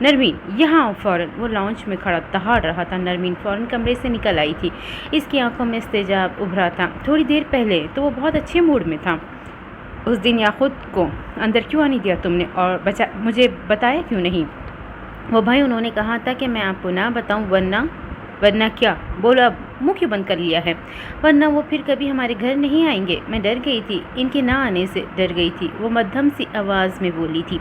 نرمین یہاں آؤ فوراً، وہ لاؤنج میں کھڑا دہاڑ رہا تھا۔ نرمین فوراً کمرے سے نکل آئی تھی، اس کی آنکھوں میں استجاب ابھرا تھا۔ تھوڑی دیر پہلے تو وہ بہت اچھے موڈ میں تھا، اس دن یا خود کو اندر کیوں آنے دیا تم نے، اور مجھے بتایا کیوں نہیں؟ وہ بھائی انہوں نے کہا تھا کہ میں آپ کو نہ بتاؤں، ورنہ کیا؟ بولو اب، منہ کیوں بند کر لیا ہے؟ ورنہ وہ پھر کبھی ہمارے گھر نہیں آئیں گے۔ میں ڈر گئی تھی، ان کے نہ آنے سے ڈر گئی تھی، وہ مدھم سی آواز میں بولی تھی۔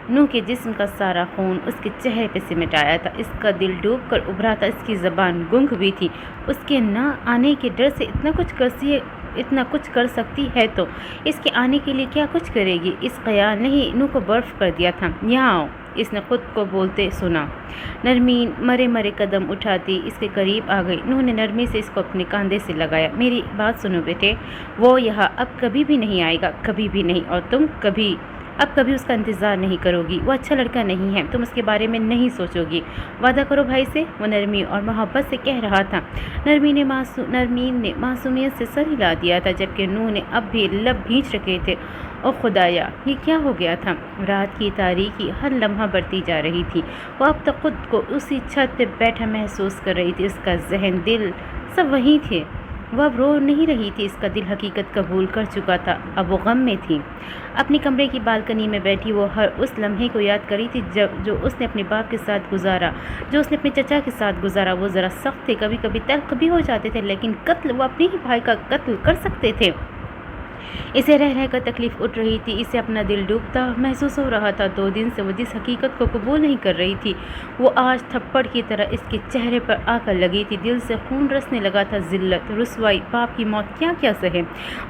نوح کے جسم کا سارا خون اس کے چہرے پہ سمٹ آیا تھا، اس کا دل ڈوب کر ابھرا تھا، اس کی زبان گنگ بھی تھی۔ اس کے نہ آنے کے ڈر سے اتنا کچھ کر سکتی ہے تو اس کے آنے کے لیے کیا کچھ کرے گی؟ اس خیال نے ہی نوح کو برف کر دیا تھا۔ یہاں آؤ، اس نے خود کو بولتے سنا۔ نرمین مرے قدم اٹھاتی اس کے قریب آ گئی۔ نوح نے نرمی سے اس کو اپنے کاندھے سے لگایا۔ میری بات سنو بیٹے، وہ یہاں اب کبھی بھی نہیں آئے گا، کبھی بھی نہیں، اور تم اب کبھی اس کا انتظار نہیں کرو گی۔ وہ اچھا لڑکا نہیں ہے، تم اس کے بارے میں نہیں سوچو گی۔ وعدہ کرو بھائی سے، وہ نرمی اور محبت سے کہہ رہا تھا۔ نرمین نے معصومیت سے سر ہلا دیا تھا، جبکہ نوح نے اب بھی لب بھینچ رکھے تھے۔ او خدایا، یہ کیا ہو گیا تھا؟ رات کی تاریکی ہر لمحہ بڑھتی جا رہی تھی۔ وہ اب تک خود کو اسی چھت پہ بیٹھا محسوس کر رہی تھی، اس کا ذہن، دل سب وہیں تھے۔ وہ اب رو نہیں رہی تھی، اس کا دل حقیقت قبول کر چکا تھا، اب وہ غم میں تھی۔ اپنی کمرے کی بالکنی میں بیٹھی وہ ہر اس لمحے کو یاد کری تھی جو اس نے اپنے باپ کے ساتھ گزارا، جو اس نے اپنے چچا کے ساتھ گزارا۔ وہ ذرا سخت تھے، کبھی کبھی تلخ بھی ہو جاتے تھے، لیکن وہ اپنے ہی بھائی کا قتل کر سکتے تھے۔ اسے رہ رہ کر تکلیف اٹھ رہی تھی، اسے اپنا دل ڈوبتا محسوس ہو رہا تھا۔ 2 دن سے وہ جس حقیقت کو قبول نہیں کر رہی تھی، وہ آج تھپڑ کی طرح اس کے چہرے پر آ کر لگی تھی۔ دل سے خون رسنے لگا تھا۔ ذلت، رسوائی، باپ کی موت، کیا کیا سہے۔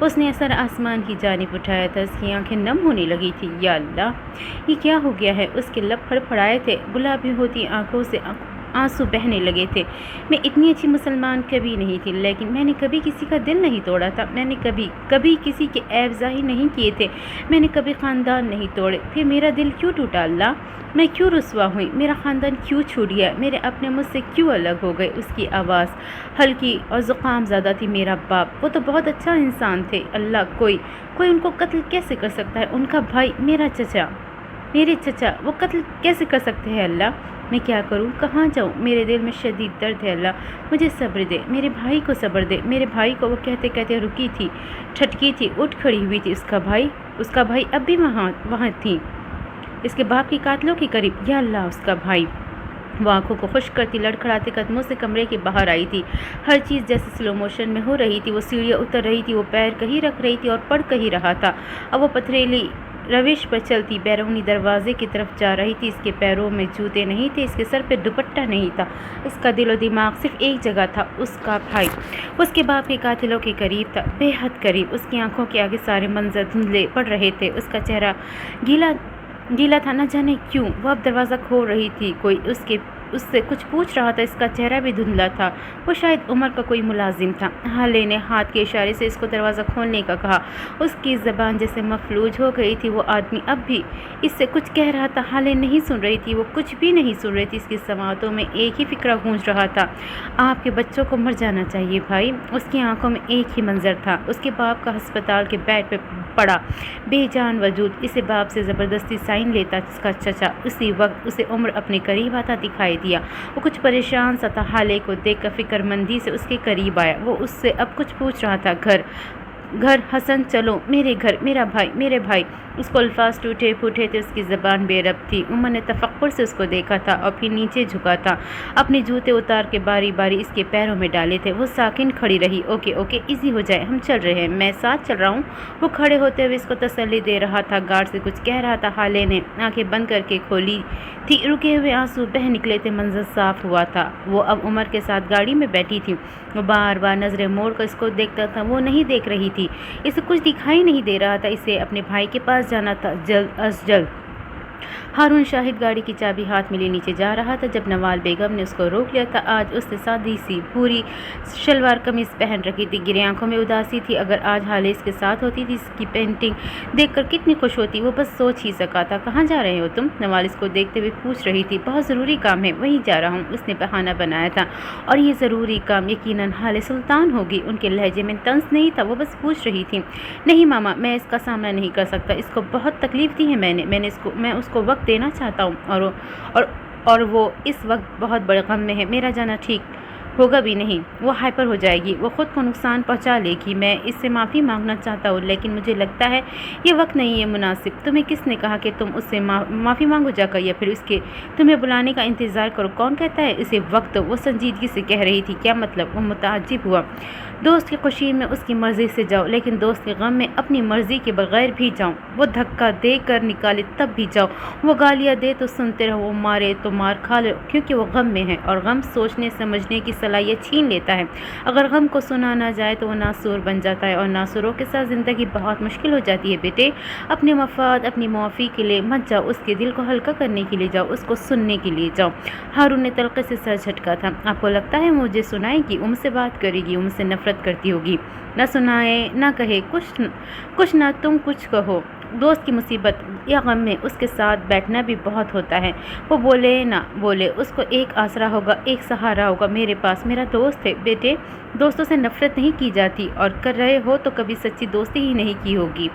اس نے سر آسمان کی جانب اٹھایا تھا، اس کی آنکھیں نم ہونے لگی تھی۔ یا اللہ، یہ کیا ہو گیا ہے؟ اس کے لب پھڑپھڑائے تھے، گلابی ہوتی آنکھوں سے آنسو بہنے لگے تھے۔ میں اتنی اچھی مسلمان کبھی نہیں تھی، لیکن میں نے کبھی کسی کا دل نہیں توڑا تھا، میں نے کبھی کسی کے عیب ظاہر نہیں کیے تھے، میں نے کبھی خاندان نہیں توڑے۔ پھر میرا دل کیوں ٹوٹا اللہ؟ میں کیوں رسوا ہوئی؟ میرا خاندان کیوں چھوٹ گیا؟ میرے اپنے مجھ سے کیوں الگ ہو گئے؟ اس کی آواز ہلکی اور زکام زدہ تھی۔ میرا باپ، وہ تو بہت اچھا انسان تھے اللہ، کوئی ان کو قتل کیسے کر سکتا ہے؟ ان کا بھائی، میرے چچا وہ قتل کیسے کر سکتے ہیں اللہ؟ میں کیا کروں؟ کہاں جاؤں؟ میرے دل میں شدید درد ہے اللہ، مجھے صبر دے، میرے بھائی کو صبر دے، میرے بھائی کو۔ وہ کہتے کہتے رکی تھی، ٹھٹکی تھی، اٹھ کھڑی ہوئی تھی۔ اس کا بھائی اب بھی وہاں تھی، اس کے باپ کی قاتلوں کے قریب۔ یا اللہ، اس کا بھائی۔ وہ آنکھوں کو خشک کرتی لڑکھڑاتے قدموں سے کمرے کے باہر آئی تھی۔ ہر چیز جیسے سلو موشن میں ہو رہی تھی۔ وہ سیڑھیاں اتر رہی تھی، وہ پیر کہیں رکھ رہی تھی اور پڑھ کہیں رہا تھا۔ اب وہ پتھریلی روش پر چلتی بیرونی دروازے کی طرف جا رہی تھی۔ اس کے پیروں میں جوتے نہیں تھے، اس کے سر پہ دوپٹہ نہیں تھا، اس کا دل و دماغ صرف ایک جگہ تھا، اس کا بھائی۔ اس کے باپ کے قاتلوں کے قریب تھا، بے حد قریب۔ اس کی آنکھوں کے آگے سارے منظر دھندلے پڑ رہے تھے، اس کا چہرہ گیلا تھا، نہ جانے کیوں۔ وہ اب دروازہ کھول رہی تھی، کوئی اس سے کچھ پوچھ رہا تھا، اس کا چہرہ بھی دھندلا تھا۔ وہ شاید عمر کا کوئی ملازم تھا۔ حالے نے ہاتھ کے اشارے سے اس کو دروازہ کھولنے کا کہا۔ اس کی زبان جیسے مفلوج ہو گئی تھی۔ وہ آدمی اب بھی اس سے کچھ کہہ رہا تھا، حالے نہیں سن رہی تھی، وہ کچھ بھی نہیں سن رہی تھی۔ اس کی سماعتوں میں ایک ہی فکرہ گونج رہا تھا، آپ کے بچوں کو مر جانا چاہیے بھائی۔ اس کی آنکھوں میں ایک ہی منظر تھا، اس کے باپ کا ہسپتال کے بیڈ پہ پڑا بے جان وجود، اسے باپ سے زبردستی سائن لیتا اس کا چچا۔ اسی وقت اسے عمر اپنے قریب آتا دکھائی دیا۔ وہ کچھ پریشان سا تھا، حالے کو دیکھ کر فکر مندی سے اس کے قریب آیا۔ وہ اس سے اب کچھ پوچھ رہا تھا، گھر حسن چلو، میرے گھر، میرے بھائی۔ اس کو الفاظ ٹوٹے پھوٹے تھے، اس کی زبان بے رب تھی۔ عمر نے تفکر سے اس کو دیکھا تھا اور پھر نیچے جھکا تھا، اپنے جوتے اتار کے باری باری اس کے پیروں میں ڈالے تھے۔ وہ ساکن کھڑی رہی۔ اوکے ایزی ہو جائے، ہم چل رہے ہیں، میں ساتھ چل رہا ہوں۔ وہ کھڑے ہوتے ہوئے اس کو تسلی دے رہا تھا، گارڈ سے کچھ کہہ رہا تھا۔ حالے نے آنکھیں بند کر کے کھولی تھی، رکے ہوئے آنسو بہہ نکلے تھے، منظر صاف ہوا تھا۔ وہ اب عمر کے ساتھ گاڑی میں بیٹھی تھی، وہ بار بار نظریں موڑ کر اس کو دیکھتا تھا۔ وہ نہیں دیکھ رہی تھی، اسے کچھ دکھائی نہیں دے رہا تھا، اسے اپنے بھائی کے پاس جانا تھا، جلد از جلد۔ ہارون شاہد گاڑی کی چابی ہاتھ میں لے نیچے جا رہا تھا جب نوال بیگم نے اس کو روک لیا تھا۔ آج اس نے سادی سی پوری شلوار قمیض پہن رکھی تھی، گرے آنکھوں میں اداسی تھی۔ اگر آج حالے اس کے ساتھ ہوتی تھی، اس کی پینٹنگ دیکھ کر کتنی خوش ہوتی، وہ بس سوچ ہی سکا تھا۔ کہاں جا رہے ہو تم؟ نوال اس کو دیکھتے ہوئے پوچھ رہی تھی۔ بہت ضروری کام ہے، وہیں جا رہا ہوں، اس نے بہانہ بنایا تھا، اور یہ ضروری کام یقیناً حالے سلطان ہوگی۔ ان کے لہجے میں طنز نہیں تھا، وہ بس پوچھ رہی تھی۔ نہیں ماما، میں اس کا سامنا نہیں کر سکتا، اس کو بہت تکلیف دی ہے میں نے اس اس کو وقت دینا چاہتا ہوں اور وہ اس وقت بہت بڑے غم میں ہے۔ میرا جانا ٹھیک ہوگا بھی نہیں، وہ ہائپر ہو جائے گی، وہ خود کو نقصان پہنچا لے گی۔ میں اس سے معافی مانگنا چاہتا ہوں لیکن مجھے لگتا ہے یہ وقت نہیں ہے مناسب۔ تمہیں کس نے کہا کہ تم اس سے معافی مانگو جا کر یا پھر اس کے تمہیں بلانے کا انتظار کرو؟ کون کہتا ہے اسے وقت؟ وہ سنجیدگی سے کہہ رہی تھی۔ کیا مطلب؟ وہ متعجب ہوا۔ دوست کی خوشی میں اس کی مرضی سے جاؤ لیکن دوست کے غم میں اپنی مرضی کے بغیر بھی جاؤ۔ وہ دھکا دے کر نکالے تب بھی جاؤ، وہ گالیاں دے تو سنتے رہو، وہ مارے تو مار کھا لو کیونکہ وہ غم میں ہے اور غم سوچنے سمجھنے کی صلاحیت چھین لیتا ہے۔ اگر غم کو سنا نہ جائے تو وہ ناسور بن جاتا ہے اور ناسوروں کے ساتھ زندگی بہت مشکل ہو جاتی ہے۔ بیٹے، اپنے مفاد اپنی معافی کے لیے مت جاؤ، اس کے دل کو ہلکا کرنے کے لیے جاؤ، اس کو سننے کے لیے جاؤ۔ ہارون نے تلخی سے سر جھٹکا تھا۔ آپ کو لگتا ہے مجھے سنائے گی؟ وہ مجھ سے بات کرے گی، وہ مجھ سے نفرت کرتی ہوگی۔ نہ سنائے نہ کہے، کچھ نہ تم کچھ کہو۔ دوست کی مصیبت یا غم میں اس کے ساتھ بیٹھنا بھی بہت ہوتا ہے۔ وہ بولے نہ بولے، اس کو ایک آسرا ہوگا، ایک سہارا ہوگا۔ میرے پاس میرا دوست ہے۔ بیٹے، دوستوں سے نفرت نہیں کی جاتی، اور کر رہے ہو تو کبھی سچی دوستی ہی نہیں کی ہوگی۔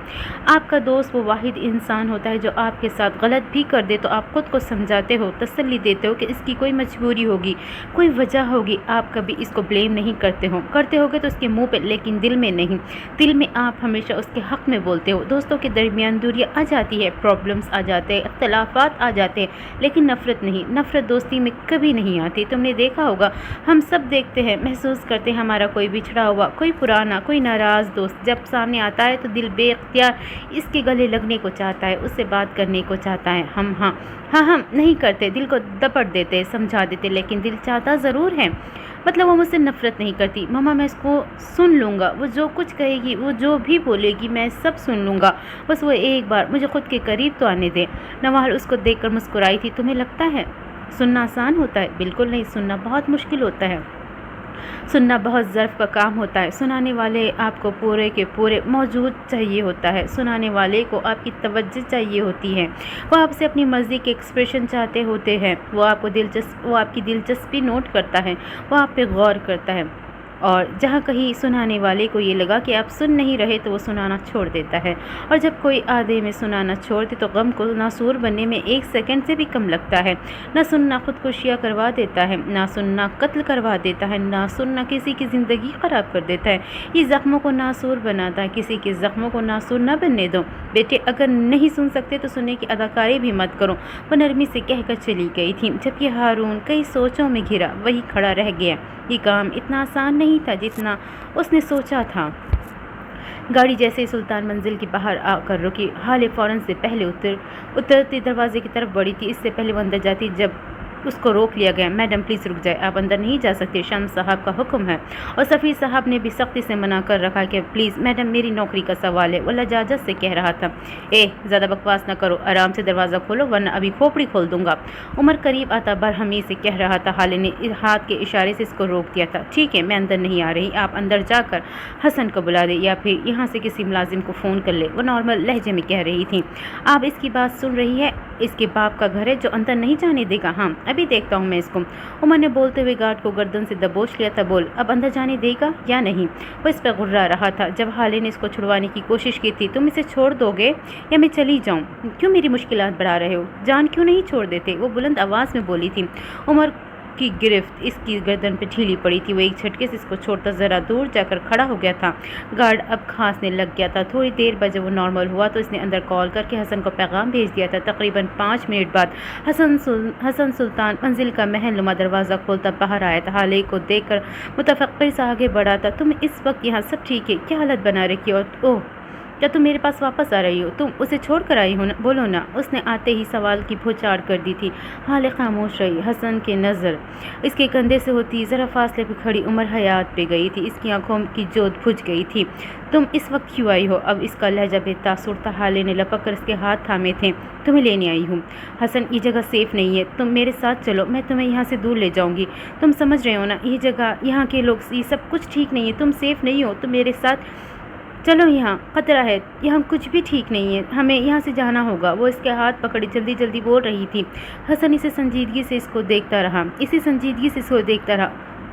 آپ کا دوست وہ واحد انسان ہوتا ہے جو آپ کے ساتھ غلط بھی کر دے تو آپ خود کو سمجھاتے ہو، تسلی دیتے ہو کہ اس کی کوئی مجبوری ہوگی، کوئی وجہ ہوگی۔ آپ کبھی اس کو بلیم نہیں کرتے ہوگے تو اس کے منہ پہ، لیکن دل میں نہیں۔ دل میں آپ ہمیشہ اس کے حق میں بولتے ہو۔ دوستوں کے درمیان دوریاں آ جاتی ہے، پرابلمز آ جاتے ہیں، اختلافات آ جاتے ہیں، لیکن نفرت نہیں۔ نفرت دوستی میں کبھی نہیں آتی۔ تم نے دیکھا ہوگا، ہم سب دیکھتے ہیں، محسوس کرتے ہیں، ہمارا کوئی بچھڑا ہوا، کوئی پرانا، کوئی ناراض دوست جب سامنے آتا ہے تو دل بے اختیار اس کے گلے لگنے کو چاہتا ہے، اس سے بات کرنے کو چاہتا ہے۔ ہم نہیں کرتے، دل کو دپٹ دیتے، سمجھا دیتے، لیکن دل چاہتا ضرور ہے۔ مطلب وہ مجھ سے نفرت نہیں کرتی ماما، میں اس کو سن لوں گا، وہ جو کچھ کہے گی، وہ جو بھی بولے گی، میں سب سن لوں گا، بس وہ ایک بار مجھے خود کے قریب تو آنے دے۔ نوال اس کو دیکھ کر مسکرائی تھی۔ تمہیں لگتا ہے سننا آسان ہوتا ہے؟ بالکل نہیں، سننا بہت مشکل ہوتا ہے۔ سننا بہت ظرف کا کام ہوتا ہے۔ سنانے والے آپ کو پورے کے پورے موجود چاہیے ہوتا ہے۔ سنانے والے کو آپ کی توجہ چاہیے ہوتی ہے۔ وہ آپ سے اپنی مرضی کے ایکسپریشن چاہتے ہوتے ہیں۔ وہ آپ کی دلچسپی نوٹ کرتا ہے، وہ آپ پہ غور کرتا ہے، اور جہاں کہیں سنانے والے کو یہ لگا کہ آپ سن نہیں رہے تو وہ سنانا چھوڑ دیتا ہے۔ اور جب کوئی آدھے میں سنانا چھوڑ دے تو غم کو ناسور بننے میں 1 سیکنڈ سے بھی کم لگتا ہے۔ نہ سننا خودکشیاں کروا دیتا ہے، نہ سننا قتل کروا دیتا ہے، نہ سننا کسی کی زندگی خراب کر دیتا ہے۔ یہ زخموں کو ناسور بناتا ہے۔ کسی کے زخموں کو ناسور نہ بننے دو۔ بیٹے، اگر نہیں سن سکتے تو سننے کی اداکاری بھی مت کرو، وہ نرمی سے کہہ کر چلی گئی تھی، جبکہ ہارون کئی سوچوں میں گھرا وہی کھڑا رہ گیا۔ یہ کام اتنا آسان نہیں تھا جتنا اس نے سوچا تھا۔ گاڑی جیسے ہی سلطان منزل کی باہر آ کر رکی، ہالے فوراً سے پہلے اترتی دروازے کی طرف بڑھی تھی۔ اس سے پہلے وہ اندر جاتی جب اس کو روک لیا گیا۔ میڈم پلیز رک جائے، آپ اندر نہیں جا سکتے، شمس صاحب کا حکم ہے۔ اور سفیر صاحب نے بھی سختی سے منع کر رکھا کہ پلیز میڈم، میری نوکری کا سوال ہے، وہ لجاجت سے کہہ رہا تھا۔ زیادہ بکواس نہ کرو، آرام سے دروازہ کھولو ورنہ ابھی کھوپڑی کھول دوں گا۔ عمر قریب آتا برہمی سے کہہ رہا تھا۔ حالے نے ہاتھ کے اشارے سے اس کو روک دیا تھا۔ ٹھیک ہے، میں اندر نہیں آ رہی، آپ اندر جا کر حسن کو بلا دے یا پھر یہاں سے کسی ملازم کو فون کر لے، وہ نارمل لہجے میں کہہ رہی تھی۔ آپ اس کی بات سن رہی ہے؟ اس کے باپ کا گھر ہے جو اندر نہیں جانے دے گا؟ ہاں، ابھی دیکھتا ہوں میں اس کو۔ عمر نے بولتے ہوئے گارڈ کو گردن سے دبوچ لیا تھا۔ بول، اب اندر جانے دے گا یا نہیں؟ وہ اس پہ غرا رہا تھا۔ جب حالے نے اس کو چھڑوانے کی کوشش کی تھی، تم اسے چھوڑ دو گے یا میں چلی جاؤں؟ کیوں میری مشکلات بڑھا رہے ہو؟ جان کیوں نہیں چھوڑ دیتے؟ وہ بلند آواز میں بولی تھی۔ عمر کی گرفت اس کی گردن پہ ڈھیلی پڑی تھی۔ وہ ایک جھٹکے سے اس کو چھوڑتا ذرا دور جا کر کھڑا ہو گیا تھا۔ گارڈ اب کھانسنے لگ گیا تھا۔ تھوڑی دیر بعد جب وہ نارمل ہوا تو اس نے اندر کال کر کے حسن کو پیغام بھیج دیا تھا۔ تقریباً 5 منٹ بعد حسن سلطان منزل کا محل نما دروازہ کھولتا باہر آیا تھا۔ حالے کو دیکھ کر متفکر سے آگے بڑھا تھا۔ تم اس وقت یہاں سب ٹھیک ہے؟ کیا حالت بنا رکھی؟ اور کیا تم میرے پاس واپس آ رہی ہو؟ تم اسے چھوڑ کر آئی ہو نا؟ بولو نا۔ اس نے آتے ہی سوال کی بھوچاڑ کر دی تھی۔ حالے خاموش رہی۔ حسن کی نظر اس کے کندھے سے ہوتی ذرا فاصلے پہ کھڑی عمر حیات پہ گئی تھی۔ اس کی آنکھوں کی جوت بجھ گئی تھی۔ تم اس وقت کیوں آئی ہو؟ اب اس کا لہجہ بے تاثر تھا۔ حالے نے لپک کر اس کے ہاتھ تھامے تھے۔ تمہیں لینے آئی ہوں۔ حسن، یہ جگہ سیف نہیں ہے، تم میرے ساتھ چلو، میں تمہیں یہاں سے دور لے جاؤں گی۔ تم سمجھ رہے ہو نا، یہ جگہ، یہاں کے لوگ، یہ سب کچھ ٹھیک نہیں ہے، تم سیف نہیں ہو، تم میرے ساتھ چلو، یہاں خطرہ ہے، یہاں کچھ بھی ٹھیک نہیں ہے، ہمیں یہاں سے جانا ہوگا۔ وہ اس کے ہاتھ پکڑی جلدی جلدی بول رہی تھی۔ حسن اسی سنجیدگی سے اس کو دیکھتا رہا۔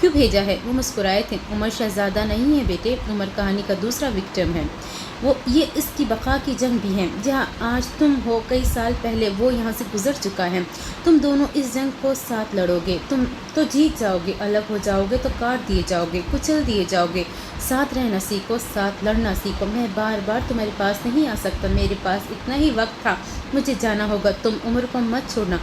کیوں بھیجا ہے؟ وہ مسکرائے تھے۔ عمر شہزادہ نہیں ہے بیٹے، عمر کہانی کا دوسرا وکٹم ہے۔ یہ اس کی بقا کی جنگ بھی ہے، جہاں آج تم ہو کئی سال پہلے وہ یہاں سے گزر چکا ہے۔ تم دونوں اس جنگ کو ساتھ لڑو گے، تم تو جیت جاؤ گے، الگ ہو جاؤ گے تو کاٹ دیے جاؤ گے، کچل دیے جاؤ گے۔ ساتھ رہنا سیکھو، ساتھ لڑنا سیکھو۔ میں بار بار تمہارے پاس نہیں آ سکتا، میرے پاس اتنا ہی وقت تھا، مجھے جانا ہوگا۔ تم عمر کو مت چھوڑنا۔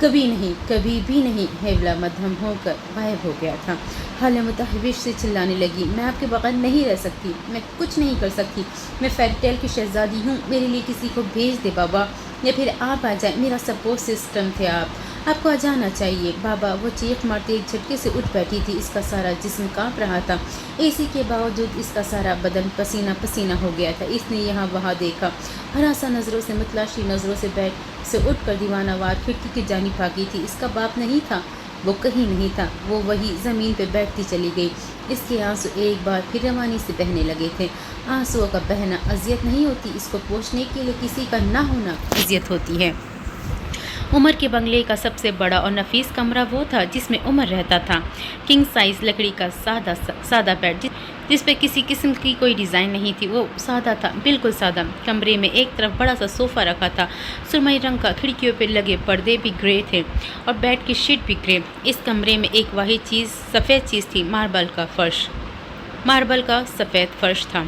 کبھی نہیں، کبھی بھی نہیں۔ ہیولا مدھم ہو کر غائب ہو گیا تھا۔ حالہ متحوش سے چلانے لگی، میں آپ کے بغیر نہیں رہ سکتی، میں کچھ نہیں کر سکتی۔ میں فیری ٹیل کی شہزادی ہوں، میرے لیے کسی کو بھیج دے بابا، یا پھر آپ آ جائیں، میرا سپورٹ سسٹم تھے آپ کو آ جانا چاہیے بابا۔ وہ چیخ مارتے ایک جھٹکے سے اٹھ بیٹھی تھی، اس کا سارا جسم کانپ رہا تھا، اسی کے باوجود اس کا سارا بدن پسینہ پسینہ ہو گیا تھا۔ اس نے یہاں وہاں دیکھا، ہراساں نظروں سے، متلاشی نظروں سے بیڈ سے اٹھ کر دیوانہ وار کھڑکی کی جانب بھاگی تھی۔ اس کا باپ نہیں تھا، وہ کہیں نہیں تھا، وہ وہی زمین پہ بیٹھتی چلی گئی۔ اس کے آنسو ایک بار پھر روانی سے بہنے لگے تھے۔ آنسوؤں کا بہنا اذیت نہیں ہوتی، اس کو پوچھنے کے لیے کسی کا نہ ہونا اذیت ہوتی ہے۔ عمر کے بنگلے کا سب سے بڑا اور نفیس کمرہ وہ تھا جس میں عمر رہتا تھا۔ کنگ سائز لکڑی کا سادہ بیڈ، جس پہ کسی قسم کی کوئی ڈیزائن نہیں تھی، وہ سادہ تھا، بالکل سادہ۔ کمرے میں ایک طرف بڑا سا صوفہ رکھا تھا، سرمئی رنگ کا، کھڑکیوں پہ لگے پردے بھی گرے تھے اور بیڈ کی شیٹ بھی گرے۔ اس کمرے میں ایک واحد سفید چیز تھی، ماربل کا سفید فرش تھا۔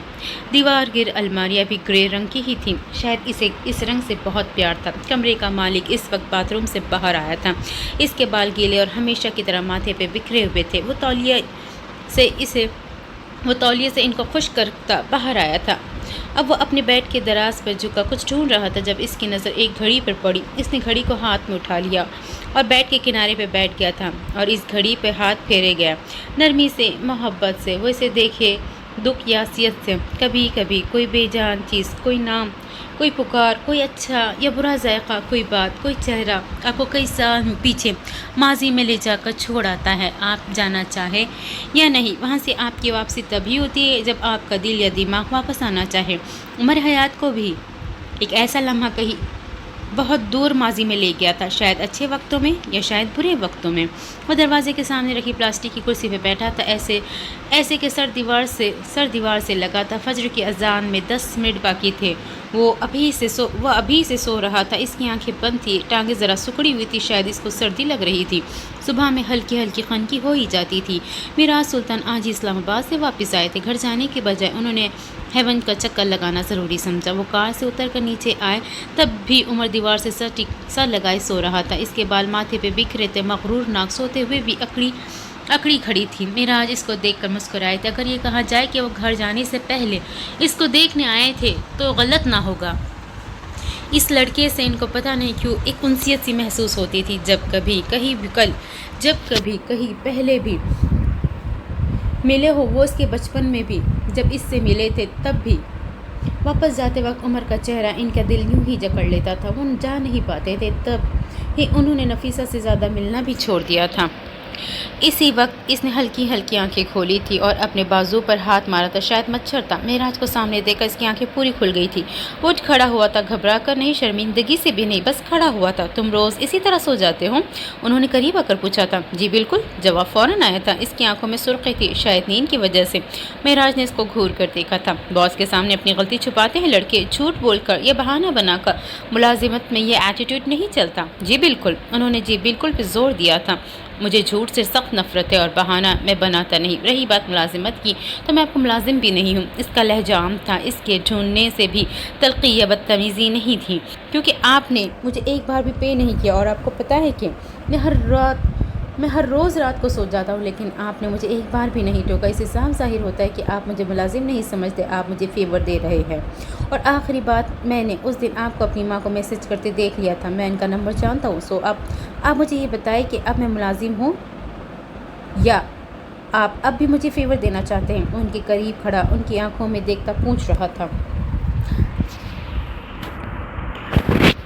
دیوار گر الماریاں بھی گرے رنگ کی ہی تھیں، شاید اسے اس رنگ سے بہت پیار تھا۔ کمرے کا مالک اس وقت باتھ روم سے باہر آیا تھا۔ اس کے بال گیلے اور ہمیشہ کی طرح ماتھے پہ بکھرے ہوئے تھے۔ وہ تولیے سے ان کو خشک کرتا باہر آیا تھا۔ اب وہ اپنے بیڈ کے دراز پر جھکا کچھ ڈھونڈ رہا تھا، جب اس کی نظر ایک گھڑی پر پڑی۔ اس نے گھڑی کو ہاتھ میں اٹھا لیا اور بیڈ کے کنارے پہ بیٹھ گیا تھا اور اس گھڑی پہ ہاتھ پھیرے گیا، نرمی سے، محبت سے۔ وہ اسے دیکھے دکھ یا عصیت سے، کبھی کبھی کوئی بے جان چیز، کوئی نام، کوئی پکار، کوئی اچھا یا برا ذائقہ، کوئی بات، کوئی چہرہ آپ کو کئی سال پیچھے ماضی میں لے جا کر چھوڑ آتا ہے، آپ جانا چاہے یا نہیں۔ وہاں سے آپ کی واپسی تبھی ہوتی ہے جب آپ کا دل یا دماغ واپس آنا چاہے۔ عمر حیات کو بھی ایک ایسا لمحہ کہیں بہت دور ماضی میں لے گیا تھا، شاید اچھے وقتوں میں یا شاید برے وقتوں میں۔ وہ دروازے کے سامنے رکھی پلاسٹک کی کرسی پہ بیٹھا تھا، ایسے کہ سر دیوار سے لگا تھا۔ فجر کی اذان میں 10 منٹ باقی تھے۔ وہ ابھی سے سو رہا تھا، اس کی آنکھیں بند تھی، ٹانگیں ذرا سکڑی ہوئی تھی، شاید اس کو سردی لگ رہی تھی۔ صبح میں ہلکی ہلکی خنکی ہو ہی جاتی تھی۔ میراج سلطان آج اسلام آباد سے واپس آئے تھے۔ گھر جانے کے بجائے انہوں نے ہیون کا چکر لگانا ضروری سمجھا۔ وہ کار سے اتر کر نیچے آئے، تب بھی عمر دیوار سے سر لگائے سو رہا تھا۔ اس کے بال ماتھے پہ بکھرے تھے، مغرور ناک، سوتے ہوئے بھی اکڑی کھڑی تھی۔ میراج اس کو دیکھ کر مسکرائے تھے۔ اگر یہ کہا جائے کہ وہ گھر جانے سے پہلے اس کو دیکھنے آئے تھے تو غلط نہ ہوگا۔ اس لڑکے سے ان کو پتہ نہیں کیوں ایک انسیت سی محسوس ہوتی تھی۔ جب کبھی کہیں پہلے بھی ملے ہو، وہ اس کے بچپن میں بھی جب اس سے ملے تھے تب بھی۔ واپس جاتے وقت عمر کا چہرہ ان کا دل یوں ہی جکڑ لیتا تھا۔ وہ جا نہیں پاتے تھے، تب ہی انہوں نے نفیسہ سے زیادہ ملنا بھی چھوڑ دیا تھا۔ اسی وقت اس نے ہلکی ہلکی آنکھیں کھولی تھی اور اپنے بازو پر ہاتھ مارا تھا، شاید مچھر تھا۔ معراج کو سامنے دیکھ کر اس کی آنکھیں پوری کھل گئی تھی۔ وہ اٹھ کھڑا ہوا تھا، گھبرا کر نہیں، شرمندگی سے بھی نہیں، بس کھڑا ہوا تھا۔ تم روز اسی طرح سو جاتے ہو؟ انہوں نے قریب آ کر پوچھا تھا۔ جی بالکل، جواب فوراً آیا تھا۔ اس کی آنکھوں میں سرخی تھی، شاید نیند کی وجہ سے۔ معراج نے اس کو گھور کر دیکھا تھا۔ باس کے سامنے اپنی غلطی چھپاتے ہیں لڑکے، جھوٹ بول کر یا بہانہ بنا کر۔ ملازمت میں یہ ایٹیٹیوڈ نہیں چلتا۔ جی بالکل، انہوں نے جی بالکل پہ زور دیا تھا۔ مجھے جھوٹ سے سخت نفرت ہے اور بہانہ میں بناتا نہیں۔ رہی بات ملازمت کی، تو میں آپ کو ملازم بھی نہیں ہوں۔ اس کا لہجہ عام تھا، اس کے ڈھونڈنے سے بھی تلخی یا بدتمیزی نہیں تھی، کیونکہ آپ نے مجھے ایک بار بھی پے نہیں کیا، اور آپ کو پتہ ہے کہ میں ہر روز رات کو سو جاتا ہوں، لیکن آپ نے مجھے ایک بار بھی نہیں ٹوکا۔ اس سے صاف ظاہر ہوتا ہے کہ آپ مجھے ملازم نہیں سمجھتے، آپ مجھے فیور دے رہے ہیں۔ اور آخری بات، میں نے اس دن آپ کو اپنی ماں کو میسج کرتے دیکھ لیا تھا، میں ان کا نمبر جانتا ہوں۔ سو آپ مجھے یہ بتائیں کہ اب میں ملازم ہوں یا آپ اب بھی مجھے فیور دینا چاہتے ہیں؟ ان کے قریب کھڑا ان کی آنکھوں میں دیکھتا پوچھ رہا تھا۔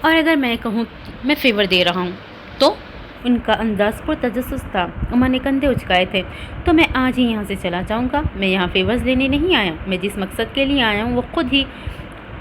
اور اگر میں کہوں میں فیور دے رہا ہوں تو؟ ان کا انداز پر تجسس تھا۔ عمر نے کندھے اچکائے تھے۔ تو میں آج ہی یہاں سے چلا جاؤں گا۔ میں یہاں فیورز لینے نہیں آیا، میں جس مقصد کے لیے آیا ہوں وہ خود ہی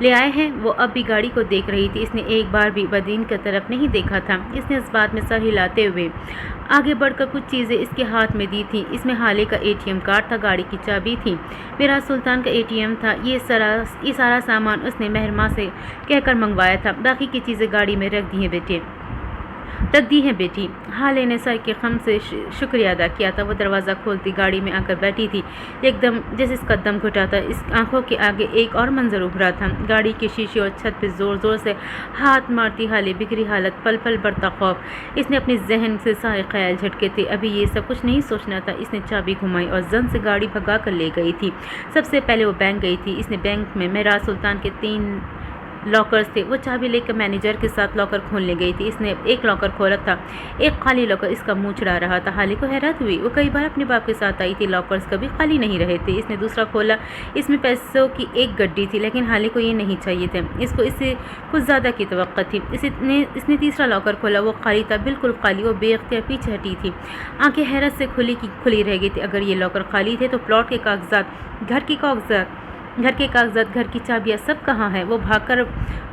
لے آئے ہیں؟ وہ اب بھی گاڑی کو دیکھ رہی تھی۔ اس نے ایک بار بھی بدین کی طرف نہیں دیکھا تھا۔ اس نے اس بات میں سر ہلاتے ہوئے آگے بڑھ کر کچھ چیزیں اس کے ہاتھ میں دی تھیں۔ اس میں حالے کا ATM کارڈ تھا، گاڑی کی چابی تھی، میراث سلطان کا ATM تھا۔ یہ سارا سامان اس نے مہر ماں سے کہہ کر منگوایا تھا۔ باقی کی چیزیں گاڑی میں رکھ دی ہیں بیٹی۔ حالے نے سر کے خم سے شکریہ ادا کیا تھا۔ وہ دروازہ کھولتی گاڑی میں آ کر بیٹھی تھی، ایک دم جیسے اس کا دم گھٹا تھا۔ اس آنکھوں کے آگے ایک اور منظر ابھرا تھا، گاڑی کے شیشے اور چھت پہ زور زور سے ہاتھ مارتی حالے، بگڑی حالت، پل پل بڑھتا خوف۔ اس نے اپنے ذہن سے سارے خیال جھٹکے تھے، ابھی یہ سب کچھ نہیں سوچنا تھا۔ اس نے چابی گھمائی اور زن سے گاڑی بھگا کر لے گئی تھی۔ سب سے پہلے وہ بینک گئی تھی۔ اس نے بینک میں میراث سلطان کے 3 لاکرز تھے، وہ چابی لے کر مینیجر کے ساتھ لاکر کھولنے گئی تھی۔ اس نے ایک لاکر کھولا تھا، ایک خالی لاکر اس کا منہ چڑھا رہا تھا۔ حالے کو حیرت ہوئی، وہ کئی بار اپنے باپ کے ساتھ آئی تھی، لاکرز کبھی خالی نہیں رہے تھے۔ اس نے دوسرا کھولا، اس میں پیسوں کی ایک گڈی تھی، لیکن حالے کو یہ نہیں چاہیے تھے، اس کو اس سے کچھ زیادہ کی توقع تھی۔ اس نے تیسرا لاکر کھولا، وہ خالی تھا، بالکل خالی۔ وہ بے اختیار پیچھے ہٹی تھی، آنکھیں حیرت سے کھلی رہ گئی تھی۔ اگر یہ لاکر خالی تھے تو پلاٹ کے کاغذات، گھر کے کاغذات، گھر کی چابیاں سب کہاں ہیں؟ وہ بھاگ کر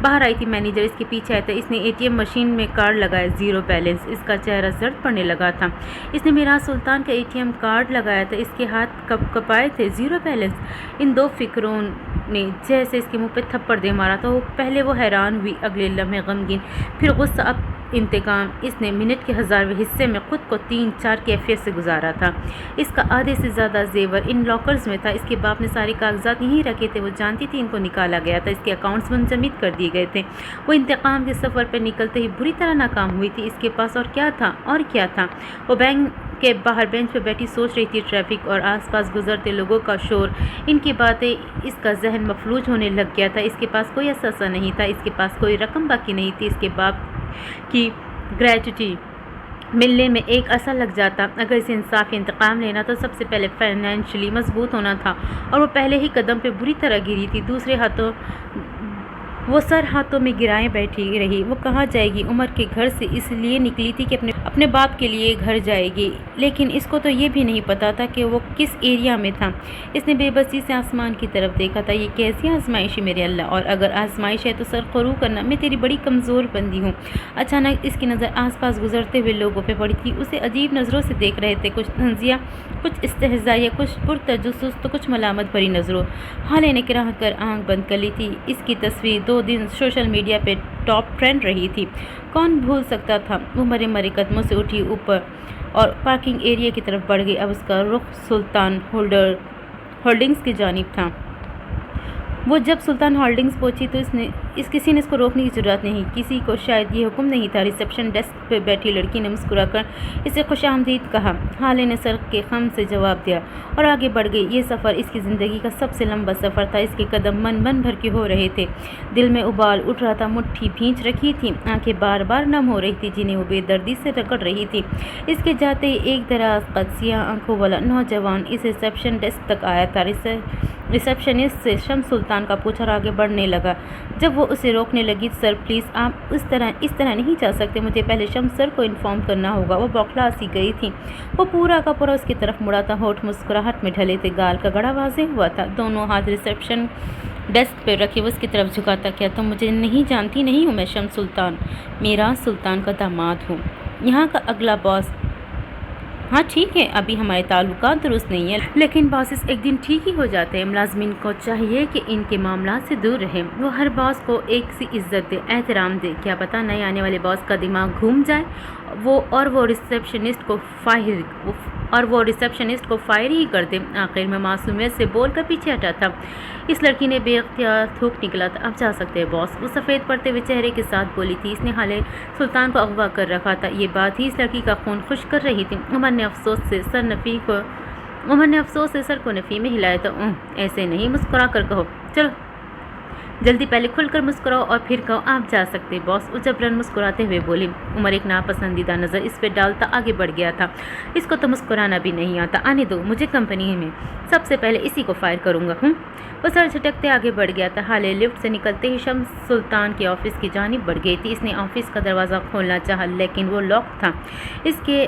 باہر آئی تھی، مینیجر اس کے پیچھے آیا تھا۔ اس نے ATM مشین میں کارڈ لگایا، 0 بیلنس۔ اس کا چہرہ زرد پڑنے لگا تھا۔ اس نے میراث سلطان کا ATM کارڈ لگایا تھا، اس کے ہاتھ کپائے تھے، 0 بیلنس۔ ان 2 فکروں نے جیسے اس کے منہ پہ تھپڑ دے مارا تھا۔ پہلے وہ حیران ہوئی، اگلے لمحے غمگین، پھر غصہ، اب انتقام۔ اس نے منٹ کے 1000ویں حصے میں خود کو 3-4 کیفیت سے گزارا تھا۔ اس کا آدھے سے زیادہ زیور ان لاکرز میں تھا۔ اس کے باپ نے سارے کاغذات یہیں رکھے تھے، وہ جانتی تھی ان کو نکالا گیا تھا، اس کے اکاؤنٹس منجمد کر دیے گئے تھے۔ وہ انتقام کے سفر پر نکلتے ہی بری طرح ناکام ہوئی تھی۔ اس کے پاس اور کیا تھا؟ وہ بینک کے باہر بینچ پہ بیٹھی سوچ رہی تھی، ٹریفک اور آس پاس گزرتے لوگوں کا شور، ان کی باتیں، اس کا ذہن مفلوج ہونے لگ گیا تھا۔ اس کے پاس کوئی اثاثہ نہیں تھا، اس کے پاس کوئی رقم باقی نہیں تھی۔ اس کے باپ کی گریچوٹی ملنے میں ایک عرصہ لگ جاتا۔ اگر اسے انصاف یا انتقام لینا تو سب سے پہلے فائنینشلی مضبوط ہونا تھا، اور وہ پہلے ہی قدم پہ بری طرح گری تھی۔ وہ سر ہاتھوں میں گرائے بیٹھی رہی۔ وہ کہاں جائے گی؟ عمر کے گھر سے اس لیے نکلی تھی کہ اپنے باپ کے لیے گھر جائے گی، لیکن اس کو تو یہ بھی نہیں پتا تھا کہ وہ کس ایریا میں تھا۔ اس نے بے بسی سے آسمان کی طرف دیکھا تھا۔ یہ کیسی آزمائش ہے میرے اللہ، اور اگر آزمائش ہے تو سر خرو کرنا، میں تیری بڑی کمزور بندی ہوں۔ اچانک اس کی نظر آس پاس گزرتے ہوئے لوگوں پہ پڑی تھی، اسے عجیب نظروں سے دیکھ رہے تھے، کچھ طنزیہ، کچھ استہزائیہ، کچھ پرتجسس تو کچھ ملامت بھری نظروں۔ حالے نے کراہ کر آنکھ بند کر لی تھی۔ اس کی تصویر 2 دن سوشل میڈیا پہ ٹاپ ٹرینڈ رہی تھی، کون بھول سکتا تھا؟ وہ مرے قدموں سے اٹھی اوپر اور پارکنگ ایریا کی طرف بڑھ گئی۔ اب اس کا رخ سلطان ہولڈنگز کی جانب تھا۔ وہ جب سلطان ہولڈنگز پہنچی تو کسی نے اس کو روکنے کی ضرورت نہیں، کسی کو شاید یہ حکم نہیں تھا۔ ریسیپشن ڈیسک پہ بیٹھی لڑکی نے مسکرا کر اسے خوش آمدید کہا۔ حالے نے سر کے خم سے جواب دیا اور آگے بڑھ گئی۔ یہ سفر اس کی زندگی کا سب سے لمبا سفر تھا۔ اس کے قدم من بھر کے ہو رہے تھے، دل میں ابال اٹھ رہا تھا، مٹھی بھینچ رکھی تھی، آنکھیں بار بار نم ہو رہی تھی جنہیں وہ بے دردی سے رگڑ رہی تھی۔ اس کے جاتے ہی ایک دراز قد، سیاہ آنکھوں والا نوجوان اس ریسیپشن ڈیسک تک آیا تھا۔ ریسیپشنسٹ سے شمس سلطان کا پوچھا اور آگے بڑھنے لگا۔ جب وہ اسے روکنے لگی، سر پلیز آپ اس طرح نہیں جا سکتے، مجھے پہلے شمس سر کو انفارم کرنا ہوگا۔ وہ بوکھلا سی گئی تھی، وہ پورا کا پورا اس کی طرف مڑا تھا، ہونٹ مسکراہٹ میں ڈھلے تھے، گال کا گڑا واضح ہوا تھا، دونوں ہاتھ ریسیپشن ڈیسک پہ رکھے وہ اس کی طرف جھکاتا، کیا تم مجھے نہیں جانتی نہیں ہوں؟ میں شمس سلطان، میراث سلطان کا داماد ہوں، یہاں کا اگلا باس۔ ہاں ٹھیک ہے، ابھی ہمارے تعلقات درست نہیں ہیں، لیکن باسز ایک دن ٹھیک ہی ہو جاتے ہیں۔ ملازمین کو چاہیے کہ ان کے معاملات سے دور رہیں، وہ ہر باس کو ایک سی عزت دے، احترام دے، کیا پتہ نئے آنے والے باس کا دماغ گھوم جائے وہ ریسیپشنسٹ کو فائر ہی کر دے۔ آخر میں معصومیت سے بول کر پیچھے ہٹا تھا۔ اس لڑکی نے بے اختیار تھوک نکلا تھا، اب جا سکتے ہیں باس، وہ سفید پڑتے ہوئے چہرے کے ساتھ بولی تھی۔ اس نے حالے سلطان کو اغوا کر رکھا تھا، یہ بات ہی اس لڑکی کا خون خشک کر رہی تھی۔ عمر نے افسوس سے سر کو نفی میں ہلایا تھا۔ ایسے نہیں، مسکرا کر کہو، چلو جلدی، پہلے کھل کر مسکراؤ اور پھر کہو آپ جا سکتے باس، وہ جبرن مسکراتے ہوئے بولی۔ عمر ایک ناپسندیدہ نظر اس پہ ڈالتا آگے بڑھ گیا تھا۔ اس کو تو مسکرانا بھی نہیں آتا، آنے دو، مجھے کمپنی میں سب سے پہلے اسی کو فائر کروں گا۔ وہ سر جھٹکتے آگے بڑھ گیا تھا۔ حالے لفٹ سے نکلتے ہی شمس سلطان کے آفس کی جانب بڑھ گئی تھی۔ اس نے آفس کا دروازہ کھولنا چاہا لیکن وہ لاک تھا۔ اس کے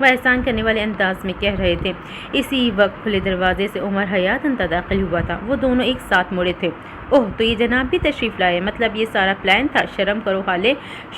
وہ احسان کرنے والے انداز میں کہہ رہے تھے۔ اسی وقت کھلے دروازے سے عمر حیات انتا داخل ہوا تھا۔ وہ دونوں ایک ساتھ مڑے تھے۔ اوہ، تو یہ جناب بھی تشریف لائے، مطلب یہ سارا پلان تھا۔ شرم کرو حالے،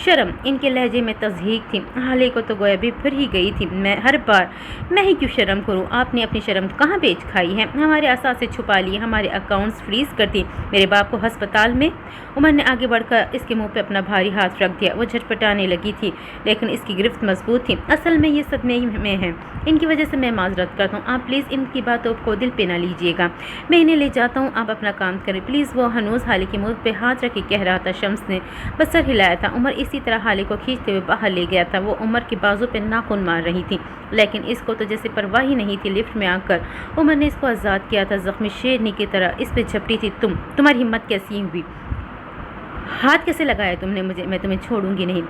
شرم۔ ان کے لہجے میں تصدیق تھی۔ حالے کو تو گویا بھی پھر ہی گئی تھی۔ میں ہر بار میں ہی کیوں شرم کروں؟ آپ نے اپنی شرم کہاں بیچ کھائی ہے؟ ہمارے اثاثے چھپا لیے، ہمارے اکاؤنٹس فریز کر دیے، میرے باپ کو ہسپتال میں۔ عمر نے آگے بڑھ کر اس کے منہ پہ اپنا بھاری ہاتھ رکھ دیا۔ وہ جھٹپٹانے لگی تھی لیکن اس کی گرفت مضبوط تھی۔ اصل میں یہ صدمے میں ہے، ان کی وجہ سے میں معذرت کرتا ہوں۔ آپ پلیز ان کی باتوں کو دل پہ نہ لیجیے گا، میں انہیں لے جاتا ہوں، آپ اپنا کام کریں پلیز۔ وہ ہنوز حالے کے منہ پہ ہاتھ رکھ کے کہہ رہا تھا۔ شمس نے بس سر ہلایا تھا۔ عمر اسی طرح حالے کو کھینچتے ہوئے باہر لے گیا تھا۔ وہ عمر کے بازو پہ ناخن مار رہی تھی لیکن اس کو تو جیسے پرواہ ہی نہیں تھی۔ لفٹ میں آ کر عمر نے اس کو آزاد کیا تھا، زخمی شیرنی کی طرح اس پہ جھپٹی تھی۔ تمہاری ہمت کیسی ہوئی؟ ہاتھ کیسے لگایا تم نے مجھے؟ میں تمہیں چھوڑوں گی نہیں،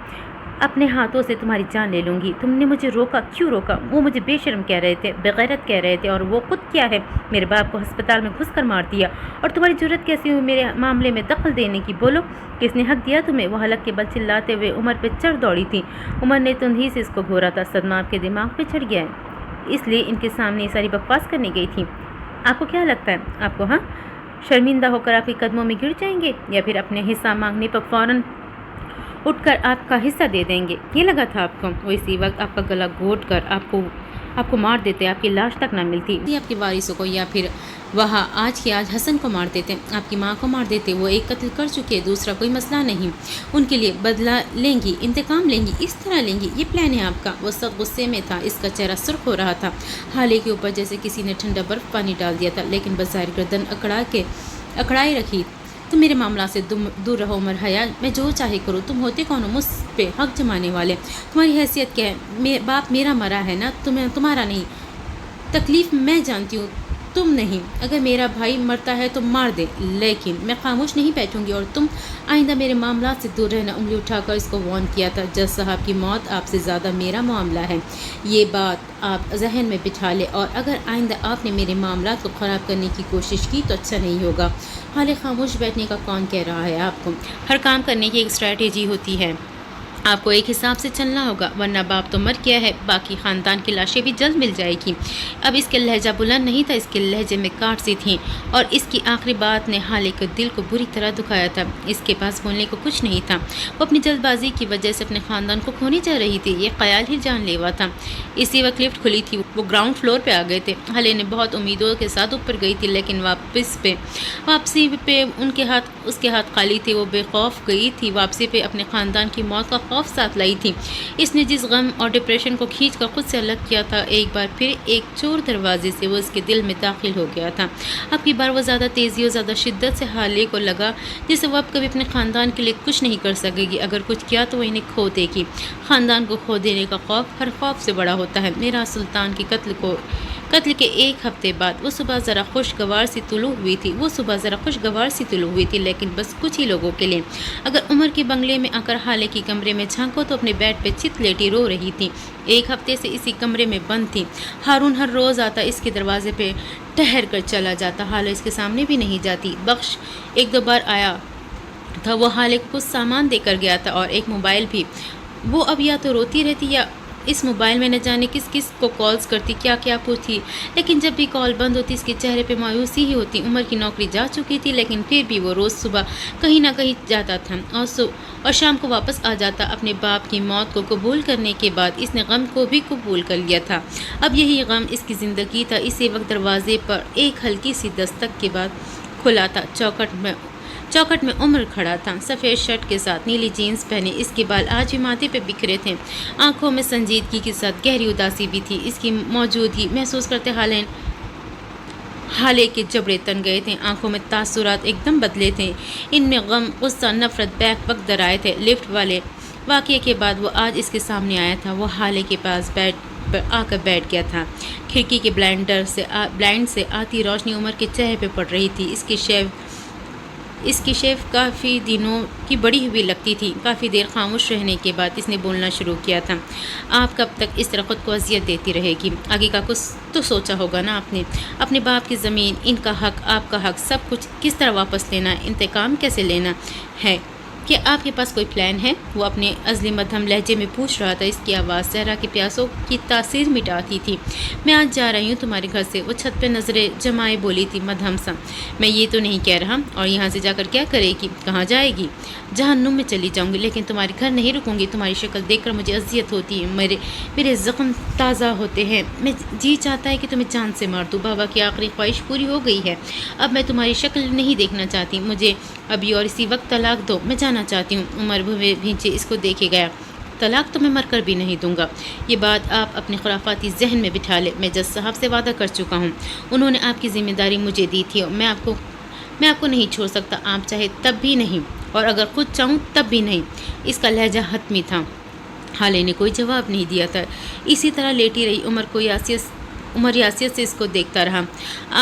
اپنے ہاتھوں سے تمہاری جان لے لوں گی۔ تم نے مجھے روکا، کیوں روکا؟ وہ مجھے بے شرم کہہ رہے تھے، بغیرت کہہ رہے تھے، اور وہ خود کیا ہے؟ میرے باپ کو ہسپتال میں گھس کر مار دیا، اور تمہاری جرت کیسی ہوئی میرے معاملے میں دخل دینے کی؟ بولو، کس نے حق دیا تمہیں؟ وہ حلق کے بل چلاتے ہوئے عمر پہ چڑھ دوڑی تھی۔ عمر نے تندھی سے اس کو گھورا تھا۔ صدمہ آپ کے دماغ پہ چڑھ گیا ہے، اس لیے ان کے سامنے یہ ساری بکواس کرنے گئی تھی؟ آپ کو کیا لگتا ہے آپ کو شرمندہ ہو کر آپ کے قدموں میں گر جائیں گے، یا پھر اپنے حصہ مانگنے پر فوراً اٹھ کر آپ کا حصہ دے دیں گے؟ یہ لگا تھا آپ کو وہ اسی وقت آپ کا گلا گھونٹ کر آپ کو مار دیتے، آپ کی لاش تک نہ ملتی، آپ کے وارثوں کو، یا پھر وہاں آج حسن کو مار دیتے، آپ کی ماں کو مار دیتے۔ وہ ایک قتل کر چکے، دوسرا کوئی مسئلہ نہیں، ان کے لیے بدلہ لیں گی، انتقام لیں گی، اس طرح لیں گی، یہ پلان ہے آپ کا۔ وہ سخت غصے میں تھا، اس کا چہرہ سرخ ہو رہا تھا۔ حالے کے اوپر جیسے کسی نے ٹھنڈا برف پانی ڈال دیا تھا، لیکن بظاہر گردن اکڑائے رکھی۔ تم میرے معاملات سے دور رہو عمر حیات، میں جو چاہے کروں، تم ہوتے کون ہو مجھ پہ حق جمانے والے؟ تمہاری حیثیت کیا ہے؟ باپ میرا مرا ہے نا، تمہارا نہیں۔ تکلیف میں جانتی ہوں، تم نہیں۔ اگر میرا بھائی مرتا ہے تو مار دے، لیکن میں خاموش نہیں بیٹھوں گی، اور تم آئندہ میرے معاملات سے دور رہنا۔ انگلی اٹھا کر اس کو وارن کیا تھا، جج صاحب کی موت آپ سے زیادہ میرا معاملہ ہے، یہ بات آپ ذہن میں بٹھا لے، اور اگر آئندہ آپ نے میرے معاملات کو خراب کرنے کی کوشش کی تو اچھا نہیں ہوگا۔ حالے خاموش بیٹھنے کا کون کہہ رہا ہے آپ کو؟ ہر کام کرنے کی ایک اسٹریٹجی ہوتی ہے، آپ کو ایک حساب سے چلنا ہوگا، ورنہ باپ تو مر گیا ہے، باقی خاندان کی لاشیں بھی جلد مل جائے گی۔ اب اس کے لہجہ بلند نہیں تھا، اس کے لہجے میں کاٹ سی تھیں، اور اس کی آخری بات نے حالے کے دل کو بری طرح دکھایا تھا۔ اس کے پاس بولنے کو کچھ نہیں تھا، وہ اپنی جلد بازی کی وجہ سے اپنے خاندان کو کھونے جا رہی تھی، یہ خیال ہی جان لیوا تھا۔ اسی وقت لفٹ کھلی تھی، وہ گراؤنڈ فلور پہ آ گئے تھے۔ حالے نے بہت امیدوں کے ساتھ اوپر گئی تھی، لیکن واپسی پہ اس کے ہاتھ خالی تھے۔ وہ بے خوف گئی تھی، واپسی پہ اپنے خاندان کی موت کا خوف ساتھ لائی تھی۔ اس نے جس غم اور ڈپریشن کو کھینچ کر خود سے الگ کیا تھا، ایک بار پھر ایک چور دروازے سے وہ اس کے دل میں داخل ہو گیا تھا۔ اب کی بار وہ زیادہ تیزی اور زیادہ شدت سے حالے کو لگا جسے وہ اب کبھی اپنے خاندان کے لیے کچھ نہیں کر سکے گی۔ اگر کچھ کیا تو وہ انہیں کھو دے گی۔ خاندان کو کھو دینے کا خوف ہر خوف سے بڑا ہوتا ہے۔ میرا سلطان کے قتل کے ایک ہفتے بعد وہ صبح ذرا خوشگوار سی طلوع ہوئی تھی، لیکن بس کچھ ہی لوگوں کے لیے۔ اگر عمر کے بنگلے میں آ کر حالے کی کمرے میں جھانکو تو اپنے بیڈ پہ چت لیٹی رو رہی تھی، ایک ہفتے سے اسی کمرے میں بند تھی۔ ہارون ہر روز آتا، اس کے دروازے پہ ٹھہر کر چلا جاتا، حالے اس کے سامنے بھی نہیں جاتی۔ بخش ایک دو بار آیا تھا، وہ حالے کو کچھ سامان دے کر گیا تھا اور ایک موبائل بھی۔ وہ اب یا تو روتی رہتی یا اس موبائل میں نہ جانے کس کو کالز کرتی، کیا پوچھتی، لیکن جب بھی کال بند ہوتی اس کے چہرے پہ مایوسی ہی ہوتی۔ عمر کی نوکری جا چکی تھی، لیکن پھر بھی وہ روز صبح کہیں نہ کہیں جاتا تھا اور شام کو واپس آ جاتا۔ اپنے باپ کی موت کو قبول کرنے کے بعد اس نے غم کو بھی قبول کر لیا تھا، اب یہی غم اس کی زندگی تھا۔ اسی وقت دروازے پر ایک ہلکی سی دستک کے بعد کھلا تھا۔ چوکٹ میں عمر کھڑا تھا، سفید شرٹ کے ساتھ نیلی جینز پہنے، اس کے بال آج بھی ماتھے پہ بکھرے تھے، آنکھوں میں سنجیدگی کے ساتھ گہری اداسی بھی تھی۔ اس کی موجودگی محسوس کرتے حالے کے جبڑے تن گئے تھے، آنکھوں میں تاثرات ایک دم بدلے تھے، ان میں غم، غصہ، نفرت بیک وقت درائے تھے۔ لفٹ والے واقعے کے بعد وہ آج اس کے سامنے آیا تھا۔ وہ حالے کے پاس پر آ کر بیٹھ گیا تھا، کھڑکی کے بلائنڈ سے آتی روشنی عمر کے چہرے پہ پڑ رہی تھی۔ اس کی شیو کافی دنوں کی بڑی ہوئی لگتی تھی۔ کافی دیر خاموش رہنے کے بعد اس نے بولنا شروع کیا تھا، آپ کب تک اس طرح خود کو اذیت دیتی رہے گی؟ آگے کا کچھ تو سوچا ہوگا نا آپ نے؟ اپنے باپ کی زمین، ان کا حق، آپ کا حق، سب کچھ کس طرح واپس لینا، انتقام کیسے لینا ہے؟ کیا آپ کے پاس کوئی پلان ہے؟ وہ اپنے عزلی مدھم لہجے میں پوچھ رہا تھا۔ اس کی آواز صحرا کے پیاسوں کی تاثیر مٹاتی تھی۔ میں آج جا رہی ہوں تمہارے گھر سے، وہ چھت پہ نظریں جمائے بولی تھی مدھم سا۔ میں یہ تو نہیں کہہ رہا، اور یہاں سے جا کر کیا کرے گی؟ کہاں جائے گی؟ جہنم میں چلی جاؤں گی، لیکن تمہارے گھر نہیں رکوں گی۔ تمہاری شکل دیکھ کر مجھے اذیت ہوتی ہے، میرے زخم تازہ ہوتے ہیں، میں جی چاہتا ہے کہ تمہیں جان سے مار دوں۔ بابا کی آخری خواہش پوری ہو گئی ہے، اب میں تمہاری شکل نہیں دیکھنا چاہتی، مجھے ابھی اور اسی وقت طلاق دو، میں جانا چاہتی ہوں۔ عمر بھینچے اس کو دیکھے گیا۔ طلاق تو میں مر کر بھی نہیں دوں گا، یہ بات آپ اپنے خرافاتی ذہن میں بٹھا لیں۔ میں جج صاحب سے وعدہ کر چکا ہوں، انہوں نے آپ کی ذمہ داری مجھے دی تھی، اور میں آپ کو نہیں چھوڑ سکتا، آپ چاہے تب بھی نہیں، اور اگر خود چاہوں تب بھی نہیں۔ اس کا لہجہ حتمی تھا۔ حالے نے کوئی جواب نہیں دیا تھا، اسی طرح لیٹی رہی۔ عمر یاسیت سے اس کو دیکھتا رہا۔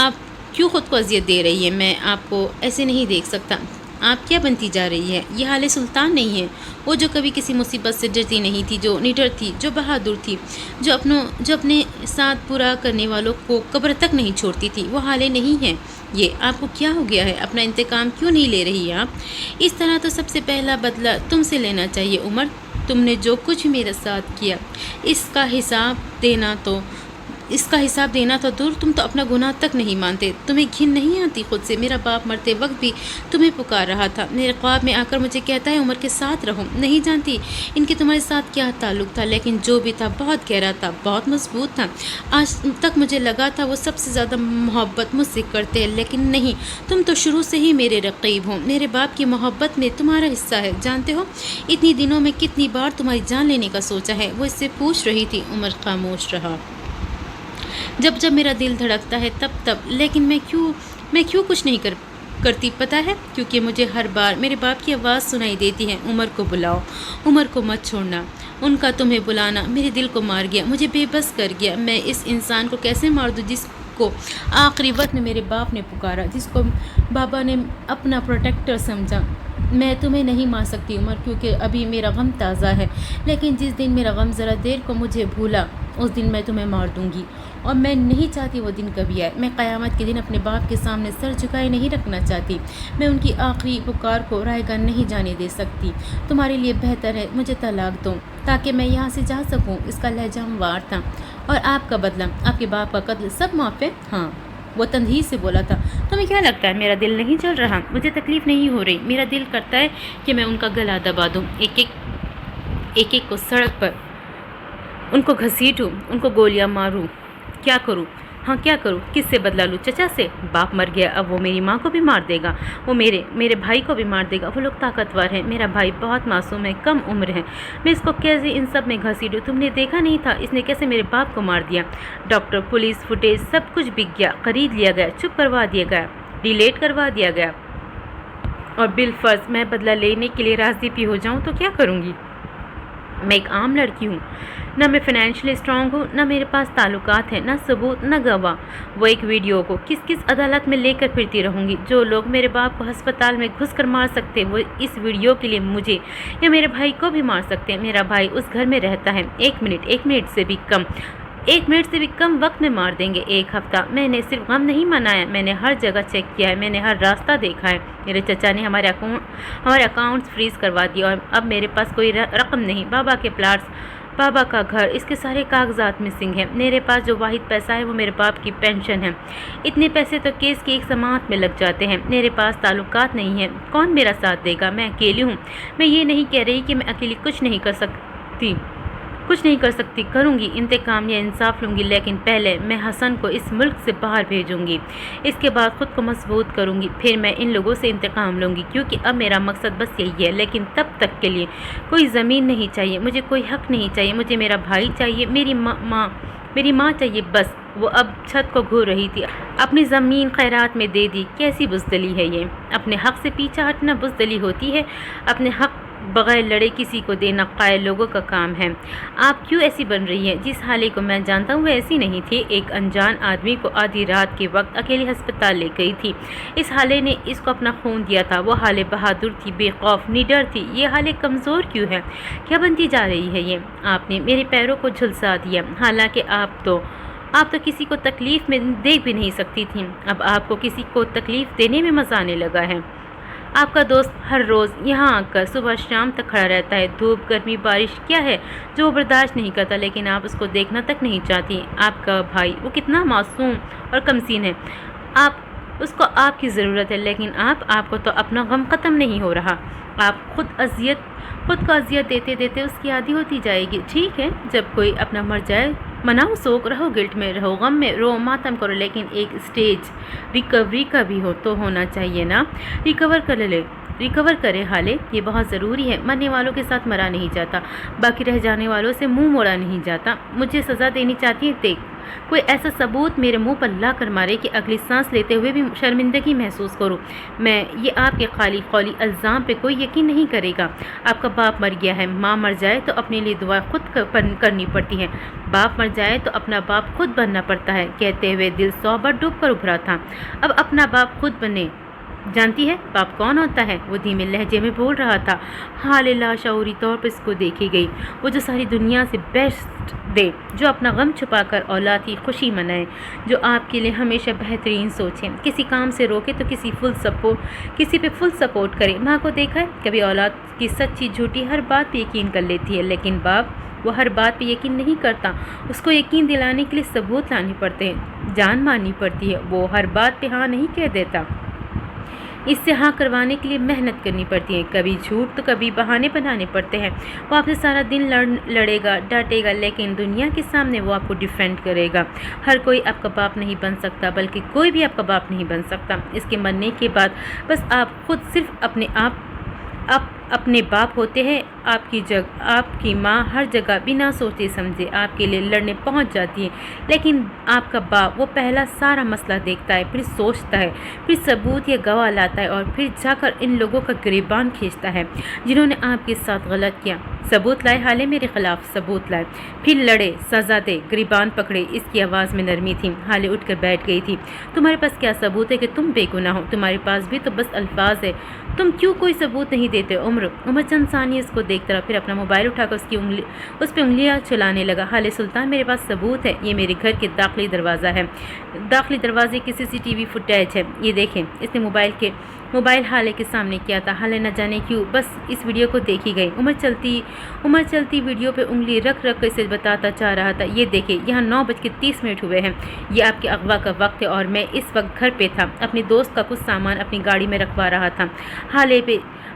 آپ کیوں خود کو اذیت دے رہی ہے؟ میں آپ کو ایسے نہیں دیکھ سکتا۔ آپ کیا بنتی جا رہی ہے؟ یہ حالے سلطان نہیں ہے، وہ جو کبھی کسی مصیبت سے ڈرتی نہیں تھی، جو نڈر تھی، جو بہادر تھی، جو اپنے ساتھ پورا کرنے والوں کو قبر تک نہیں چھوڑتی تھی، وہ حالے نہیں ہے۔ یہ آپ کو کیا ہو گیا ہے؟ اپنا انتقام کیوں نہیں لے رہی آپ؟ اس طرح تو سب سے پہلا بدلہ تم سے لینا چاہیے عمر، تم نے جو کچھ میرے ساتھ کیا، اس کا حساب دینا تو دور، تم تو اپنا گناہ تک نہیں مانتے۔ تمہیں گھن نہیں آتی خود سے؟ میرا باپ مرتے وقت بھی تمہیں پکار رہا تھا، میرے خواب میں آ کر مجھے کہتا ہے عمر کے ساتھ رہو۔ نہیں جانتی ان کے تمہارے ساتھ کیا تعلق تھا، لیکن جو بھی تھا بہت گہرا تھا، بہت مضبوط تھا۔ آج تک مجھے لگا تھا وہ سب سے زیادہ محبت مجھ سے کرتے ہیں، لیکن نہیں، تم تو شروع سے ہی میرے رقیب ہو۔ میرے باپ کی محبت میں تمہارا حصہ ہے، جانتے ہو اتنی دنوں میں کتنی بار تمہاری جان لینے کا سوچا ہے؟ وہ اس سے پوچھ رہی تھی۔ عمر خاموش رہا۔ جب میرا دل دھڑکتا ہے تب، لیکن میں کیوں کچھ نہیں کرتی پتہ ہے؟ کیونکہ مجھے ہر بار میرے باپ کی آواز سنائی دیتی ہے، عمر کو بلاؤ، عمر کو مت چھوڑنا۔ ان کا تمہیں بلانا میرے دل کو مار گیا، مجھے بے بس کر گیا۔ میں اس انسان کو کیسے مار دوں جس کو آخری وقت میں میرے باپ نے پکارا، جس کو بابا نے اپنا پروٹیکٹر سمجھا؟ میں تمہیں نہیں مار سکتی عمر، کیونکہ ابھی میرا غم تازہ ہے، لیکن جس دن میرا غم ذرا دیر کو مجھے بھولا، اس دن میں تمہیں مار دوں گی، اور میں نہیں چاہتی وہ دن کبھی آئے۔ میں قیامت کے دن اپنے باپ کے سامنے سر جھکائے نہیں رکھنا چاہتی، میں ان کی آخری پکار کو رائے گاہ نہیں جانے دے سکتی۔ تمہارے لیے بہتر ہے مجھے طلاق دو، تاکہ میں یہاں سے جا سکوں۔ اس کا لہجہ ہموار تھا۔ اور آپ کا بدلہ، آپ کے باپ کا قتل، سب معاف ہے؟ ہاں، وہ تندہی سے بولا تھا۔ تمہیں کیا لگتا ہے میرا دل نہیں چل رہا؟ مجھے تکلیف نہیں ہو رہی، میرا دل کرتا ہے کہ میں ان کا گلا دبا دوں، ایک کو سڑک پر ان کو گھسیٹوں، ان کو گولیاں ماروں۔ کیا کروں؟ ہاں کیا کروں؟ کس سے بدلہ لوں؟ چچا سے؟ باپ مر گیا، اب وہ میری ماں کو بھی مار دے گا، وہ میرے بھائی کو بھی مار دے گا۔ وہ لوگ طاقتور ہیں، میرا بھائی بہت معصوم ہے، کم عمر ہے، میں اس کو کیسے ان سب میں گھسیٹوں؟ تم نے دیکھا نہیں تھا اس نے کیسے میرے باپ کو مار دیا؟ ڈاکٹر، پولیس، فوٹیج، سب کچھ بک گیا، خرید لیا گیا، چپ کروا دیا گیا، ڈیلیٹ کروا دیا گیا، اور بالفرض میں بدلہ لینے کے لیے راضی بھی ہو جاؤں تو کیا کروں گی؟ میں ایک عام لڑکی ہوں، نہ میں فائنینشلی اسٹرانگ ہوں، نہ میرے پاس تعلقات ہیں، نہ ثبوت، نہ گواہ۔ وہ ایک ویڈیو کو کس عدالت میں لے کر پھرتی رہوں گی؟ جو لوگ میرے باپ کو ہسپتال میں گھس کر مار سکتے وہ اس ویڈیو کے لیے مجھے یا میرے بھائی کو بھی مار سکتے ہیں۔ میرا بھائی اس گھر میں رہتا ہے، ایک منٹ سے بھی کم وقت میں مار دیں گے۔ ایک ہفتہ میں نے صرف غم نہیں منایا، میں نے ہر جگہ چیک کیا ہے، میں نے ہر راستہ دیکھا ہے۔ میرے چچا نے ہمارے اکاؤنٹس فریز کروا دیا، اور اب میرے پاس کوئی رقم نہیں۔ بابا کے پلاٹس، بابا کا گھر، اس کے سارے کاغذات مسنگ ہیں۔ میرے پاس جو واحد پیسہ ہے وہ میرے باپ کی پینشن ہے۔ اتنے پیسے تو کیس کی ایک سماعت میں لگ جاتے ہیں۔ میرے پاس تعلقات نہیں ہیں، کون میرا ساتھ دے گا؟ میں اکیلی ہوں۔ میں یہ نہیں کہہ رہی کہ میں اکیلی کچھ نہیں کر سکتی، کروں گی، انتقام یا انصاف لوں گی، لیکن پہلے میں حسن کو اس ملک سے باہر بھیجوں گی، اس کے بعد خود کو مضبوط کروں گی، پھر میں ان لوگوں سے انتقام لوں گی، کیونکہ اب میرا مقصد بس یہی ہے۔ لیکن تب تک کے لیے کوئی زمین نہیں چاہیے مجھے، کوئی حق نہیں چاہیے مجھے، میرا بھائی چاہیے، میری ماں چاہیے، بس۔ وہ اب چھت کو گھور رہی تھی۔ اپنی زمین خیرات میں دے دی، کیسی بزدلی ہے یہ؟ اپنے حق سے پیچھا ہٹنا بزدلی ہوتی ہے؟ اپنے حق بغیر لڑے کسی کو دینا قائل لوگوں کا کام ہے۔ آپ کیوں ایسی بن رہی ہیں؟ جس حالے کو میں جانتا ہوں وہ ایسی نہیں تھی۔ ایک انجان آدمی کو آدھی رات کے وقت اکیلی ہسپتال لے گئی تھی، اس حالے نے اس کو اپنا خون دیا تھا۔ وہ حالے بہادر تھی، بے خوف، نڈر تھی، یہ حالے کمزور کیوں ہے؟ کیا بنتی جا رہی ہے یہ؟ آپ نے میرے پیروں کو جھلسا دیا، حالانکہ آپ تو کسی کو تکلیف میں دے بھی نہیں سکتی تھیں، اب آپ کو کسی کو تکلیف دینے میں مزہ آنے لگا ہے۔ آپ کا دوست ہر روز یہاں آ کر صبح شام تک کھڑا رہتا ہے، دھوپ گرمی بارش کیا ہے جو وہ برداشت نہیں کرتا، لیکن آپ اس کو دیکھنا تک نہیں چاہتی۔ آپ کا بھائی وہ کتنا معصوم اور کمسین ہے، اس کو آپ کی ضرورت ہے، لیکن آپ کو تو اپنا غم ختم نہیں ہو رہا۔ آپ خود کو اذیت دیتے دیتے اس کی عادی ہوتی جائے گی۔ ٹھیک ہے، جب کوئی اپنا مر جائے مناؤ، سوگ رہو، گلٹ میں رہو، غم میں رو، ماتم کرو، لیکن ایک سٹیج ریکوری کا بھی تو ہونا چاہیے نا۔ ریکور کرے حالے، یہ بہت ضروری ہے۔ مرنے والوں کے ساتھ مرا نہیں جاتا، باقی رہ جانے والوں سے منہ موڑا نہیں جاتا۔ مجھے سزا دینی چاہتی ہے؟ دیکھ، کوئی ایسا ثبوت میرے منہ پر لا کر مارے کہ اگلی سانس لیتے ہوئے بھی شرمندگی محسوس کروں۔ یہ آپ کے خالی قولی الزام پہ کوئی یقین نہیں کرے گا۔ آپ کا باپ مر گیا ہے، ماں مر جائے تو اپنے لیے دعا خود کرنی پڑتی ہے، باپ مر جائے تو اپنا باپ خود بننا پڑتا ہے، کہتے ہوئے دل 100 بار ڈوب کر ابھرا تھا۔ اب اپنا باپ خود بنے۔ جانتی ہے باپ کون ہوتا ہے؟ وہ دھیمے لہجے میں بول رہا تھا، حال لاشعوری طور پر اس کو دیکھی گئی۔ وہ جو ساری دنیا سے بیسٹ دے، جو اپنا غم چھپا کر اولاد کی خوشی منائے، جو آپ کے لیے ہمیشہ بہترین سوچے، کسی کام سے روکے تو کسی پہ فل سپورٹ کرے۔ ماں کو دیکھا ہے، کبھی اولاد کی سچی جھوٹی ہر بات پہ یقین کر لیتی ہے، لیکن باپ وہ ہر بات پہ یقین نہیں کرتا۔ اس کو یقین دلانے کے لیے ثبوت لانے پڑتے ہیں، جان ماننی پڑتی ہے۔ وہ ہر بات پہ ہاں نہیں کہہ دیتا، اس سے ہاں کروانے کے لیے محنت کرنی پڑتی ہے، کبھی جھوٹ تو کبھی بہانے بنانے پڑتے ہیں۔ وہ آپ سے سارا دن لڑے گا، ڈانٹے گا، لیکن دنیا کے سامنے وہ آپ کو ڈیفینڈ کرے گا۔ ہر کوئی آپ کا باپ نہیں بن سکتا، بلکہ کوئی بھی آپ کا باپ نہیں بن سکتا۔ اس کے مرنے کے بعد بس آپ خود صرف اپنے باپ ہوتے ہیں۔ آپ کی ماں ہر جگہ بنا سوچے سمجھے آپ کے لیے لڑنے پہنچ جاتی ہے، لیکن آپ کا باپ وہ پہلا سارا مسئلہ دیکھتا ہے، پھر سوچتا ہے، پھر ثبوت یا گواہ لاتا ہے، اور پھر جا کر ان لوگوں کا گریبان کھینچتا ہے جنہوں نے آپ کے ساتھ غلط کیا۔ ثبوت لائے حالے، میرے خلاف ثبوت لائے، پھر لڑے، سزا دے، گریبان پکڑے۔ اس کی آواز میں نرمی تھی۔ حالے اٹھ کر بیٹھ گئی تھی۔ تمہارے پاس کیا ثبوت ہے کہ تم بے گناہ ہو؟ تمہارے پاس بھی تو بس الفاظ ہے، تم کیوں کوئی ثبوت نہیں دیتے؟ عمر چند ثانیے اس کو دیکھتا رہا، پھر اپنا موبائل اٹھا کر اس پہ انگلیاں چلانے لگا۔ حالے سلطان، میرے پاس ثبوت ہے، یہ میرے گھر کے داخلی دروازے کی CCTV فوٹیج ہے، یہ دیکھیں۔ اس نے موبائل حالے کے سامنے کیا تھا۔ حالے نہ جانے کیوں بس اس ویڈیو کو دیکھی گئی۔ عمر چلتی ویڈیو پہ انگلی رکھ کر اسے بتاتا چاہ رہا تھا، یہ دیکھیں، یہاں 9:30 ہوئے ہیں، یہ آپ کے اغوا کا وقت ہے، اور میں اس وقت گھر پہ تھا، اپنے دوست کا کچھ سامان اپنی گاڑی میں رکھوا رہا تھا۔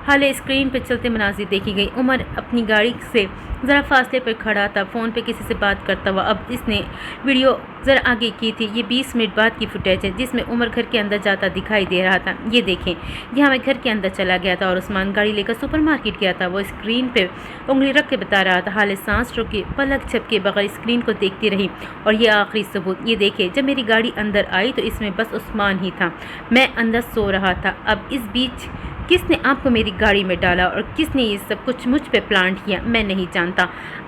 حالے اسکرین پہ چلتے مناظر دیکھی گئی۔ عمر اپنی گاڑی سے ذرا فاصلے پر کھڑا تھا، فون پہ کسی سے بات کرتا ہوا۔ اب اس نے ویڈیو ذرا آگے کی تھی۔ یہ 20 منٹ بعد کی فوٹیج ہے جس میں عمر گھر کے اندر جاتا دکھائی دے رہا تھا، یہ دیکھیں، یہاں میں گھر کے اندر چلا گیا تھا اور عثمان گاڑی لے کر سپر مارکیٹ گیا تھا۔ وہ اسکرین پہ انگلی رکھ کے بتا رہا تھا۔ حالے سانس روکے، پلک جھپکے بغیر اسکرین کو دیکھتی رہی۔ اور یہ آخری ثبوت، یہ دیکھیں، جب میری گاڑی اندر آئی تو اس میں بس عثمان ہی تھا، میں اندر سو رہا تھا۔ اب اس بیچ کس نے آپ کو میری گاڑی میں ڈالا اور کس نے یہ سب کچھ مجھ پہ پلانٹ کیا، میں نہیں جانتا۔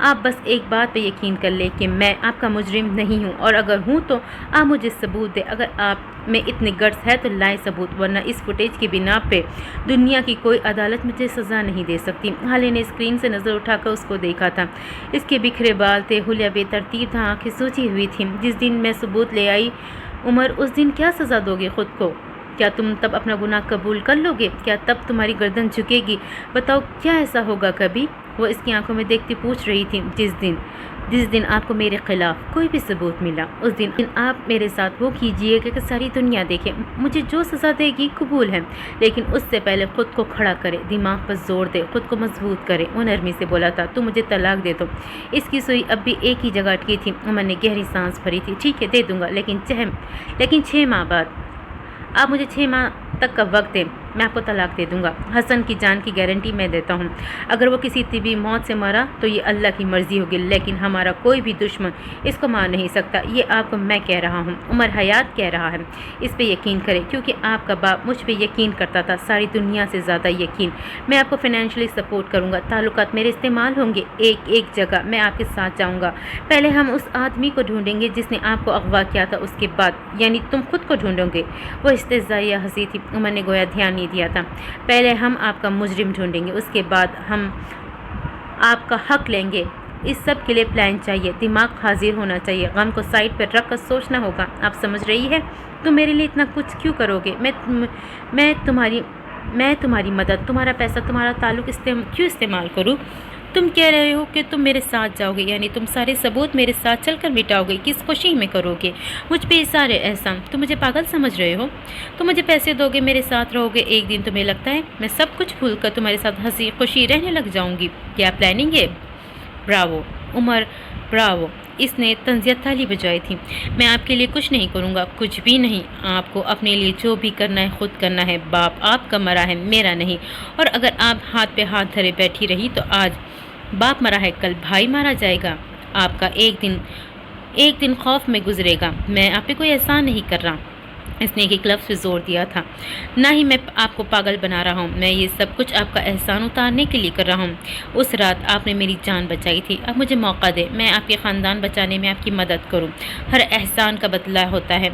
آپ بس ایک بات پہ یقین کر لیں کہ میں آپ کا مجرم نہیں ہوں، اور اگر ہوں تو آپ مجھے ثبوت دیں۔ اگر آپ میں اتنے گٹس ہے تو لائے ثبوت، ورنہ اس فوٹیج کی بنا پہ دنیا کی کوئی عدالت مجھے سزا نہیں دے سکتی۔ حالے نے اسکرین سے نظر اٹھا کر اس کو دیکھا تھا۔ اس کے بکھرے بال تھے، حلیہ بے ترتیب تھا، آنکھیں سوجی ہوئی تھیں۔ جس دن میں ثبوت لے آئی عمر، اس دن کیا سزا دو گے خود کو؟ کیا تم تب اپنا گناہ قبول کر لو گے؟ کیا تب تمہاری گردن جھکے گی؟ بتاؤ، کیا ایسا ہوگا کبھی؟ وہ اس کی آنکھوں میں دیکھتی پوچھ رہی تھی۔ جس دن آپ کو میرے خلاف کوئی بھی ثبوت ملا، اس دن آپ میرے ساتھ وہ کیجئے کہ ساری دنیا دیکھے۔ مجھے جو سزا دے گی قبول ہے، لیکن اس سے پہلے خود کو کھڑا کرے، دماغ پر زور دے، خود کو مضبوط کرے۔ وہ نرمی سے بولا تھا، تو مجھے طلاق دے دو۔ اس کی سوئی اب بھی ایک ہی جگہ اٹکی تھی۔ عمر نے گہری سانس بھری تھی۔ ٹھیک ہے، دے دوں گا، لیکن 6 ماہ بعد۔ آپ مجھے 6 ماہ تک کا وقت دیں، میں آپ کو طلاق دے دوں گا۔ حسن کی جان کی گارنٹی میں دیتا ہوں۔ اگر وہ کسی طبی موت سے مرا تو یہ اللہ کی مرضی ہوگی، لیکن ہمارا کوئی بھی دشمن اس کو مار نہیں سکتا۔ یہ آپ کو میں کہہ رہا ہوں، عمر حیات کہہ رہا ہے۔ اس پہ یقین کرے، کیونکہ آپ کا باپ مجھ پہ یقین کرتا تھا، ساری دنیا سے زیادہ یقین۔ میں آپ کو فائنینشلی سپورٹ کروں گا، تعلقات میرے استعمال ہوں گے، ایک جگہ میں آپ کے ساتھ جاؤں گا۔ پہلے ہم اس آدمی کو ڈھونڈیں گے جس نے آپ کو اغوا کیا تھا، اس کے بعد یعنی تم خود کو ڈھونڈو گے۔ وہ استہزائیہ ہنسی تھی۔ عمر نے گویا دھیان نہیں دیا تھا۔ پہلے ہم آپ کا مجرم ڈھونڈیں گے، اس کے بعد ہم آپ کا حق لیں گے۔ اس سب کے لیے پلان چاہیے، دماغ حاضر ہونا چاہیے، غم کو سائڈ پر رکھ کر سوچنا ہوگا۔ آپ سمجھ رہی ہے؟ تم میرے لیے اتنا کچھ کیوں کرو گے؟ میں میں تمہاری مدد، تمہارا پیسہ، تمہارا تعلق کیوں استعمال کروں؟ تم کہہ رہے ہو کہ تم میرے ساتھ جاؤ گے، یعنی تم سارے ثبوت میرے ساتھ چل کر مٹاؤ گے، کس خوشی میں کرو گے مجھ پہ یہ سارے احسان؟ تم مجھے پاگل سمجھ رہے ہو؟ تم مجھے پیسے دو گے، میرے ساتھ رہو گے، ایک دن تمہیں لگتا ہے میں سب کچھ بھول کر تمہارے ساتھ ہنسی خوشی رہنے لگ جاؤں گی؟ کیا پلاننگ ہے؟ براوو عمر، براوو! اس نے طنزیہ تالی بجائی تھی۔ میں آپ کے لیے کچھ نہیں کروں گا، کچھ بھی نہیں۔ آپ کو اپنے لیے جو بھی کرنا ہے خود کرنا ہے۔ باپ آپ کا مرا ہے، میرا نہیں۔ اور اگر آپ ہاتھ پہ ہاتھ دھرے بیٹھی رہی تو آج باپ مرا ہے، کل بھائی مارا جائے گا، آپ کا ایک دن خوف میں گزرے گا۔ میں آپ پہ کوئی احسان نہیں کر رہا، اس نے ایک لفظ پہ زور دیا تھا، نہ ہی میں آپ کو پاگل بنا رہا ہوں، میں یہ سب کچھ آپ کا احسان اتارنے کے لیے کر رہا ہوں۔ اس رات آپ نے میری جان بچائی تھی، اب مجھے موقع دے میں آپ کے خاندان بچانے میں آپ کی مدد کروں۔ ہر احسان کا بدلہ ہوتا ہے،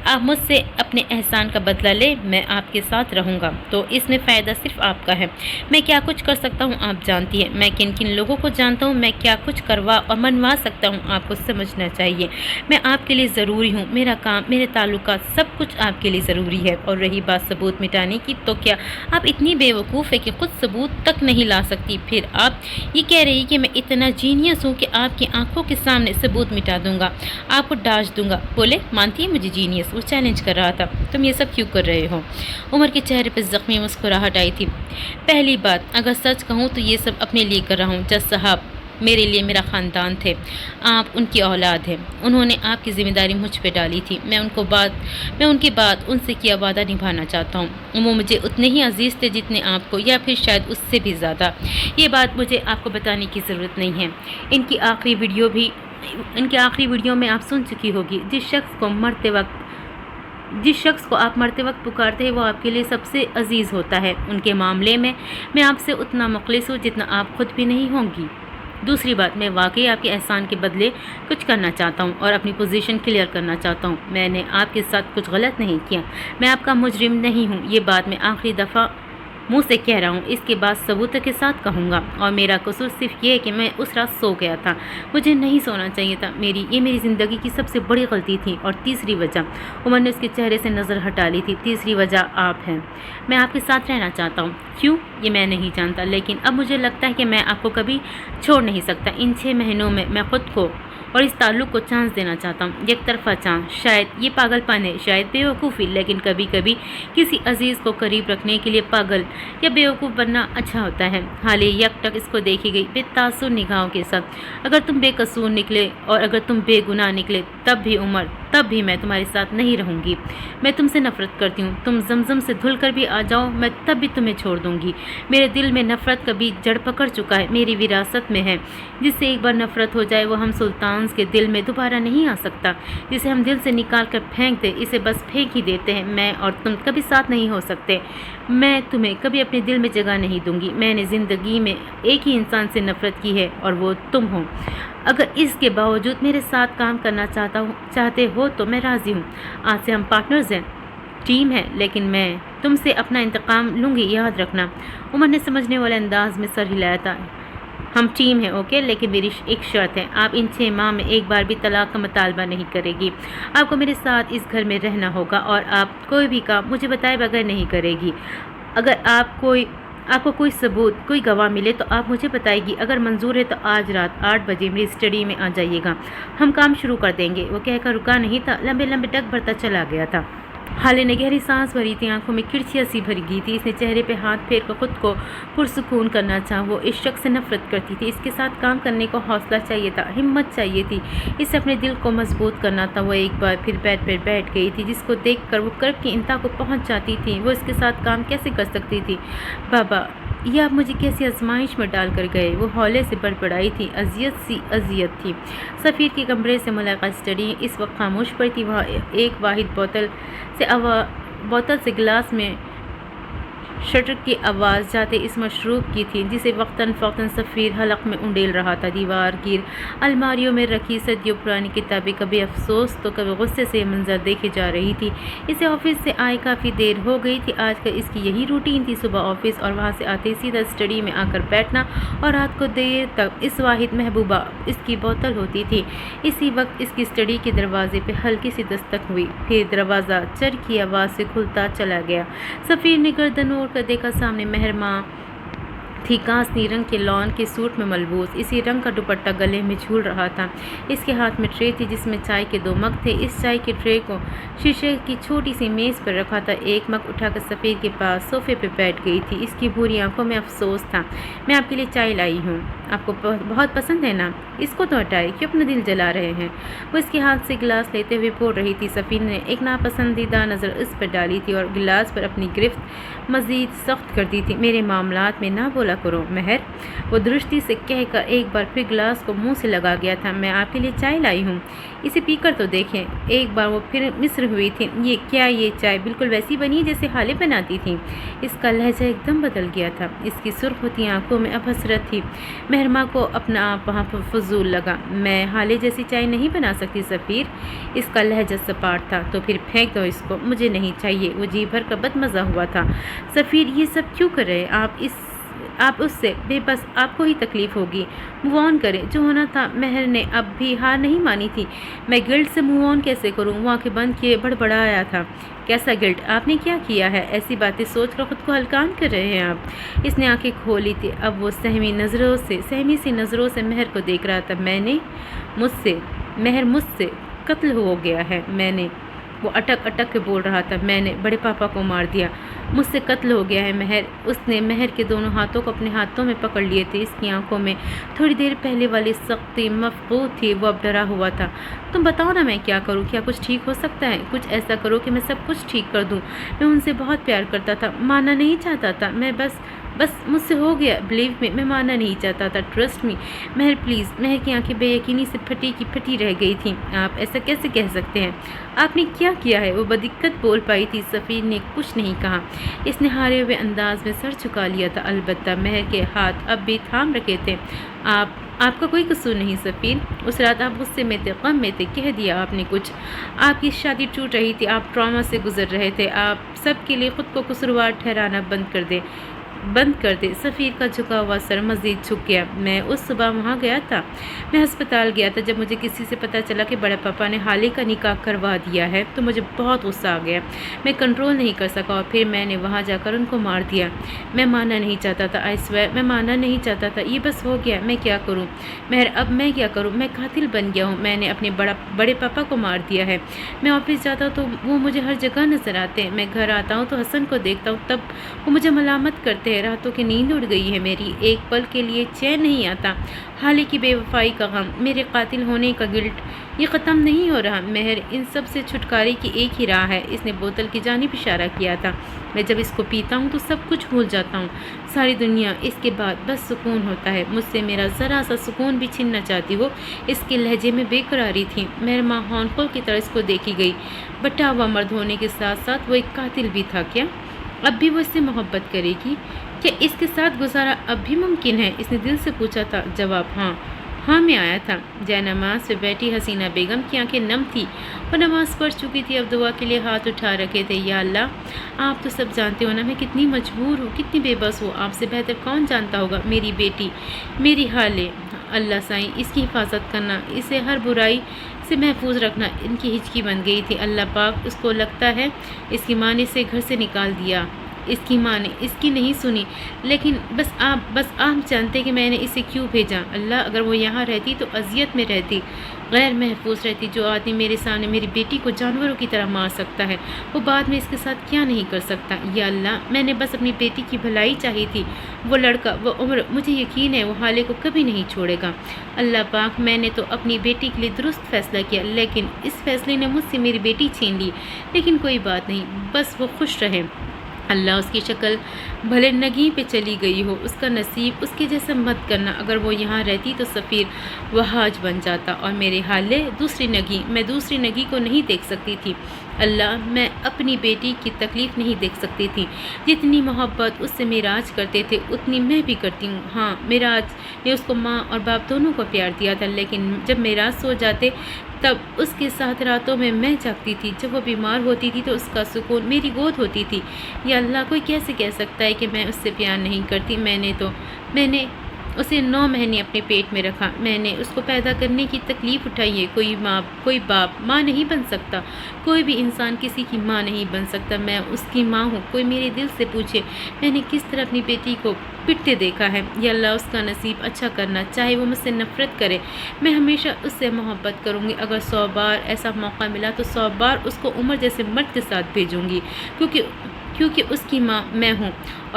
آپ مجھ سے اپنے احسان کا بدلہ لے، میں آپ کے ساتھ رہوں گا تو اس میں فائدہ صرف آپ کا ہے۔ میں کیا کچھ کر سکتا ہوں آپ جانتی ہیں، میں کن کن لوگوں کو جانتا ہوں، میں کیا کچھ کروا اور منوا سکتا ہوں آپ کو سمجھنا چاہیے۔ میں آپ کے لیے ضروری ہوں، میرا کام، میرے تعلقات، سب کچھ آپ کے لیے ضروری ہے۔ اور رہی بات ثبوت مٹانے کی، تو کیا آپ اتنی بے وقوف ہے کہ خود ثبوت تک نہیں لا سکتی؟ پھر آپ یہ کہہ رہی کہ میں اتنا جینیس ہوں کہ آپ کی آنکھوں کے سامنے ثبوت مٹا دوں گا، آپ کو ڈانٹ دوں گا۔ بولے مانتی ہے مجھے جینیس؟ وہ چیلنج کر رہا تھا۔ تم یہ سب کیوں کر رہے ہو؟ عمر کے چہرے پہ زخمی مسکراہٹ آئی تھی۔ پہلی بات، اگر سچ کہوں تو یہ سب اپنے لیے کر رہا ہوں۔ جج صاحب میرے لیے میرا خاندان تھے، آپ ان کی اولاد ہیں، انہوں نے آپ کی ذمہ داری مجھ پہ ڈالی تھی، میں ان کے بعد ان سے کیا وعدہ نبھانا چاہتا ہوں۔ وہ مجھے اتنے ہی عزیز تھے جتنے آپ کو، یا پھر شاید اس سے بھی زیادہ۔ یہ بات مجھے آپ کو بتانے کی ضرورت نہیں ہے، ان کی آخری ویڈیو میں آپ سن چکی ہوگی۔ جس شخص کو آپ مرتے وقت پکارتے ہیں وہ آپ کے لیے سب سے عزیز ہوتا ہے۔ ان کے معاملے میں آپ سے اتنا مخلص ہوں جتنا آپ خود بھی نہیں ہوں گی۔ دوسری بات، میں واقعی آپ کے احسان کے بدلے کچھ کرنا چاہتا ہوں اور اپنی پوزیشن کلیئر کرنا چاہتا ہوں۔ میں نے آپ کے ساتھ کچھ غلط نہیں کیا، میں آپ کا مجرم نہیں ہوں۔ یہ بات میں آخری دفعہ منہ سے کہہ رہا ہوں، اس کے بعد ثبوت کے ساتھ کہوں گا۔ اور میرا قصور صرف یہ ہے کہ میں اس رات سو گیا تھا، مجھے نہیں سونا چاہیے تھا، یہ میری زندگی کی سب سے بڑی غلطی تھی۔ اور تیسری وجہ، عمر نے اس کے چہرے سے نظر ہٹا لی تھی، تیسری وجہ آپ ہیں۔ میں آپ کے ساتھ رہنا چاہتا ہوں، کیوں یہ میں نہیں جانتا، لیکن اب مجھے لگتا ہے کہ میں آپ کو کبھی چھوڑ نہیں سکتا۔ ان 6 مہینوں میں خود کو اور اس تعلق کو چانس دینا چاہتا ہوں، یک طرفہ چانس۔ شاید یہ پاگل پن ہے، شاید بے وقوفی، لیکن کبھی کبھی کسی عزیز کو قریب رکھنے کے لیے پاگل یا بے وقوف بننا اچھا ہوتا ہے۔ حالے یک ٹک اس کو دیکھی گئی بے تاثر نگاہوں کے ساتھ۔ اگر تم بے قصور نکلے اور اگر تم بے گناہ نکلے، تب بھی عمر، تب بھی میں تمہارے ساتھ نہیں رہوں گی۔ میں تم سے نفرت کرتی ہوں، تم زمزم سے دھل کر بھی آ جاؤ میں تب بھی تمہیں چھوڑ دوں گی۔ میرے دل میں نفرت کبھی جڑ پکڑ چکا ہے، میری وراثت میں ہے۔ جس سے ایک بار نفرت ہو جائے وہ ہم سلطان کے دل میں دوبارہ نہیں آ سکتا۔ جسے ہم دل سے نکال کر پھینک دیں، اسے بس پھینک ہی دیتے ہیں۔ میں اور تم کبھی ساتھ نہیں ہو سکتے، میں تمہیں کبھی اپنے دل میں جگہ نہیں دوں گی۔ میں نے زندگی میں ایک ہی انسان سے نفرت کی ہے اور وہ تم ہو۔ اگر اس کے باوجود میرے ساتھ کام کرنا چاہتے ہو تو میں راضی ہوں۔ آج سے ہم پارٹنرز ہیں، ٹیم ہے، لیکن میں تم سے اپنا انتقام لوں گی، یاد رکھنا۔ عمر نے سمجھنے والے انداز میں سر ہلایا تھا۔ ہم ٹیم ہیں، اوکے، لیکن میری ایک شرط ہے، آپ ان 6 ماہ میں ایک بار بھی طلاق کا مطالبہ نہیں کرے گی۔ آپ کو میرے ساتھ اس گھر میں رہنا ہوگا اور آپ کوئی بھی کام مجھے بتائے بغیر نہیں کرے گی۔ اگر آپ کو کوئی ثبوت، کوئی گواہ ملے تو آپ مجھے بتائے گی۔ اگر منظور ہے تو آج رات 8 بجے میری اسٹڈی میں آ جائیے گا، ہم کام شروع کر دیں گے۔ وہ کہہ کر رکا نہیں تھا، لمبے لمبے ڈگ بھرتا چلا گیا تھا۔ حالے نے گہری سانس بھری تھی، آنکھوں میں کرچیاں سی بھر گئی تھی۔ اس نے چہرے پہ ہاتھ پھیر کر خود کو پرسکون کرنا چاہا۔ وہ اس شخص سے نفرت کرتی تھی، اس کے ساتھ کام کرنے کو حوصلہ چاہیے تھا، ہمت چاہیے تھی، اسے اپنے دل کو مضبوط کرنا تھا۔ وہ ایک بار پھر بیڈ پر بیٹھ گئی تھی، جس کو دیکھ کر وہ کرب کی انتہا کو پہنچ جاتی تھی۔ وہ اس کے ساتھ کام کیسے کر سکتی تھی؟ بابا، یہ آپ مجھے کیسی آزمائش میں ڈال کر گئے؟ وہ ہولے سے بڑبڑائی تھی، اذیت تھی۔ سفیر کے کمرے سے ملاقات اسٹڈی اس وقت خاموش پڑی تھی۔ وہاں ایک واحد بوتل سے گلاس میں شٹر کی آواز جاتے اس مشروب کی تھی، جسے وقتاً فوقتاً سفیر حلق میں انڈیل رہا تھا۔ دیوار گیر الماریوں میں رکھی صدیوں پرانی کتابیں کبھی افسوس تو کبھی غصے سے یہ منظر دیکھی جا رہی تھی۔ اسے آفس سے آئے کافی دیر ہو گئی تھی۔ آج کل اس کی یہی روٹین تھی، صبح آفس اور وہاں سے آتے سیدھا اسٹڈی میں آ کر بیٹھنا، اور رات کو دیر تک اس واحد محبوبہ اس کی بوتل ہوتی تھی۔ اسی وقت اس کی اسٹڈی کے دروازے پہ ہلکی سی دستک ہوئی، پھر دروازہ چر کی آواز سے کھلتا چلا گیا۔ سفیر نے گردن اوڑھ کر دیکھا سامنے مہر ماں تھی، کاسنی رنگ کے لان کے سوٹ میں ملبوس، اسی رنگ کا دوپٹہ گلے میں جھول رہا تھا۔ اس کے ہاتھ میں ٹرے تھی جس میں چائے کے 2 مگ تھے۔ اس چائے کے ٹرے کو شیشے کی چھوٹی سی میز پر رکھا تھا۔ ایک مگ اٹھا کر سفیر کے پاس صوفے پہ بیٹھ گئی تھی۔ اس کی بھوری آنکھوں میں افسوس تھا۔ میں آپ کے لیے چائے لائی ہوں، آپ کو بہت پسند ہے نا؟ اس کو تو ہٹائے، کیوں اپنا دل جلا رہے ہیں؟ وہ اس کے ہاتھ سے گلاس لیتے ہوئے بول رہی تھی۔ سفیر نے ایک ناپسندیدہ نظر اس پر ڈالی تھی اور گلاس پر اپنی گرفت مزید سخت کر دی تھی۔ میرے معاملات میں نہ بولا کرو مہر، وہ درستی سے کہہ کر ایک بار پھر گلاس کو منہ سے لگا گیا تھا۔ میں آپ کے لیے چائے لائی ہوں، اسے پی کر تو دیکھیں۔ ایک بار وہ پھر مصر ہوئی تھی۔ یہ چائے بالکل ویسی بنی جیسے حالے بناتی تھی۔ اس کا لہجہ ایک دم بدل گیا تھا۔ اس کی سرخ ہوتی آنکھوں میں اب حسرت تھی۔ مہرماں کو اپنا آپ وہاں فضول لگا۔ میں حالے جیسی چائے نہیں بنا سکتی سفیر، اس کا لہجہ سپاٹ تھا۔ تو پھر پھینک دو اس کو، مجھے نہیں چاہیے۔ وہ جی بھر کا بد مزہ ہوا تھا۔ سفیر، یہ سب کیوں کر رہے آپ اس سے؟ بے بس آپ کو ہی تکلیف ہوگی، موو آن کریں۔ جو ہونا تھا مہر نے اب بھی ہار نہیں مانی تھی۔ میں گلٹ سے موو آن کیسے کروں؟ وہ آنکھیں بند کیے بڑبڑایا تھا۔ کیسا گلٹ؟ آپ نے کیا کیا ہے؟ ایسی باتیں سوچ کر خود کو ہلکان کر رہے ہیں آپ؟ اس نے آنکھیں کھولی تھی۔ اب وہ سہمی سی نظروں سے مہر کو دیکھ رہا تھا۔ مہر مجھ سے قتل ہو گیا ہے۔ وہ اٹک کے بول رہا تھا۔ میں نے بڑے پاپا کو مار دیا، مجھ سے قتل ہو گیا ہے مہر۔ اس نے مہر کے دونوں ہاتھوں کو اپنے ہاتھوں میں پکڑ لیے تھے۔ اس کی آنکھوں میں تھوڑی دیر پہلے والی سختی مفقود تھی۔ وہ اب ڈرا ہوا تھا۔ تم بتاؤ نا میں کیا کروں؟ کیا کچھ ٹھیک ہو سکتا ہے؟ کچھ ایسا کرو کہ میں سب کچھ ٹھیک کر دوں۔ میں ان سے بہت پیار کرتا تھا، ماننا نہیں چاہتا تھا۔ میں بس مجھ سے ہو گیا، بلیو می، میں ماننا نہیں چاہتا تھا، ٹرسٹ می مہر پلیز۔ مہر کی آنکھیں بے یقینی سے پھٹی کی پھٹی رہ گئی تھیں۔ آپ ایسا کیسے کہہ سکتے ہیں؟ آپ نے کیا ہے؟ وہ بدقت بول پائی تھی۔ سفیر نے کچھ نہیں کہا۔ اس نے ہارے ہوئے انداز میں سر جھکا لیا تھا، البتہ مہر کے ہاتھ اب بھی تھام رکھے تھے۔ آپ کا کوئی قصور نہیں سفیر، اس رات آپ غصے میں تھے، غم میں تھے، کہہ دیا آپ نے کچھ۔ آپ کی شادی ٹوٹ رہی تھی، آپ ٹراما سے گزر رہے تھے، آپ سب کے لیے خود کو قصوروار ٹھہرانا بند کر دے۔ سفیر کا جھکا ہوا سر مزید جھک گیا۔ میں اس صبح وہاں گیا تھا، میں ہسپتال گیا تھا۔ جب مجھے کسی سے پتہ چلا کہ بڑے پاپا نے حالے کا نکاح کروا دیا ہے تو مجھے بہت غصہ آ گیا۔ میں کنٹرول نہیں کر سکا اور پھر میں نے وہاں جا کر ان کو مار دیا۔ میں ماننا نہیں چاہتا تھا، آئی سویئر میں ماننا نہیں چاہتا تھا۔ یہ بس ہو گیا، میں کیا کروں مہر؟ اب میں کیا کروں؟ میں قاتل بن گیا ہوں۔ میں نے اپنے بڑے پاپا کو مار دیا ہے۔ میں آفس جاتا ہوں تو وہ مجھے ہر جگہ نظر آتے ہیں۔ میں گھر آتا ہوں تو حسن کو دیکھتا ہوں، تب وہ مجھے ملامت کرتے ہیں۔ راتوں کی نیند اڑ گئی ہے میری، ایک پل کے لیے چین نہیں آتا۔ حالے کی بے وفائی کا غم، میرے قاتل ہونے کا گلٹ، یہ ختم نہیں ہو رہا مہر۔ ان سب سے چھٹکارے کی ایک ہی راہ ہے۔ اس نے بوتل کی جانب اشارہ کیا تھا۔ میں جب اس کو پیتا ہوں تو سب کچھ بھول جاتا ہوں، ساری دنیا۔ اس کے بعد بس سکون ہوتا ہے۔ مجھ سے میرا ذرا سا سکون بھی چھیننا چاہتی ہو؟ اس کے لہجے میں بے قراری تھی۔ مہرماں ہونکول کی طرح اس کو دیکھی گئی۔ بٹا ہوا مرد ہونے کے ساتھ ساتھ وہ ایک قاتل بھی تھا کیا؟ اب بھی وہ اس سے محبت کرے گی؟ کیا اس کے ساتھ گزارا اب بھی ممکن ہے؟ اس نے دل سے پوچھا تھا۔ جواب ہاں میں آیا تھا۔ جے نماز پہ بیٹھی حسینہ بیگم کی آنکھیں نم تھی، وہ نماز پڑھ چکی تھی، اب دعا کے لیے ہاتھ اٹھا رکھے تھے۔ یا اللہ، آپ تو سب جانتے ہو نا میں کتنی مجبور ہوں، کتنی بے بس ہوں۔ آپ سے بہتر کون جانتا ہوگا؟ میری بیٹی، میری حالے، اللہ سائیں اس کی حفاظت کرنا، اسے ہر برائی سے محفوظ رکھنا۔ ان کی ہچکی بن گئی تھی۔ اللہ پاک، اس کو لگتا ہے اس کی ماں نے اسے گھر سے نکال دیا، اس کی ماں نے اس کی نہیں سنی، لیکن بس آپ جانتے کہ میں نے اسے کیوں بھیجا۔ اللہ، اگر وہ یہاں رہتی تو اذیت میں رہتی، غیر محفوظ رہتی۔ جو آدمی میرے سامنے میری بیٹی کو جانوروں کی طرح مار سکتا ہے، وہ بعد میں اس کے ساتھ کیا نہیں کر سکتا۔ یا اللہ، میں نے بس اپنی بیٹی کی بھلائی چاہی تھی۔ وہ لڑکا، وہ عمر، مجھے یقین ہے وہ حالے کو کبھی نہیں چھوڑے گا۔ اللہ پاک، میں نے تو اپنی بیٹی کے لیے درست فیصلہ کیا، لیکن اس فیصلے نے مجھ سے میری بیٹی چھین لی۔ لیکن کوئی بات نہیں، بس وہ خوش رہے۔ اللہ، اس کی شکل بھلے نگیں پہ چلی گئی ہو، اس کا نصیب اس کے جیسا مت کرنا۔ اگر وہ یہاں رہتی تو سفیر وہاج بن جاتا، اور میرے حالے میں دوسری نگی کو نہیں دیکھ سکتی تھی۔ اللہ، میں اپنی بیٹی کی تکلیف نہیں دیکھ سکتی تھی۔ جتنی محبت اس سے معراج کرتے تھے اتنی میں بھی کرتی ہوں۔ ہاں، معراج نے اس کو ماں اور باپ دونوں کو پیار دیا تھا، لیکن جب معراج سو جاتے تب اس کے ساتھ راتوں میں جاگتی تھی۔ جب وہ بیمار ہوتی تھی تو اس کا سکون میری گود ہوتی تھی۔ یا اللہ، کوئی کیسے کہہ سکتا ہے کہ میں اس سے پیار نہیں کرتی؟ میں نے اسے 9 مہینے اپنے پیٹ میں رکھا، میں نے اس کو پیدا کرنے کی تکلیف اٹھائی ہے۔ کوئی باپ ماں نہیں بن سکتا، کوئی بھی انسان کسی کی ماں نہیں بن سکتا، میں اس کی ماں ہوں۔ کوئی میرے دل سے پوچھے میں نے کس طرح اپنی بیٹی کو پٹتے دیکھا ہے، یا اللہ اس کا نصیب اچھا کرنا، چاہے وہ مجھ سے نفرت کرے، میں ہمیشہ اس سے محبت کروں گی۔ اگر 100 بار ایسا موقع ملا تو 100 بار اس کو عمر جیسے مرد کے ساتھ بھیجوں گی، کیونکہ اس کی ماں میں ہوں،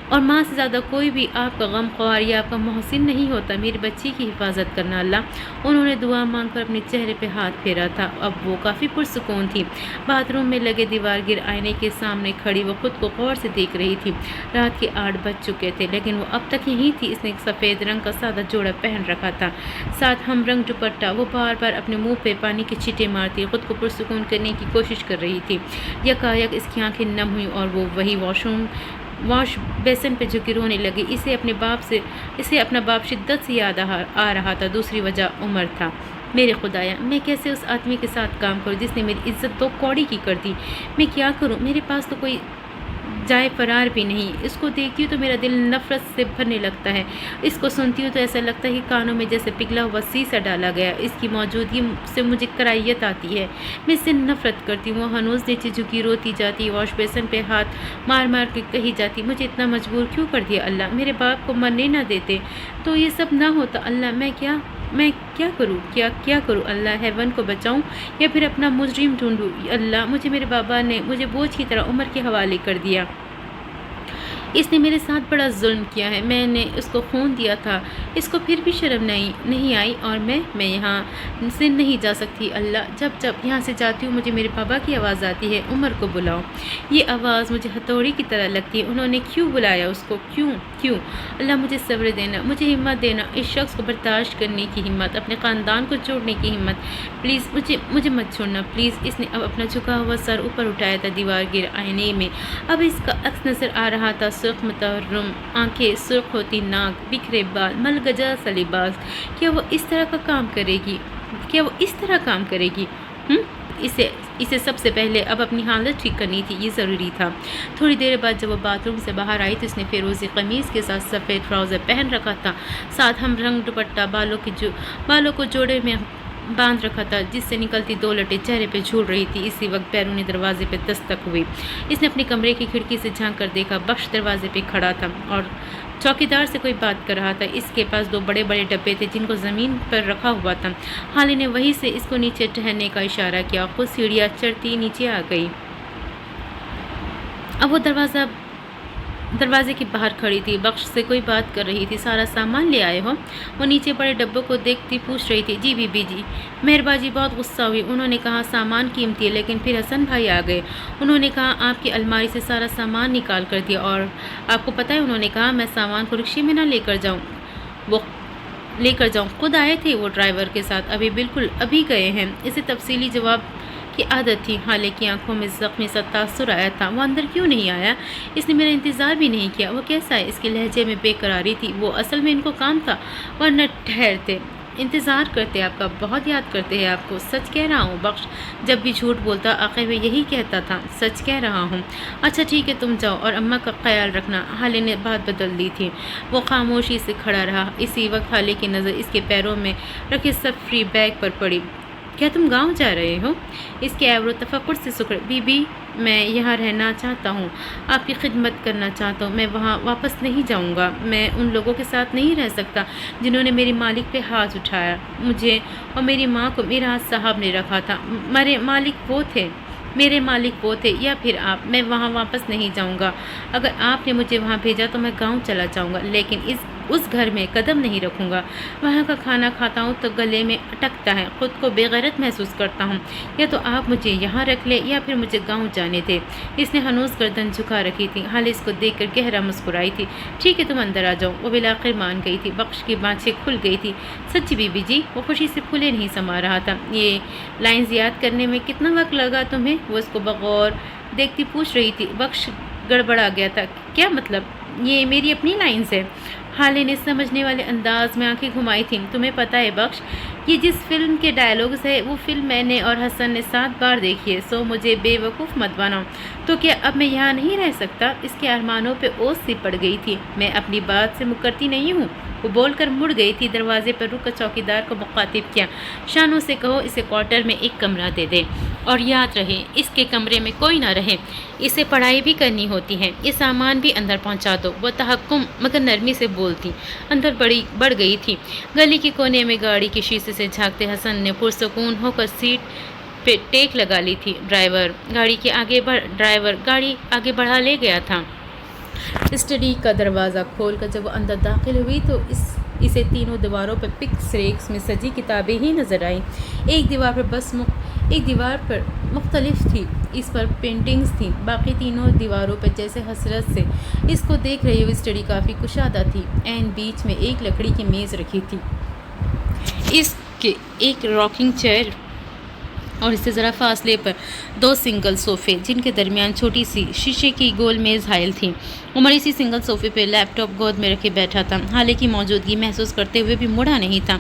اور ماں سے زیادہ کوئی بھی آپ کا غم خوار یا آپ کا محسن نہیں ہوتا۔ میری بچی کی حفاظت کرنا اللہ۔ انہوں نے دعا مانگ کر اپنے چہرے پہ ہاتھ پھیرا تھا، اب وہ کافی پرسکون تھی۔ باتھ روم میں لگے دیوار گر آئینے کے سامنے کھڑی وہ خود کو غور سے دیکھ رہی تھی۔ رات کے 8 بج چکے تھے، لیکن وہ اب تک یہیں تھی۔ اس نے ایک سفید رنگ کا سادہ جوڑا پہن رکھا تھا، ساتھ ہم رنگ دوپٹہ۔ وہ بار بار اپنے منہ پہ پانی کی چھینٹیں مارتی خود کو پرسکون کرنے کی کوشش کر رہی تھی۔ یکایک اس کی آنکھیں نم ہوئیں اور وہ وہی واش بیسن پہ جھکی رونے لگی۔ اسے اپنا باپ شدت سے یاد آ رہا تھا۔ دوسری وجہ عمر تھا۔ میرے خدایا، میں کیسے اس آدمی کے ساتھ کام کروں جس نے میری عزت 2 کوڑی کی کر دی؟ میں کیا کروں؟ میرے پاس تو کوئی جائے فرار بھی نہیں۔ اس کو دیکھتی ہوں تو میرا دل نفرت سے بھرنے لگتا ہے، اس کو سنتی ہوں تو ایسا لگتا ہے کہ کانوں میں جیسے پگھلا ہوا سیسا ڈالا گیا۔ اس کی موجودگی سے مجھے کراہیت آتی ہے، میں اس سے نفرت کرتی ہوں۔ وہ ہنوز نیچے جھکی روتی جاتی، واش بیسن پہ ہاتھ مار مار کے کہی جاتی، مجھے اتنا مجبور کیوں کر دیا اللہ؟ میرے باپ کو مرنے نہ دیتے تو یہ سب نہ ہوتا اللہ۔ میں کیا کروں اللہ؟ ہیون کو بچاؤں یا پھر اپنا مجرم ڈھونڈوں؟ اللہ، مجھے میرے بابا نے مجھے بوجھ کی طرح عمر کے حوالے کر دیا۔ اس نے میرے ساتھ بڑا ظلم کیا ہے، میں نے اس کو خون دیا تھا، اس کو پھر بھی شرم نہیں آئی، اور میں یہاں سے نہیں جا سکتی اللہ۔ جب یہاں سے جاتی ہوں مجھے میرے بابا کی آواز آتی ہے، عمر کو بلاؤ۔ یہ آواز مجھے ہتھوڑی کی طرح لگتی ہے۔ انہوں نے کیوں بلایا اس کو؟ کیوں اللہ؟ مجھے صبر دینا، مجھے ہمت دینا، اس شخص کو برداشت کرنے کی ہمت، اپنے خاندان کو چھوڑنے کی ہمت۔ پلیز مجھے مت چھوڑنا پلیز۔ اس نے اب اپنا جھکا ہوا سر اوپر اٹھایا تھا۔ دیوار گر آئینے میں اب اس کا عکس نظر آ رہا تھا، سرخ متورم آنکھیں، سرخ ہوتی ناک، بکھرے بال، ملگجا سا لباس۔ کیا وہ اس طرح کام کرے گی؟ اسے سب سے پہلے اب اپنی حالت ٹھیک کرنی تھی، یہ ضروری تھا۔ تھوڑی دیر بعد جب وہ باتھ روم سے باہر آئی تو اس نے فیروزی قمیض کے ساتھ سفید ٹراؤزر پہن رکھا تھا، ساتھ ہم رنگ دوپٹہ، بالوں کو جوڑے میں باندھ رکھا تھا، جس سے نکلتی 2 لٹیں چہرے پہ جھول رہی تھی۔ اسی وقت بیرونی دروازے پہ دستک ہوئی۔ اس نے اپنے کمرے کی کھڑکی سے جھانک کر دیکھا، بخش دروازے پہ کھڑا تھا اور چوکیدار سے کوئی بات کر رہا تھا۔ اس کے پاس 2 بڑے بڑے ڈبے تھے جن کو زمین پر رکھا ہوا تھا۔ حالی نے وہیں سے اس کو نیچے ٹہرنے کا اشارہ کیا، خود سیڑھیاں چڑھتی نیچے آ گئی۔ اب وہ دروازے کے باہر کھڑی تھی، بخش سے کوئی بات کر رہی تھی۔ سارا سامان لے آئے ہو؟ وہ نیچے پڑے ڈبوں کو دیکھتی پوچھ رہی تھی۔ G B B G. مہربا جی بہت غصہ ہوئی، انہوں نے کہا سامان قیمتی ہے، لیکن پھر حسن بھائی آ گئے، انہوں نے کہا آپ کی الماری سے سارا سامان نکال کر دیا، اور آپ کو پتہ ہے انہوں نے کہا میں سامان کو رکشے میں نہ لے کر جاؤں، خود آئے تھے وہ ڈرائیور کے ساتھ، ابھی گئے ہیں۔ اسے تفصیلی جواب کی عادت تھی، حالانکہ آنکھوں میں زخمی سا تاثر آیا تھا۔ وہ اندر کیوں نہیں آیا؟ اس نے میرا انتظار بھی نہیں کیا۔ وہ کیسا ہے؟ اس کے لہجے میں بے قراری تھی۔ وہ اصل میں ان کو کام تھا، ورنہ ٹھہرتے انتظار کرتے، آپ کا بہت یاد کرتے ہیں آپ کو۔ سچ کہہ رہا ہوں، بخش جب بھی جھوٹ بولتا آخر میں یہی کہتا تھا، سچ کہہ رہا ہوں۔ اچھا ٹھیک ہے، تم جاؤ اور اماں کا خیال رکھنا۔ حالے نے بات بدل دی تھی، وہ خاموشی سے کھڑا رہا۔ اسی وقت حالے کی نظر اس کے پیروں میں رکھے سفری بیگ پر پڑی۔ کیا تم گاؤں جا رہے ہو؟ اس کے ایبرو تفکر سے سکڑ۔ بی بی میں یہاں رہنا چاہتا ہوں، آپ کی خدمت کرنا چاہتا ہوں، میں وہاں واپس نہیں جاؤں گا۔ میں ان لوگوں کے ساتھ نہیں رہ سکتا جنہوں نے میری مالک پہ ہاتھ اٹھایا۔ مجھے اور میری ماں کو میراث صاحب نے رکھا تھا، میرے مالک وہ تھے یا پھر آپ۔ میں وہاں واپس نہیں جاؤں گا۔ اگر آپ نے مجھے وہاں بھیجا تو میں گاؤں چلا جاؤں گا، لیکن اس گھر میں قدم نہیں رکھوں گا۔ وہاں کا کھانا کھاتا ہوں تو گلے میں اٹکتا ہے، خود کو بے غیرت محسوس کرتا ہوں۔ یا تو آپ مجھے یہاں رکھ لیں یا پھر مجھے گاؤں جانے دیں۔ اس نے ہنوز گردن جھکا رکھی تھی، حالے اس کو دیکھ کر گہرا مسکرائی تھی۔ ٹھیک ہے، تم اندر آ جاؤ۔ وہ بالآخر مان گئی تھی۔ بخش کی بانچیں کھل گئی تھی۔ سچی بی بی جی؟ وہ خوشی سے پھولے نہیں سما رہا تھا۔ یہ لائنز یاد کرنے میں کتنا وقت لگا تمہیں؟ وہ اس کو بغور دیکھتی پوچھ رہی تھی۔ بخش گڑبڑا گیا تھا۔ کیا مطلب؟ یہ میری اپنی لائنز ہے۔ حالے نے سمجھنے والے انداز میں آنکھیں گھمائی تھیں۔ تمہیں پتہ ہے بخش، یہ جس فلم کے ڈائیلاگز ہے وہ فلم میں نے اور حسن نے 7 بار دیکھی ہے، سو مجھے بے وقوف مت بناؤ۔ تو کیا اب میں یہاں نہیں رہ سکتا؟ اس کے ارمانوں پہ اوس سی پڑ گئی تھی۔ میں اپنی بات سے مکرتی نہیں ہوں، وہ بول کر مڑ گئی تھی۔ دروازے پر رک کر چوکیدار کو مخاطب کیا، شانو سے کہو اسے کوارٹر میں ایک کمرہ دے دے، اور یاد رہے اس کے کمرے میں کوئی نہ رہے، اسے پڑھائی بھی کرنی ہوتی ہے، یہ سامان بھی اندر پہنچا دو۔ وہ تحکم مگر نرمی سے بولتی اندر بڑھ گئی تھی۔ گلی کے کونے میں گاڑی کے شیشے سے جھانکتے حسن نے پرسکون ہو کر سیٹ پہ ٹیک لگا لی تھی۔ ڈرائیور گاڑی آگے بڑھا لے گیا تھا۔ اسٹڈی کا دروازہ کھول کر جب وہ اندر داخل ہوئی تو اسے تینوں دیواروں پر پکس ریکس میں سجی کتابیں ہی نظر آئیں۔ ایک دیوار پر مختلف تھی، اس پر پینٹنگز تھیں، باقی تینوں دیواروں پر جیسے حسرت سے اس کو دیکھ رہی ہو۔ اسٹڈی کافی کشادہ تھی، عین بیچ میں ایک لکڑی کی میز رکھی تھی، اس کے ایک راکنگ چیئر اور اس سے ذرا فاصلے پر 2 سنگل صوفے، جن کے درمیان چھوٹی سی شیشے کی گول میز حائل تھی۔ عمر اسی سنگل صوفے پہ لیپ ٹاپ گود میں رکھے بیٹھا تھا، حالانکہ موجودگی محسوس کرتے ہوئے بھی مڑا نہیں تھا۔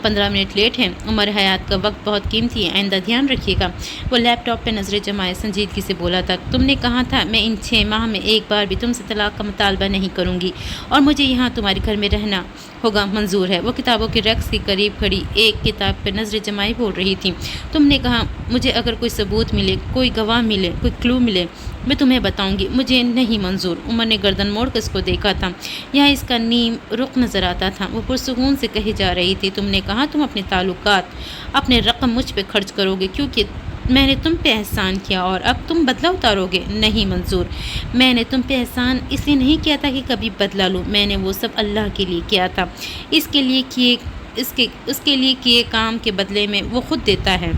15 منٹ لیٹ ہیں، عمر حیات کا وقت بہت قیمتی ہے، آئندہ دھیان رکھیے گا۔ وہ لیپ ٹاپ پہ نظریں جمائے سنجیدگی سے بولا تھا، تم نے کہا تھا میں ان 6 ماہ میں ایک بار بھی تم سے طلاق کا مطالبہ نہیں کروں گی، اور مجھے یہاں تمہارے گھر میں رہنا ہوگا منظور ہے۔ وہ کتابوں کے ریکس کے قریب کھڑی ایک کتاب پہ نظریں جمائے بول رہی تھی، تم نے کہا مجھے اگر کوئی ثبوت ملے، کوئی گواہ ملے، کوئی کلو ملے، میں تمہیں بتاؤں گی، مجھے نہیں منظور۔ عمر نے گردن موڑ کر اس کو دیکھا تھا، یہاں اس کا نیم رخ نظر آتا تھا۔ وہ پرسکون سے کہی جا رہی تھی، تم نے کہا تم اپنے تعلقات، اپنے رقم مجھ پہ خرچ کرو گے کیونکہ میں نے تم پہ احسان کیا اور اب تم بدلہ اتارو گے۔ نہیں منظور، میں نے تم پہ احسان اس لیے نہیں کیا تھا کہ کبھی بدلہ لوں، میں نے وہ سب اللہ کے لیے کیا تھا، اس کے لیے کیے کام کے بدلے میں وہ خود دیتا ہے۔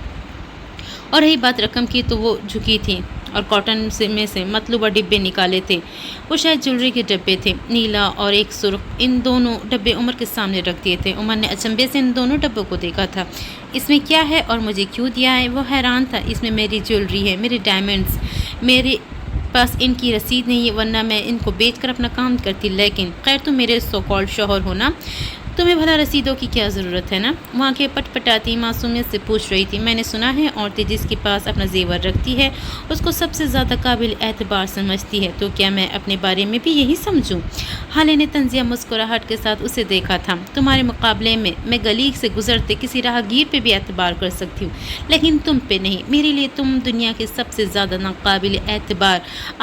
اور رہی بات رقم کی تو وہ جھکی تھی اور کاٹن میں سے مطلوبہ ڈبے نکالے تھے، وہ شاید جویلری کے ڈبے تھے، نیلا اور ایک سرخ۔ ان دونوں ڈبے عمر کے سامنے رکھ دیے تھے۔ عمر نے اچنبے سے ان دونوں ڈبوں کو دیکھا تھا۔ اس میں کیا ہے اور مجھے کیوں دیا ہے؟ وہ حیران تھا۔ اس میں میری جویلری ہے، میرے ڈائمنڈز، میرے پاس ان کی رسید نہیں ہے ورنہ میں ان کو بیچ کر اپنا کام کرتی، لیکن خیر تم میرے سو کالڈ شوہر ہو نا، تمہیں بھلا رسیدوں کی کیا ضرورت ہے نا؟ وہاں کے پٹ پٹاتی معصومیت سے پوچھ رہی تھی، میں نے سنا ہے عورتیں جس کے پاس اپنا زیور رکھتی ہے اس کو سب سے زیادہ قابل اعتبار سمجھتی ہے، تو کیا میں اپنے بارے میں بھی یہی سمجھوں؟ حالے نے طنزیہ مسکراہٹ کے ساتھ اسے دیکھا تھا، تمہارے مقابلے میں گلی سے گزرتے کسی راہگیر پہ بھی اعتبار کر سکتی ہوں، لیکن تم پہ نہیں۔ میرے لیے تم دنیا کے سب سے زیادہ ناقابل اعتبار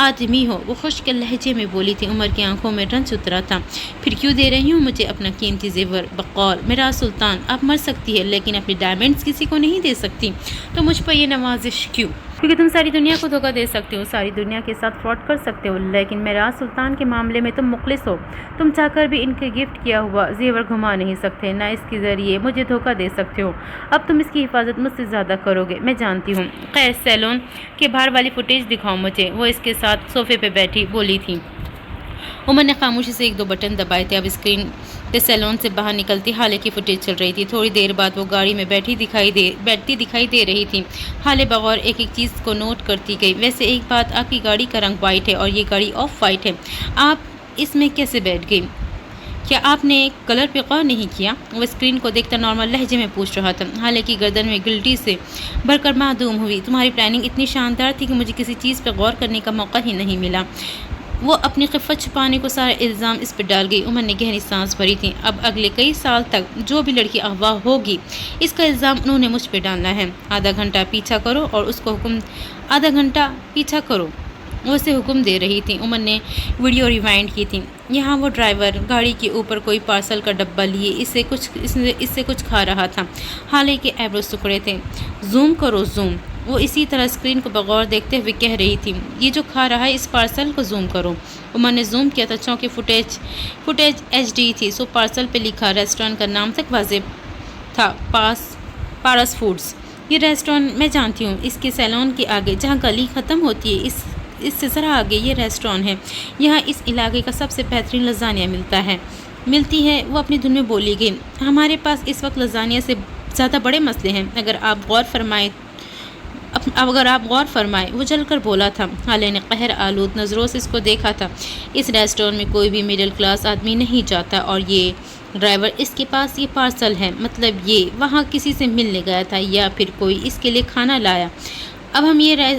آدمی ہو، وہ خشک لہجے میں بولی تھی۔ عمر کی آنکھوں میں رنج اترا تھا۔ پھر کیوں دے رہی ہوں مجھے اپنا قیمتی زیور؟ بقول میرا سلطان اب مر سکتی ہے لیکن اپنے ڈائمنڈز کسی کو نہیں دے سکتی، تو مجھ پر یہ نوازش کیوں؟ کیونکہ تم ساری دنیا کو دھوکہ دے سکتے ہو، ساری دنیا کے ساتھ فراڈ کر سکتے ہو، لیکن میرا سلطان کے معاملے میں تم مخلص ہو۔ تم چاہ کر بھی ان کے گفٹ کیا ہوا زیور گھما نہیں سکتے، نہ اس کے ذریعے مجھے دھوکہ دے سکتے ہو۔ اب تم اس کی حفاظت مجھ سے زیادہ کرو گے، میں جانتی ہوں۔ خیر سیلون کے باہر والی فوٹیج دکھاؤ مجھے، وہ اس کے ساتھ صوفے پہ بیٹھی بولی تھی۔ عمر نے خاموشی سے 1-2 بٹن دبائے تھے۔ اب اسکرین پہ سیلون سے باہر نکلتی حالے کی فوٹیج چل رہی تھی۔ تھوڑی دیر بعد وہ گاڑی میں بیٹھتی دکھائی دے رہی تھی۔ حالے بغور ایک چیز کو نوٹ کرتی گئی، ویسے ایک بات، آپ کی گاڑی کا رنگ وائٹ ہے اور یہ گاڑی آف وائٹ ہے، آپ اس میں کیسے بیٹھ گئی؟ کیا آپ نے کلر پہ غور نہیں کیا؟ وہ اسکرین کو دیکھتا نارمل لہجے میں پوچھ رہا تھا۔ حالے کی گردن میں گلٹی سے بھر کر معدوم ہوئی، تمہاری پلاننگ اتنی شاندار تھی کہ مجھے کسی چیز پہ غور کرنے کا موقع ہی نہیں ملا۔ وہ اپنی خفت چھپانے کو سارا الزام اس پہ ڈال گئی۔ عمر نے گہری سانس بھری تھی، اب اگلے کئی سال تک جو بھی لڑکی اغوا ہوگی اس کا الزام انہوں نے مجھ پہ ڈالنا ہے۔ آدھا گھنٹہ پیچھا کرو اور اس کو آدھا گھنٹہ پیچھا کرو، وہ اسے حکم دے رہی تھی۔ عمر نے ویڈیو ریوائنڈ کی تھی۔ یہاں وہ ڈرائیور گاڑی کے اوپر کوئی پارسل کا ڈبہ لیے اس سے کچھ کھا رہا تھا۔ حالے کے ایبرو سکڑے تھے۔ زوم کرو زوم، وہ اسی طرح اسکرین کو بغور دیکھتے ہوئے کہہ رہی تھی، یہ جو کھا رہا ہے اس پارسل کو زوم کرو۔ عمر نے زوم کیا تھا، چونکہ فوٹیج HD تھی، سو پارسل پہ لکھا ریسٹورنٹ کا نام تک واضح تھا، پارس فوڈز۔ یہ ریسٹورنٹ میں جانتی ہوں، اس کے سیلون کے آگے جہاں گلی ختم ہوتی ہے اس سے ذرا آگے یہ ریسٹورنٹ ہے، یہاں اس علاقے کا سب سے بہترین لزانیہ ملتی ہے۔ وہ اپنی دھن میں بولی گئی، ہمارے پاس اس وقت لزانیہ سے زیادہ بڑے مسئلے ہیں، اگر آپ غور فرمائیں اب اگر آپ غور فرمائیں، وہ جل کر بولا تھا۔ حالے نے قہر آلود نظروں سے اس کو دیکھا تھا۔ اس ریسٹورینٹ میں کوئی بھی مڈل کلاس آدمی نہیں جاتا، اور یہ ڈرائیور اس کے پاس یہ پارسل ہے، مطلب یہ وہاں کسی سے ملنے گیا تھا یا پھر کوئی اس کے لیے کھانا لایا۔ اب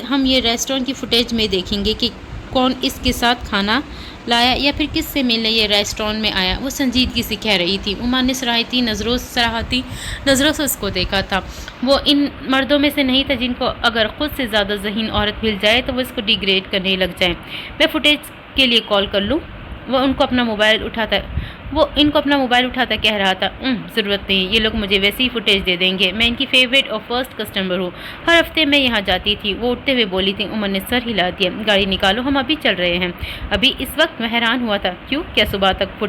ہم یہ ریسٹورینٹ کی فوٹیج میں دیکھیں گے کہ کون اس کے ساتھ کھانا لایا یا پھر کس سے ملنے یہ ریسٹورینٹ میں آیا۔ وہ سنجیدگی سے کہہ رہی تھی۔ عمر نے سراہتی نظروں سے اس کو دیکھا تھا۔ وہ ان مردوں میں سے نہیں تھا جن کو اگر خود سے زیادہ ذہین عورت مل جائے تو وہ اس کو ڈیگریڈ کرنے لگ جائیں۔ میں فوٹیج کے لیے کال کر لوں؟ وہ ان کو اپنا موبائل اٹھاتا کہہ رہا تھا، ضرورت نہیں، یہ لوگ مجھے ویسی ہی فوٹیج دے دیں گے، میں ان کی فیوریٹ اور فرسٹ کسٹمر ہوں، ہر ہفتے میں یہاں جاتی تھی۔ وہ اٹھتے ہوئے بولی تھی۔ عمر نے سر ہلا دیا۔ گاڑی نکالو، ہم ابھی چل رہے ہیں۔ ابھی اس وقت میں حیران ہوا تھا، کیوں؟ کیا صبح تک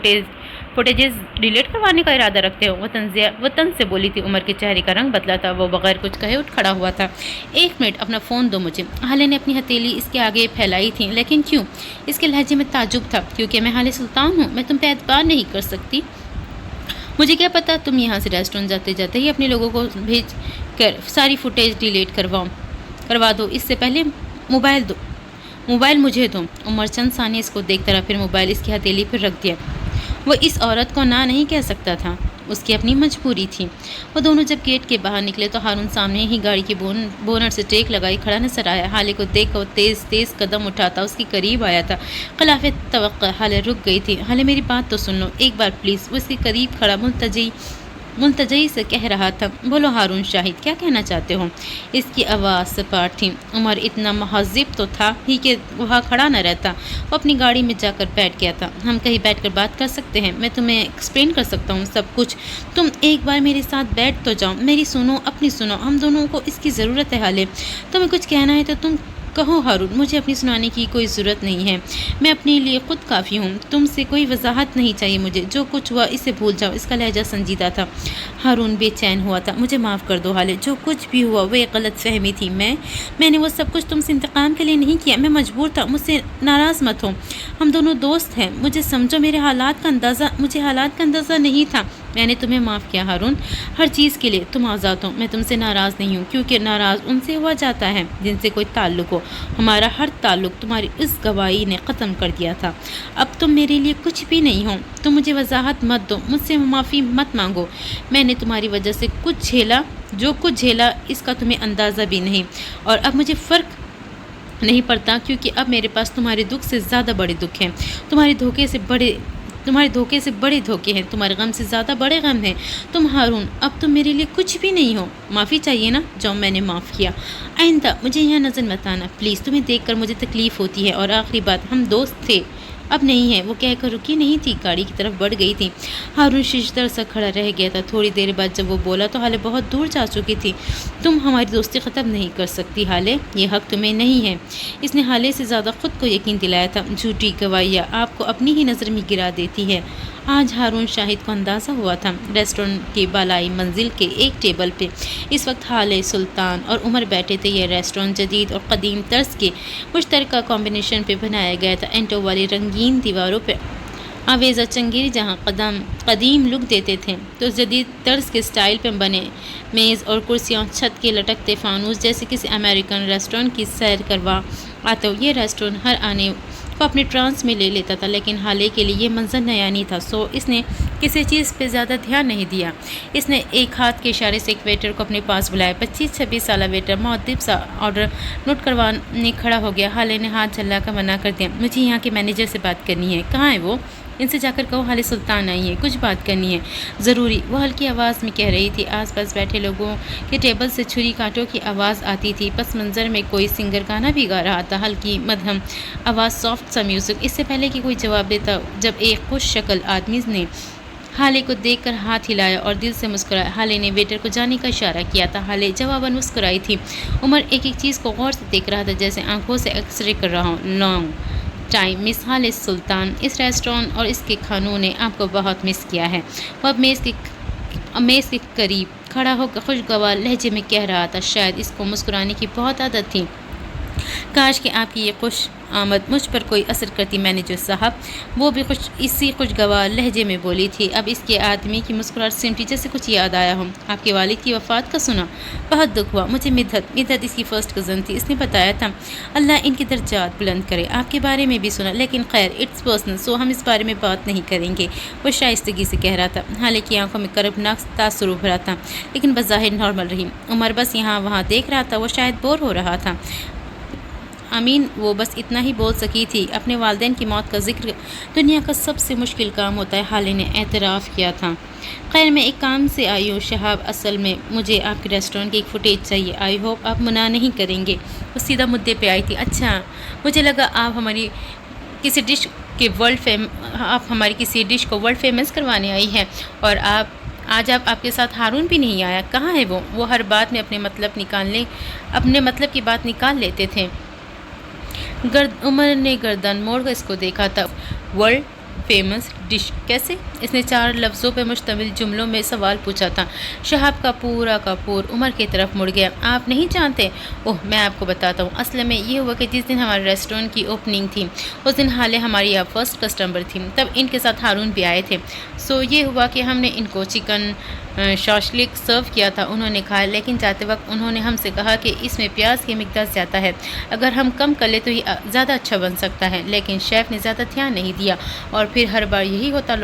فوٹیجز ڈیلیٹ کروانے کا ارادہ رکھتے ہو؟ وہ طنز سے بولی تھی۔ عمر کے چہرے کا رنگ بدلا تھا، وہ بغیر کچھ کہے اٹھ کھڑا ہوا تھا۔ 1 منٹ، اپنا فون دو مجھے۔ حالے نے اپنی ہتھیلی اس کے آگے پھیلائی تھی۔ لیکن کیوں؟ اس کے لہجے میں تعجب تھا۔ کیونکہ میں حالے سلطان ہوں، میں تم پہ اعتبار نہیں کر سکتی۔ مجھے کیا پتا تم یہاں سے ریسٹورینٹ جاتے جاتے ہی اپنے لوگوں کو بھیج کر ساری فوٹیج ڈیلیٹ کروا دو۔ اس سے پہلے موبائل مجھے دو۔ عمر چند ثانیے اس کو دیکھتا رہا، پھر موبائل اس کی ہتھیلی پر رکھ دیا۔ وہ اس عورت کو نہ نہیں کہہ سکتا تھا، اس کی اپنی مجبوری تھی۔ وہ دونوں جب گیٹ کے باہر نکلے تو ہارون سامنے ہی گاڑی کے بونٹ سے ٹیک لگائی کھڑا نظر آیا۔ حالے کو دیکھ کر وہ تیز قدم اٹھاتا اس کے قریب آیا تھا۔ خلاف توقع حالے رک گئی تھی۔ حالے میری بات تو سن لو ایک بار پلیز۔ وہ اس کے قریب کھڑا ملتجئی سے کہہ رہا تھا۔ بولو ہارون شاہد، کیا کہنا چاہتے ہو؟ اس کی آواز سپاٹ تھی۔ عمر اتنا مہذب تو تھا ہی کہ وہاں کھڑا نہ رہتا، وہ اپنی گاڑی میں جا کر بیٹھ گیا تھا۔ ہم کہیں بیٹھ کر بات کر سکتے ہیں، میں تمہیں ایکسپلین کر سکتا ہوں سب کچھ۔ تم ایک بار میرے ساتھ بیٹھ تو جاؤ، میری سنو، اپنی سنو، ہم دونوں کو اس کی ضرورت ہے۔ حالے تمہیں کچھ کہنا ہے تو تم کہو ہارون، مجھے اپنی سنانے کی کوئی ضرورت نہیں ہے، میں اپنے لیے خود کافی ہوں، تم سے کوئی وضاحت نہیں چاہیے مجھے۔ جو کچھ ہوا اسے بھول جاؤ۔ اس کا لہجہ سنجیدہ تھا۔ ہارون بے چین ہوا تھا۔ مجھے معاف کر دو حالے، جو کچھ بھی ہوا وہ ایک غلط فہمی تھی۔ میں نے وہ سب کچھ تم سے انتقام کے لیے نہیں کیا، میں مجبور تھا، مجھ سے ناراض مت ہو، ہم دونوں دوست ہیں، مجھے سمجھو، مجھے حالات کا اندازہ نہیں تھا، میں نے تمہیں معاف کیا ہارون، ہر چیز کے لیے تم آزاد ہو، میں تم سے ناراض نہیں ہوں، کیونکہ ناراض ان سے ہوا جاتا ہے جن سے کوئی تعلق ہو، ہمارا ہر تعلق تمہاری اس گواہی نے ختم کر دیا تھا، اب تم میرے لیے کچھ بھی نہیں ہو، تم مجھے وضاحت مت دو، مجھ سے معافی مت مانگو، میں نے تمہاری وجہ سے جو کچھ جھیلا اس کا تمہیں اندازہ بھی نہیں، اور اب مجھے فرق نہیں پڑتا، کیونکہ اب میرے پاس تمہارے دکھ سے زیادہ بڑے دکھ ہیں، تمہارے دھوکے سے بڑے دھوکے ہیں، تمہارے غم سے زیادہ بڑے غم ہیں، تم ہارون اب تم میرے لیے کچھ بھی نہیں ہو، معافی چاہیے نا، جو میں نے معاف کیا، آئندہ مجھے یہاں نظر مت آنا پلیز، تمہیں دیکھ کر مجھے تکلیف ہوتی ہے، اور آخری بات، ہم دوست تھے اب نہیں ہے، وہ کہہ کر رکی نہیں تھی، گاڑی کی طرف بڑھ گئی تھی۔ ہارون ششدر سا کھڑا رہ گیا تھا۔ تھوڑی دیر بعد جب وہ بولا تو حالے بہت دور جا چکی تھی۔ تم ہماری دوستی ختم نہیں کر سکتی حالے، یہ حق تمہیں نہیں ہے۔ اس نے حالے سے زیادہ خود کو یقین دلایا تھا۔ جھوٹی گواہیاں آپ کو اپنی ہی نظر میں گرا دیتی ہے۔ آج ہارون شاہد کو اندازہ ہوا تھا۔ ریسٹورینٹ کی بالائی منزل کے ایک ٹیبل پہ اس وقت حالے، سلطان اور عمر بیٹھے تھے۔ یہ ریسٹورینٹ جدید اور قدیم طرز کے مشترکہ کمبینیشن پہ بنایا گیا تھا۔ اینٹوں والی رنگین دیواروں پہ آویزہ چنگیری جہاں قدیم لک دیتے تھے، تو جدید طرز کے سٹائل پہ بنے میز اور کرسیاں، چھت کے لٹکتے فانوس، جیسے کسی امریکن ریسٹورینٹ کی سیر کروا آتے ہو۔ یہ ریسٹورینٹ ہر آنے کو اپنے ٹرانس میں لے لیتا تھا، لیکن حالے کے لیے یہ منظر نیا نہیں تھا، سو اس نے کسی چیز پہ زیادہ دھیان نہیں دیا۔ اس نے ایک ہاتھ کے اشارے سے ایک ویٹر کو اپنے پاس بلایا۔ 25-26 سالہ ویٹر معدب سا آرڈر نوٹ کروانے کھڑا ہو گیا۔ حالے نے ہاتھ جھلا کر منع کر دیا۔ مجھے یہاں کے مینیجر سے بات کرنی ہے۔ کہاں ہے وہ؟ ان سے جا کر کہو حالے سلطان آئی ہے، کچھ بات کرنی ہے، ضروری، وہ ہلکی آواز میں کہہ رہی تھی۔ آس پاس بیٹھے لوگوں کے ٹیبل سے چھری کانٹوں کی آواز آتی تھی۔ پس منظر میں کوئی سنگر گانا بھی گا رہا تھا، ہلکی مدھم آواز، سافٹ سا میوزک۔ اس سے پہلے کہ کوئی جواب دیتا، جب ایک خوش شکل آدمی نے حالے کو دیکھ کر ہاتھ ہلایا اور دل سے مسکرایا۔ حالے نے ویٹر کو جانے کا اشارہ کیا تھا۔ حالے جواباً مسکرائی تھی۔ عمر ایک چیز کو غور سے دیکھ رہا تھا، جیسے آنکھوں سے ایکس رے کر رہا ہوں۔ لانگ ٹائم مس حالے سلطان، اس ریسٹورینٹ اور اس کے کھانوں نے آپ کو بہت مس کیا ہے۔ وہ اب میز کے قریب کھڑا ہو کر خوشگوار لہجے میں کہہ رہا تھا، شاید اس کو مسکرانے کی بہت عادت تھی۔ کاش کہ آپ کی یہ خوش آمد مجھ پر کوئی اثر کرتی مینیجر صاحب، وہ بھی اسی خوشگوار لہجے میں بولی تھی۔ اب اس کے آدمی کی مسکراہٹ سمٹی جیسے کچھ یاد آیا ہوں۔ آپ کے والد کی وفات کا سنا؟ بہت دکھ ہوا مجھے۔ مدحت اس کی فرسٹ کزن تھی، اس نے بتایا تھا۔ اللہ ان کے درجات بلند کرے۔ آپ کے بارے میں بھی سنا، لیکن خیر اٹس پرسنل، سو ہم اس بارے میں بات نہیں کریں گے، وہ شائستگی سے کہہ رہا تھا، حالانکہ آنکھوں میں کربناک تاثر ابھرا تھا، لیکن بظاہر نارمل رہی۔ عمر بس یہاں وہاں دیکھ رہا تھا، وہ شاید بور ہو رہا تھا۔ امین وہ بس اتنا ہی بول سکی تھی۔ اپنے والدین کی موت کا ذکر دنیا کا سب سے مشکل کام ہوتا ہے، حالے نے اعتراف کیا تھا۔ خیر میں ایک کام سے آئی ہوں شہاب، اصل میں مجھے آپ کے ریسٹورنٹ کی ایک فوٹیج چاہیے، آئی ہوپ آپ منع نہیں کریں گے۔ وہ سیدھا مدعے پہ آئی تھی۔ اچھا، مجھے لگا آپ ہماری کسی ڈش کو ورلڈ فیمس کروانے آئی ہیں، اور آج آپ کے ساتھ ہارون بھی نہیں آیا، کہاں ہے وہ ہر بات میں اپنے مطلب کی بات نکال لیتے تھے۔ عمر نے گردن موڑ کر اس کو دیکھا تھا۔ ورلڈ فیمس ڈش کیسے؟ اس نے 4 لفظوں پر مشتمل جملوں میں سوال پوچھا تھا۔ شہاب کا پورا عمر کی طرف مڑ گیا۔ آپ نہیں جانتے؟ اوہ میں آپ کو بتاتا ہوں۔ اصل میں یہ ہوا کہ جس دن ہمارے ریسٹورنٹ کی اوپننگ تھی، اس دن حالے ہماری آپ فرسٹ کسٹمر تھی، تب ان کے ساتھ ہارون بھی آئے تھے۔ سو یہ ہوا کہ ہم نے ان کو چکن شاشلک سرو کیا تھا، انہوں نے کھایا، لیکن جاتے وقت انہوں نے ہم سے کہا کہ اس میں پیاز کی مقدار زیادہ ہے، اگر ہم کم کر لیں تو یہ زیادہ اچھا بن سکتا ہے، لیکن شیف نے زیادہ دھیان نہیں دیا، اور پھر ہر بار یہی ہوتا،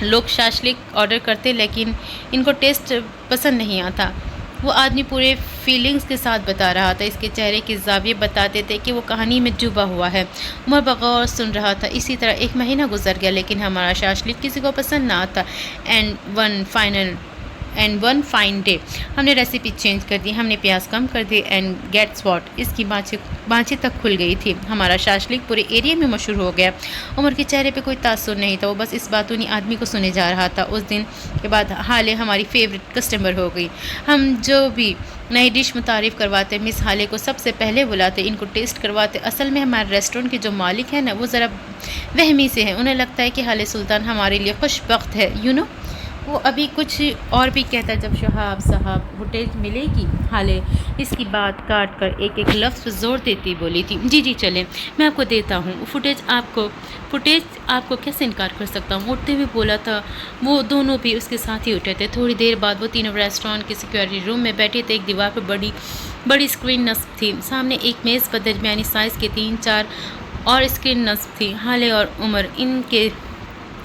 لوگ شاشلک آرڈر کرتے لیکن ان کو ٹیسٹ پسند نہیں آتا۔ وہ آدمی پورے فیلنگز کے ساتھ بتا رہا تھا، اس کے چہرے کے زاویے بتاتے تھے کہ وہ کہانی میں ڈوبا ہوا ہے۔ عمر بغور سن رہا تھا۔ اسی طرح 1 مہینہ گزر گیا، لیکن ہمارا شاشلک کسی کو پسند نہ آتا۔ اینڈ ون فائن ڈے ہم نے ریسیپی چینج کر دی، ہم نے پیاز کم کر دی، اینڈ گیٹس واٹ، اس کی بانچیں تک کھل گئی تھی، ہمارا شاشلک پورے ایریا میں مشہور ہو گیا۔ عمر کے چہرے پہ کوئی تاثر نہیں تھا، وہ بس اس باتونی آدمی کو سنے جا رہا تھا۔ اس دن کے بعد حالے ہماری فیوریٹ کسٹمر ہو گئی۔ ہم جو بھی نئی ڈش متعارف کرواتے، مس حالے کو سب سے پہلے بلاتے، ان کو ٹیسٹ کرواتے۔ اصل میں ہمارے ریسٹورنٹ کے جو مالک ہیں نا، وہ ذرا وہمی سے ہیں، انہیں لگتا ہے کہ حالے سلطان ہمارے لیے خوش بخت ہے، وہ ابھی کچھ اور بھی کہتا جب شہاب صاحب فوٹیج ملے گی، حالے اس کی بات کاٹ کر ایک لفظ پر زور دیتی بولی تھی، جی چلیں میں آپ کو دیتا ہوں فوٹیج آپ کو کیسے انکار کر سکتا ہوں، اٹھتے ہوئے بولا تھا۔ وہ دونوں بھی اس کے ساتھ ہی اٹھے تھے۔ تھوڑی دیر بعد وہ تینوں ریسٹورنٹ کے سیکیورٹی روم میں بیٹھے تھے۔ ایک دیوار پر بڑی اسکرین نصب تھی، سامنے ایک میز پر درمیانی سائز کے 3-4 اور اسکرین نصب تھی۔ حالے اور عمر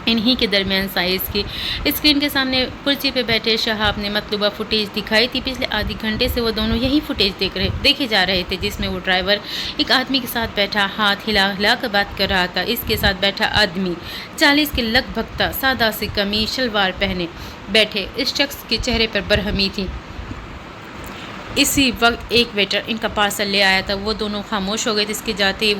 انہی کے درمیان سائز کی اسکرین کے سامنے کرسی پہ بیٹھے شہاب نے مطلوبہ فوٹیج دکھائی تھی۔ پچھلے آدھی گھنٹے سے وہ دونوں یہی فوٹیج دیکھے جا رہے تھے، جس میں وہ ڈرائیور ایک آدمی کے ساتھ بیٹھا ہاتھ ہلا کر بات کر رہا تھا۔ اس کے ساتھ بیٹھا آدمی 40 کے لگ بھگ تھا، سادہ سی قمیض شلوار پہنے بیٹھے، اس شخص کے چہرے پر برہمی تھی۔ اسی وقت ایک ویٹر ان کا پارسل لے آیا تھا۔ وہ دونوں خاموش ہو گئے تھے۔ اس کے جاتے ہی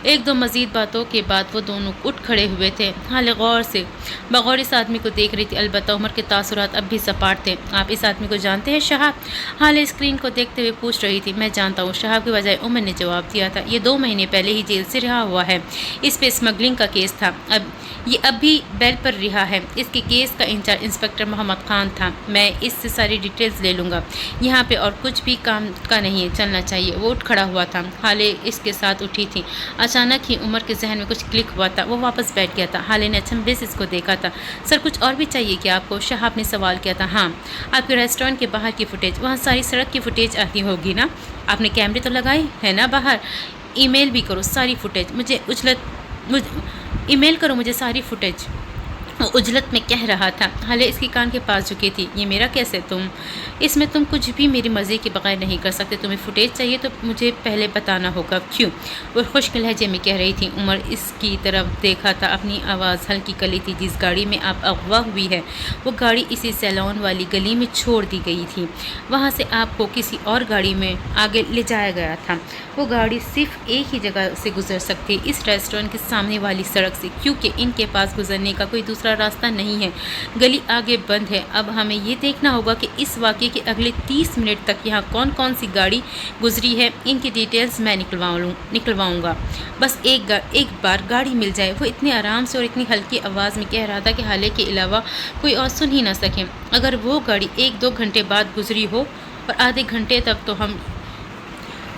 ایک دو مزید باتوں کے بعد وہ دونوں اٹھ کھڑے ہوئے تھے۔ حالے غور سے بغور اس آدمی کو دیکھ رہی تھی، البتہ عمر کے تاثرات اب بھی سپاٹ تھے۔ آپ اس آدمی کو جانتے ہیں شہاب؟ حالے اسکرین کو دیکھتے ہوئے پوچھ رہی تھی۔ میں جانتا ہوں، شہاب کے بجائے عمر نے جواب دیا تھا۔ یہ 2 مہینے پہلے ہی جیل سے رہا ہوا ہے، اس پہ اسمگلنگ کا کیس تھا، یہ اب بھی بیل پر رہا ہے۔ اس کے کیس کا انچارج انسپکٹر محمد خان تھا۔ میں اس سے ساری ڈیٹیلز لے لوں گا، یہاں پہ اور کچھ بھی کام کا نہیں ہے، چلنا چاہیے۔ وہ اٹھ کھڑا ہوا تھا، حالے اس کے ساتھ اٹھی تھی۔ اچانک ہی عمر کے ذہن میں کچھ کلک ہوا تھا، وہ واپس بیٹھ گیا تھا۔ حالے نے اچنبھے سے اس کو دیکھا تھا۔ سر کچھ اور بھی چاہیے کیا آپ کو؟ شہاب نے سوال کیا تھا۔ ہاں، آپ کے ریسٹورنٹ کے باہر کی فوٹیج، وہاں ساری سڑک کی فوٹیج آتی ہوگی نا؟ آپ نے کیمرے تو لگائے ہے نا باہر؟ ای میل بھی کرو ساری فوٹیج مجھے ساری فوٹیج، وہ اجلت میں کہہ رہا تھا۔ حالے اس کی کان کے پاس جھکی تھی۔ یہ میرا کیس ہے، اس میں تم کچھ بھی میری مرضی کے بغیر نہیں کر سکتے۔ تمہیں فوٹیج چاہیے تو مجھے پہلے بتانا ہوگا۔ کیوں؟ وہ خشک لہجے میں کہہ رہی تھی۔ عمر اس کی طرف دیکھا تھا، اپنی آواز ہلکی کلی تھی۔ جس گاڑی میں آپ اغوا ہوئی ہے، وہ گاڑی اسی سیلون والی گلی میں چھوڑ دی گئی تھی، وہاں سے آپ کو کسی اور گاڑی میں آگے لے جایا گیا تھا۔ وہ گاڑی صرف ایک ہی جگہ سے گزر سکتی، اس ریسٹورنٹ کے سامنے والی سڑک سے، کیونکہ ان کے پاس گزرنے کا کوئی دوسرا راستہ نہیں ہے۔ گلی آگے بند ہے۔ اب ہمیں یہ دیکھنا ہوگا کہ اس واقعے کے اگلے 30 منٹ تک یہاں کون سی گاڑی گزری ہے، ان کی ڈیٹیلز میں نکلواؤں گا۔ بس ایک بار گاڑی مل جائے۔ وہ اتنے آرام سے اور اتنی ہلکی آواز میں کہہ رہا تھا کہ حالے کے علاوہ کوئی اور سن ہی نہ سکے۔ اگر وہ گاڑی 1-2 گھنٹے بعد گزری ہو اور آدھے گھنٹے تک، تو ہم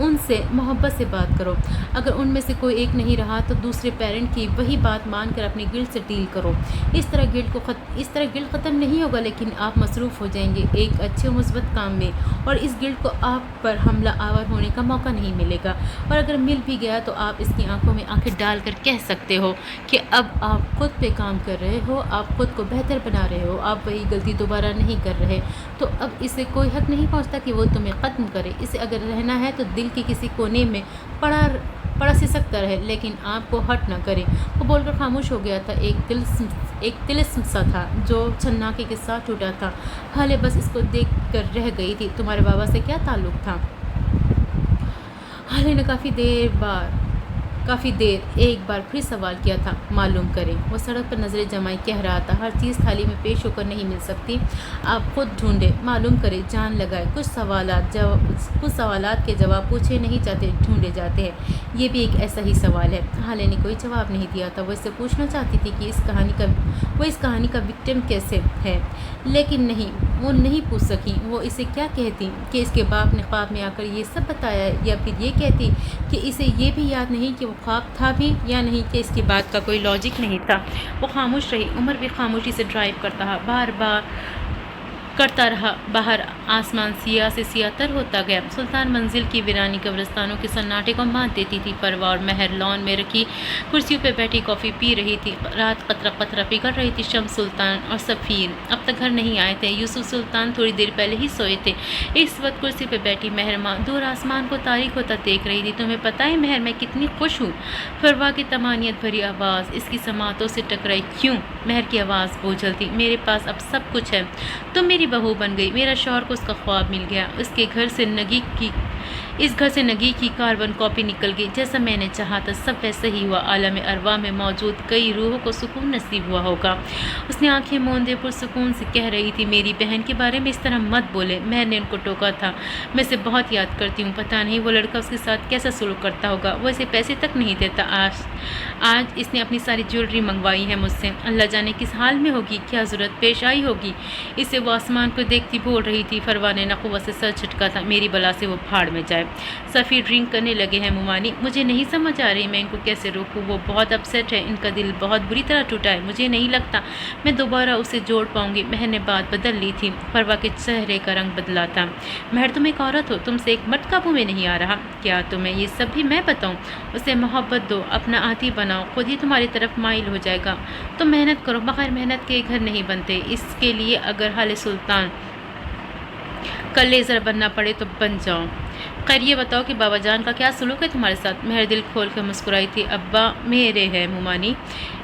ان سے محبت سے بات کرو. اگر ان میں سے کوئی ایک نہیں رہا تو دوسرے پیرنٹ کی وہی بات مان کر اپنے گلٹ سے ڈیل کرو. اس طرح گلٹ ختم نہیں ہوگا، لیکن آپ مصروف ہو جائیں گے ایک اچھے مثبت کام میں، اور اس گلٹ کو آپ پر حملہ آور ہونے کا موقع نہیں ملے گا. اور اگر مل بھی گیا تو آپ اس کی آنکھوں میں آنکھیں ڈال کر کہہ سکتے ہو کہ اب آپ خود پہ کام کر رہے ہو، آپ خود کو بہتر بنا رہے ہو، آپ وہی غلطی دوبارہ نہیں کر رہے. تو اب اسے کوئی حق نہیں پہنچتا کہ وہ تمہیں ختم کرے. اسے اگر رہنا ہے تو دل کے کسی کونے میں پڑا سسکتا رہے، لیکن آپ کو ہرٹ نہ کرے. وہ بول کر خاموش ہو گیا تھا. ایک طلسم سا تھا جو چھناکے کے ساتھ ٹوٹا تھا. حالے بس اس کو دیکھ کر رہ گئی تھی. تمہارے بابا سے کیا تعلق تھا؟ حالے نے کافی دیر ایک بار پھر سوال کیا تھا. معلوم کریں. وہ سڑک پر نظریں جمائے کہہ رہا تھا. ہر چیز تھالی میں پیش ہو کر نہیں مل سکتی، آپ خود ڈھونڈے. معلوم کریں، جان لگائے. کچھ سوالات کے جواب پوچھے نہیں جاتے، ڈھونڈے جاتے ہیں. یہ بھی ایک ایسا ہی سوال ہے. حالے نے کوئی جواب نہیں دیا تھا. وہ اس سے پوچھنا چاہتی تھی کہ اس کہانی کا وکٹم کیسے ہے، لیکن نہیں، وہ نہیں پوچھ سکی. وہ اسے کیا کہتی کہ اس کے باپ نے خواب میں آ کر یہ سب بتایا، یا پھر یہ کہتی کہ اسے یہ بھی یاد نہیں کہ وہ خواب تھا بھی یا نہیں، کہ اس کی بات کا کوئی لاجک نہیں تھا. وہ خاموش رہی. عمر بھی خاموشی سے ڈرائیو کرتا رہا. باہر آسمان سیاہ سے سیاہ تر ہوتا گیا. سلطان منزل کی ویرانی قبرستانوں کے سناٹے کو مات دیتی تھی. پروا اور مہر لان میں رکھی کرسیوں پہ بیٹھی کافی پی رہی تھی. رات قطرہ قطرہ پگھل رہی تھی. شمس سلطان اور سفیر اب تک گھر نہیں آئے تھے. یوسف سلطان تھوڑی دیر پہلے ہی سوئے تھے. اس وقت کرسی پہ بیٹھی مہر ماں دور آسمان کو تاریک ہوتا دیکھ رہی تھی. تمہیں پتہ ہے مہر، میں کتنی خوش ہوں. پروا کی طمانینت بھری آواز اس کی سماعتوں سے ٹکرائی. کیوں؟ مہر کی آواز بوجھل تھی. میرے پاس اب سب کچھ ہے. تم میری بہو بن گئی. میرا شوہر کو اس کا خواب مل گیا. اس گھر سے نگی کی کاربن کاپی نکل گئی. جیسا میں نے چاہا تھا سب ویسا ہی ہوا. عالم ارواح میں موجود کئی روحوں کو سکون نصیب ہوا ہوگا. اس نے آنکھیں موندے پرسکون سے کہہ رہی تھی. میری بہن کے بارے میں اس طرح مت بولے. مہر نے ان کو ٹوکا تھا. میں اسے بہت یاد کرتی ہوں. پتہ نہیں وہ لڑکا اس کے ساتھ کیسا سلوک کرتا ہوگا. وہ اسے پیسے تک نہیں دیتا. آج اس نے اپنی ساری جیولری منگوائی ہے مجھ سے. اللہ جانے کس حال میں ہوگی، کیا ضرورت پیش آئی ہوگی اسے. وہ آسمان کو دیکھتی بول رہی تھی. فروا نے نقوہ سے سر جھٹکا تھا. میری بلا سے وہ بھاڑ میں جائے. سفیر ڈرنک کرنے لگے ہیں مومانی. مجھے نہیں سمجھ آ رہی میں ان کو کیسے روکوں. وہ بہت اپسیٹ ہے. ان کا دل بہت بری طرح ٹوٹا ہے. مجھے نہیں لگتا میں دوبارہ اسے جوڑ پاؤں گی. مہر نے بات بدل لی تھی. فروا کے چہرے کا رنگ بدلا تھا. مہر، تم ایک عورت ہو. تم سے ایک مرد قابو میں نہیں آ رہا. کیا تمہیں یہ سب بھی میں بتاؤں؟ اسے محبت دو، اپنا عادی بناؤ، خود ہی تمہاری طرف مائل ہو جائے گا. تم محنت کرو. بغیر محنت کے گھر نہیں بنتے. اس کے لیے اگر حال سلطان کا لیزر بننا پڑے تو بن جاؤ. خیر یہ بتاؤ کہ بابا جان کا کیا سلوک ہے تمہارے ساتھ؟ مہر دل کھول کر مسکرائی تھی. ابا میرے ہے مومانی.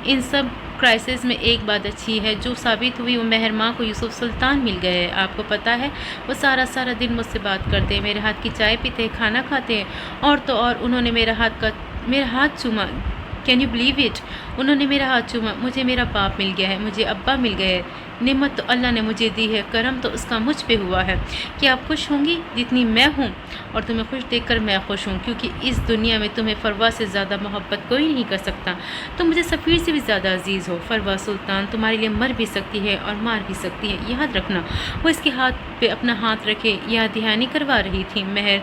ان سب کرائسس میں ایک بات اچھی ہے جو ثابت ہوئی، وہ مہر ماں کو یوسف سلطان مل گئے ہیں. آپ کو پتہ ہے وہ سارا دن مجھ سے بات کرتے ہیں، میرے ہاتھ کی چائے پیتے ہیں، کھانا کھاتے ہیں، اور تو اور انہوں نے میرا ہاتھ چوما. Can you believe it? انہوں نے میرا ہاتھ چوما. مجھے میرا باپ مل گیا ہے، مجھے ابا مل گئے ہیں. نعمت تو اللہ نے مجھے دی ہے، کرم تو اس کا مجھ پہ ہوا ہے. کیا آپ خوش ہوں گی جتنی میں ہوں؟ اور تمہیں خوش دیکھ کر میں خوش ہوں، کیونکہ اس دنیا میں تمہیں فروا سے زیادہ محبت کوئی نہیں کر سکتا. تم مجھے سفیر سے بھی زیادہ عزیز ہو. فروا سلطان تمہارے لیے مر بھی سکتی ہے اور مار بھی سکتی ہے، یاد رکھنا. وہ اس کے ہاتھ پہ اپنا ہاتھ رکھے یاد دہانی کروا رہی تھی. مہر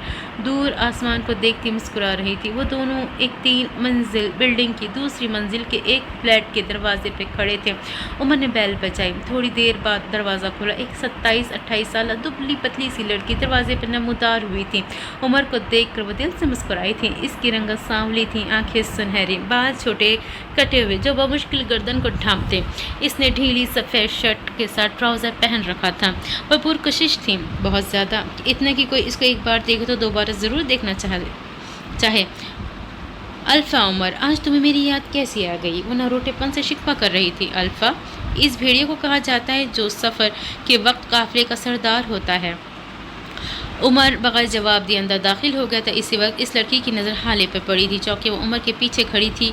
دور آسمان کو دیکھتی مسکرا رہی تھی. وہ دونوں ایک 3 منزل بلڈنگ کی دوسری منزل کے ایک فلیٹ کے دروازے پہ کھڑے تھے. عمر نے بیل بجائی. تھوڑی دیر بعد دروازہ کھلا. ایک 27-28 سالہ دبلی پتلی سی لڑکی دروازے پر نمودار ہوئی تھی. عمر کو دیکھ کر وہ دل سے مسکرائی تھی. اس کی رنگت سانولی تھی، آنکھیں سنہری، بال چھوٹے کٹے ہوئے جو بمشکل گردن کو ڈھانپتے. اس نے ڈھیلی سفید شرٹ کے ساتھ ٹراؤزر پہن رکھا تھا. وہ پرکشش تھی بہت زیادہ، اتنا کہ کوئی اس کو ایک بار دیکھے تو دوبارہ ضرور دیکھنا چاہے. الفا، عمر آج تمہیں میری یاد کیسی آ گئی؟ وہ نروٹے پن سے شکوہ کر رہی تھی. الفا اس بھیڑیے کو کہا جاتا ہے جو سفر کے وقت قافلے کا سردار ہوتا ہے. عمر بغیر جواب دیے اندر داخل ہو گیا تھا. اسی وقت اس لڑکی کی نظر حالے پہ پڑی تھی. چونکہ وہ عمر کے پیچھے کھڑی تھی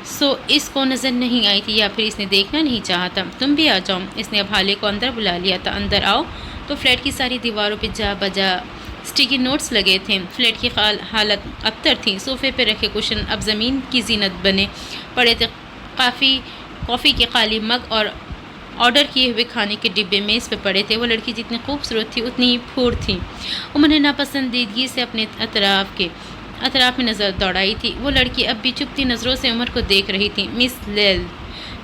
سو اس کو نظر نہیں آئی تھی، یا پھر اس نے دیکھنا نہیں چاہا تھا. تم بھی آ جاؤ. اس نے اب حالے کو اندر بلا لیا تھا. اندر آؤ. تو فلیٹ کی ساری دیواروں پہ جا بجا اسٹیکی نوٹس لگے تھے. فلیٹ کی حالت ابتر تھی. صوفے پہ رکھے کشن اب زمین کی زینت بنے پڑے تھے. کافی کے خالی مگ آرڈر کیے ہوئے کھانے کے ڈبے میز پہ پڑے تھے۔ وہ لڑکی جتنی خوبصورت تھی اتنی ہی پھوڑ تھی۔ عمر نے ناپسندیدگی سے اپنے اطراف میں نظر دوڑائی تھی۔ وہ لڑکی اب بھی چپتی نظروں سے عمر کو دیکھ رہی تھی۔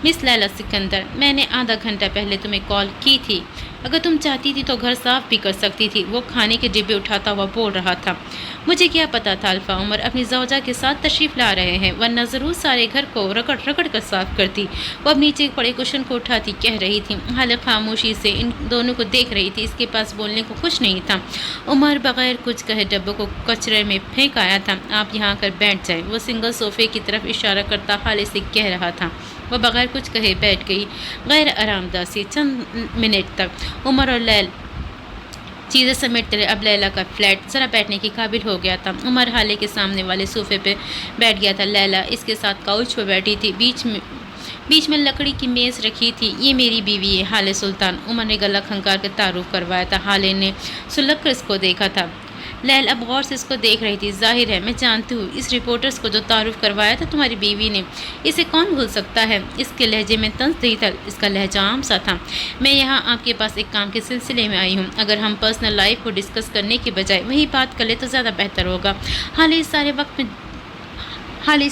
مس لیلا سکندر، میں نے آدھا گھنٹہ پہلے تمہیں کال کی تھی۔ اگر تم چاہتی تھی تو گھر صاف بھی کر سکتی تھی، وہ کھانے کے ڈبے اٹھاتا ہوا بول رہا تھا۔ مجھے کیا پتا تھا الفا عمر اپنی زوجہ کے ساتھ تشریف لا رہے ہیں، ورنہ ضرور سارے گھر کو رگڑ کر صاف کرتی۔ وہ اب نیچے پڑے کشن کو اٹھاتی کہہ رہی تھی۔ حالت خاموشی سے ان دونوں کو دیکھ رہی تھی۔ اس کے پاس بولنے کو کچھ نہیں تھا۔ عمر بغیر کچھ کہے ڈبوں کو کچرے میں پھینک آیا تھا۔ آپ یہاں آ کر بیٹھ جائیں، وہ سنگل صوفے کی طرف اشارہ کرتا خالے سے کہہ رہا تھا۔ وہ بغیر کچھ کہے بیٹھ گئی، غیر آرام دہ سی۔ چند منٹ تک عمر اور لیل چیزیں سمیٹتے رہے۔ اب لیلا کا فلیٹ ذرا بیٹھنے کے قابل ہو گیا تھا۔ عمر حالے کے سامنے والے صوفے پہ بیٹھ گیا تھا۔ لیلا اس کے ساتھ کاؤچ پہ بیٹھی تھی۔ بیچ میں لکڑی کی میز رکھی تھی۔ یہ میری بیوی ہے حالے سلطان، عمر نے گلا کھنکار کے تعارف کروایا تھا۔ حالے نے سلگ کر اس کو دیکھا تھا۔ لیل اب غور سے اس کو دیکھ رہی تھی۔ ظاہر ہے میں جانتی ہوں اس رپورٹرز کو جو تعارف کروایا تھا تمہاری بیوی نے، اسے کون بھول سکتا ہے؟ اس کے لہجے میں طنز نہیں تھا، اس کا لہجہ عام سا تھا۔ میں یہاں آپ کے پاس ایک کام کے سلسلے میں آئی ہوں۔ اگر ہم پرسنل لائف کو ڈسکس کرنے کے بجائے وہی بات کر لیں تو زیادہ بہتر ہوگا۔ حالے اس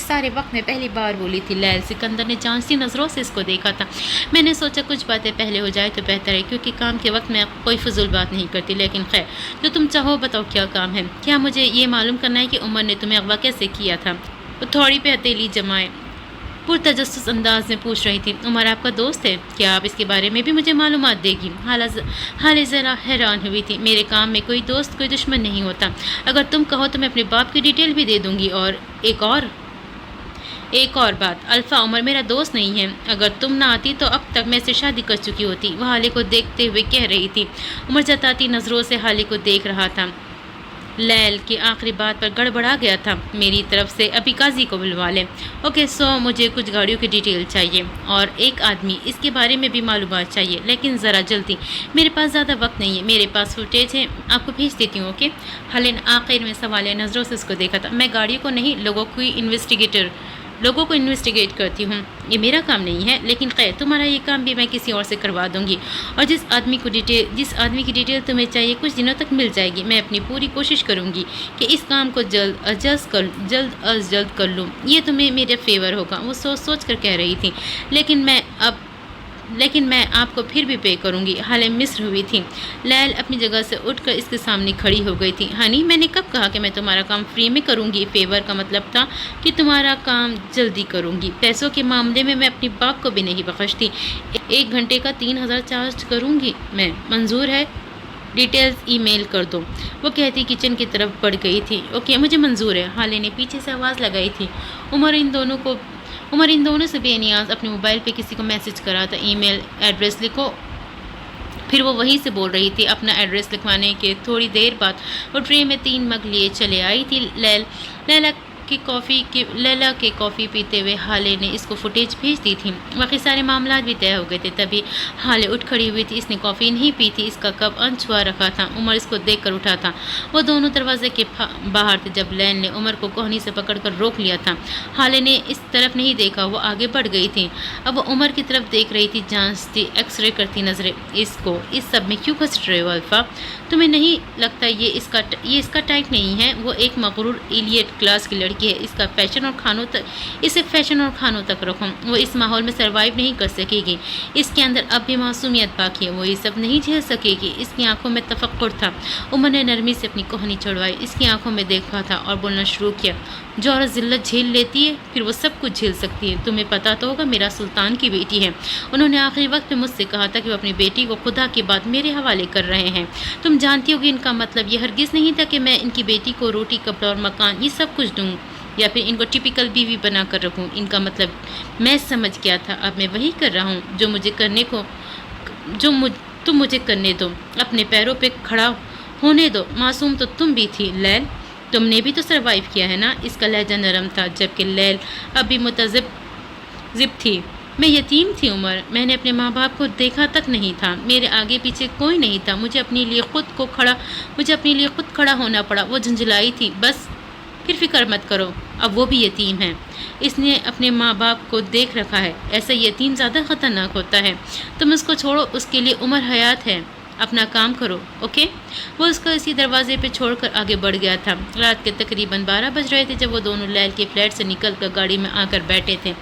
سارے وقت میں پہلی بار بولی تھی۔ لیل سکندر نے جانتی نظروں سے اس کو دیکھا تھا۔ میں نے سوچا کچھ باتیں پہلے ہو جائے تو بہتر ہے، کیونکہ کام کے وقت میں کوئی فضول بات نہیں کرتی، لیکن خیر جو تم چاہو بتاؤ کیا کام ہے؟ کیا مجھے یہ معلوم کرنا ہے کہ عمر نے تمہیں اغوا کیسے کیا تھا؟ وہ تھوڑی پہ ہتھیلی جمائے پرتجسس انداز میں پوچھ رہی تھی۔ عمر آپ کا دوست ہے، کیا آپ اس کے بارے میں بھی مجھے معلومات دے گی؟ حالے ذرا حیران ہوئی تھی۔ میرے کام میں کوئی دوست کوئی دشمن نہیں ہوتا، اگر تم کہو تو میں اپنے باپ کی ڈیٹیل بھی دے دوں گی۔ اور ایک اور بات، الفا عمر میرا دوست نہیں ہے، اگر تم نہ آتی تو اب تک میں سے شادی کر چکی ہوتی، وہ حالے کو دیکھتے ہوئے کہہ رہی تھی۔ عمر جتاتی نظروں سے حالے کو دیکھ رہا تھا۔ لیل کی آخری بات پر گڑبڑا گیا تھا۔ میری طرف سے ابھی قاضی کو بلوا لیں۔ اوکے مجھے کچھ گاڑیوں کی ڈیٹیل چاہیے اور ایک آدمی اس کے بارے میں بھی معلومات چاہیے، لیکن ذرا جلدی، میرے پاس زیادہ وقت نہیں ہے، میرے پاس فوٹیج ہے، آپ کو بھیج دیتی ہوں۔ اوکے حالے نے آخر میں سوالیہ نظروں سے اس کو دیکھا تھا۔ میں گاڑیوں کو نہیں، لوگوں کو انویسٹیگیٹ کرتی ہوں، یہ میرا کام نہیں ہے، لیکن خیر تمہارا یہ کام بھی میں کسی اور سے کروا دوں گی، اور جس آدمی کی ڈیٹیل تمہیں چاہیے کچھ دنوں تک مل جائے گی۔ میں اپنی پوری کوشش کروں گی کہ اس کام کو جلد از جلد کر لوں، یہ تمہیں میرے فیور ہوگا۔ وہ سوچ کر کہہ رہی تھی، لیکن میں آپ کو پھر بھی پے کروں گی۔ حالے مصر ہوئی تھی۔ لیل اپنی جگہ سے اٹھ کر اس کے سامنے کھڑی ہو گئی تھی۔ ہنی میں نے کب کہا کہ میں تمہارا کام فری میں کروں گی؟ فیور کا مطلب تھا کہ تمہارا کام جلدی کروں گی۔ پیسوں کے معاملے میں اپنی باپ کو بھی نہیں بخشتی۔ 1 گھنٹے کا 3000 چارج کروں گی میں، منظور ہے؟ ڈیٹیلز ای میل کر دو، وہ کہتی کچن کی طرف بڑھ گئی تھی۔ اوکے مجھے منظور ہے، حالے نے پیچھے سے آواز لگائی تھی۔ عمر ان دونوں سے بے نیاز اپنے موبائل پہ کسی کو میسج کرا تھا، ای میل ایڈریس لکھو۔ پھر وہ وہیں سے بول رہی تھی۔ اپنا ایڈریس لکھوانے کے تھوڑی دیر بعد وہ ٹرے میں 3 مگ لیے چلے آئی تھی۔ لیلا کے کافی پیتے ہوئے حالے نے اس کو فوٹیج بھیج دی تھی۔ باقی سارے معاملات بھی طے ہو گئے تھے۔ تبھی حالے اٹھ کھڑی ہوئی تھی۔ اس نے کافی نہیں پی تھی، اس کا کپ انچھوا رکھا تھا۔ عمر اس کو دیکھ کر اٹھا تھا۔ وہ دونوں دروازے کے باہر تھے جب لیل نے عمر کو کوہنی سے پکڑ کر روک لیا تھا۔ حالے نے اس طرف نہیں دیکھا، وہ آگے بڑھ گئی تھی۔ اب وہ عمر کی طرف دیکھ رہی تھی، جانچتی، ایکس رے کرتی نظریں۔ اس سب میں کیوں پھنس رہے ہو الفا؟ تمہیں نہیں لگتا یہ اس کا ٹائپ نہیں ہے؟ وہ ایک مغرور ایلیٹ کلاس کی لڑکی ہے، اسے فیشن اور کھانوں تک رکھو۔ وہ اس ماحول میں سروائیو نہیں کر سکے گی۔ اس کے اندر اب بھی معصومیت باقی ہے، وہ یہ سب نہیں جھیل سکے گی۔ اس کی آنکھوں میں تفکر تھا۔ عمر نے نرمی سے اپنی کوہنی چڑھوائی، اس کی آنکھوں میں دیکھا تھا اور بولنا شروع کیا۔ جو عورت ذلت جھیل لیتی ہے پھر وہ سب کچھ جھیل سکتی ہے۔ تمہیں پتا تو ہوگا میرا سلطان کی بیٹی ہے، انہوں نے آخری وقت میں مجھ سے کہا تھا کہ وہ اپنی بیٹی کو خدا کے بعد میرے حوالے کر رہے ہیں۔ تم جانتی ہوگی ان کا مطلب یہ ہرگز نہیں تھا کہ میں ان کی بیٹی کو روٹی، کپڑا اور مکان یہ سب کچھ دوں یا پھر ان کو ٹپیکل بیوی بنا کر رکھوں۔ ان کا مطلب میں سمجھ گیا تھا، اب میں وہی کر رہا ہوں تم مجھے کرنے دو، اپنے پیروں پہ کھڑا ہونے دو۔ معصوم تو تم بھی تھی لیل، تم نے بھی تو سروائیو کیا ہے نا؟ اس کا لہجہ نرم تھا، جبکہ لیل اب بھی متذب تھی۔ میں یتیم تھی عمر، میں نے اپنے ماں باپ کو دیکھا تک نہیں تھا، میرے آگے پیچھے کوئی نہیں تھا، مجھے اپنے لیے خود کھڑا ہونا پڑا۔ وہ جھنجھلائی تھی۔ پھر فکر مت کرو، اب وہ بھی یتیم ہے، اس نے اپنے ماں باپ کو دیکھ رکھا ہے، ایسا یتیم زیادہ خطرناک ہوتا ہے، تم اس کو چھوڑو، اس کے لیے عمر حیات ہے، اپنا کام کرو، اوکے؟ وہ اس کو اسی دروازے پہ چھوڑ کر آگے بڑھ گیا تھا۔ رات کے تقریباً 12 بج رہے تھے جب وہ دونوں لیل کے فلیٹ سے نکل کر گاڑی میں آ کر بیٹھے تھے۔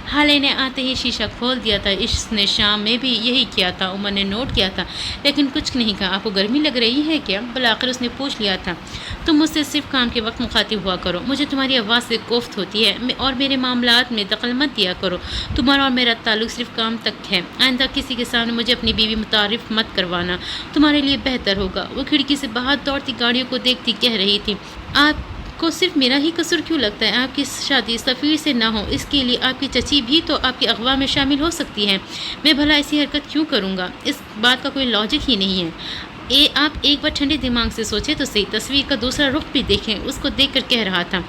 حالے نے آتے ہی شیشہ کھول دیا تھا، اس نے شام میں بھی یہی کیا تھا، عمر نے نوٹ کیا تھا، لیکن کچھ نہیں کہا۔ آپ کو گرمی لگ رہی ہے کیا؟ بالآخر اس نے پوچھ لیا تھا۔ تم مجھ سے صرف کام کے وقت مخاطب ہوا کرو، مجھے تمہاری آواز سے کوفت ہوتی ہے، اور میرے معاملات میں دخل مت دیا کرو، تمہارا اور میرا تعلق صرف کام تک ہے، آئندہ کسی کے سامنے مجھے اپنی بیوی متعارف مت کروانا، تمہارے لیے بہتر ہوگا۔ وہ کھڑکی سے باہر دوڑتی گاڑیوں کو دیکھتی کہہ رہی تھی، آپ کو صرف میرا ہی قصور کیوں لگتا ہے؟ آپ کی شادی سفیر سے نہ ہو، اس کے لیے آپ کی چچی بھی تو آپ کے اغوا میں شامل ہو سکتی ہیں، میں بھلا ایسی حرکت کیوں کروں گا؟ اس بات کا کوئی لاجک ہی نہیں ہے۔ آپ ایک بار ٹھنڈے دماغ سے سوچیں تو صحیح، تصویر کا دوسرا رخ بھی دیکھیں۔ اس کو دیکھ کر کہہ رہا تھا،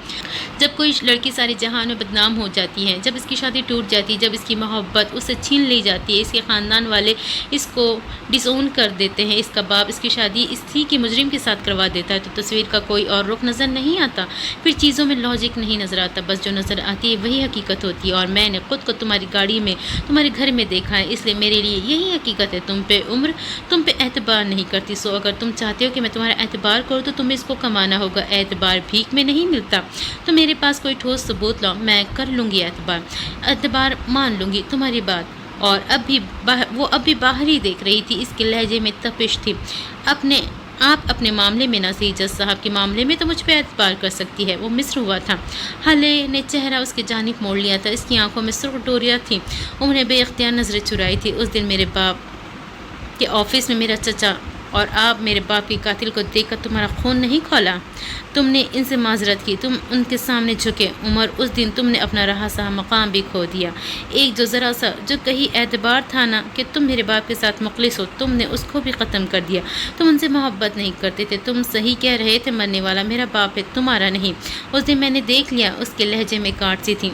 جب کوئی لڑکی سارے جہان میں بدنام ہو جاتی ہے، جب اس کی شادی ٹوٹ جاتی ہے، جب اس کی محبت اس سے چھین لی جاتی ہے، اس کے خاندان والے اس کو ڈس اون کر دیتے ہیں، اس کا باپ اس کی شادی اس تھی کہ مجرم کے ساتھ کروا دیتا ہے، تو تصویر کا کوئی اور رخ نظر نہیں آتا، پھر چیزوں میں لاجک نہیں نظر آتا، بس جو نظر آتی ہے وہی حقیقت ہوتی ہے، اور میں نے خود کو تمہاری گاڑی میں، تمہارے گھر میں دیکھا ہے، اس لیے میرے لیے یہی حقیقت ہے۔ تم پہ اعتبار نہیں کرتی، سو اگر تم چاہتے ہو کہ میں تمہارا اعتبار کروں تو تمہیں اس کو کمانا ہوگا۔ اعتبار بھیک میں نہیں ملتا، تو میرے پاس کوئی ٹھوس ثبوت لاؤ، میں کر لوں گی اعتبار مان لوں گی تمہاری بات۔ اور وہ اب بھی باہر ہی دیکھ رہی تھی، اس کے لہجے میں تپش تھی۔ آپ اپنے معاملے میں نہ صحیح، جج صاحب کے معاملے میں تو مجھ پہ اعتبار کر سکتی ہے۔ وہ مصر ہوا تھا، حالے نے چہرہ اس کی جانب موڑ لیا تھا، اس کی آنکھوں میں سرخ ڈوریاں تھیں، انہوں نے بے اختیار نظریں چرائی تھی۔ اس دن میرے باپ کہ آفس میں میرا چچا اور آپ میرے باپ کے قاتل کو دیکھ کر تمہارا خون نہیں کھولا، تم نے ان سے معذرت کی، تم ان کے سامنے جھکے۔ عمر، اس دن تم نے اپنا رہا سہا مقام بھی کھو دیا، ایک جو ذرا سا جو کہیں اعتبار تھا نا کہ تم میرے باپ کے ساتھ مخلص ہو، تم نے اس کو بھی ختم کر دیا۔ تم ان سے محبت نہیں کرتے تھے، تم صحیح کہہ رہے تھے، مرنے والا میرا باپ ہے، تمہارا نہیں۔ اس دن میں نے دیکھ لیا، اس کے لہجے میں کاٹ سی تھی،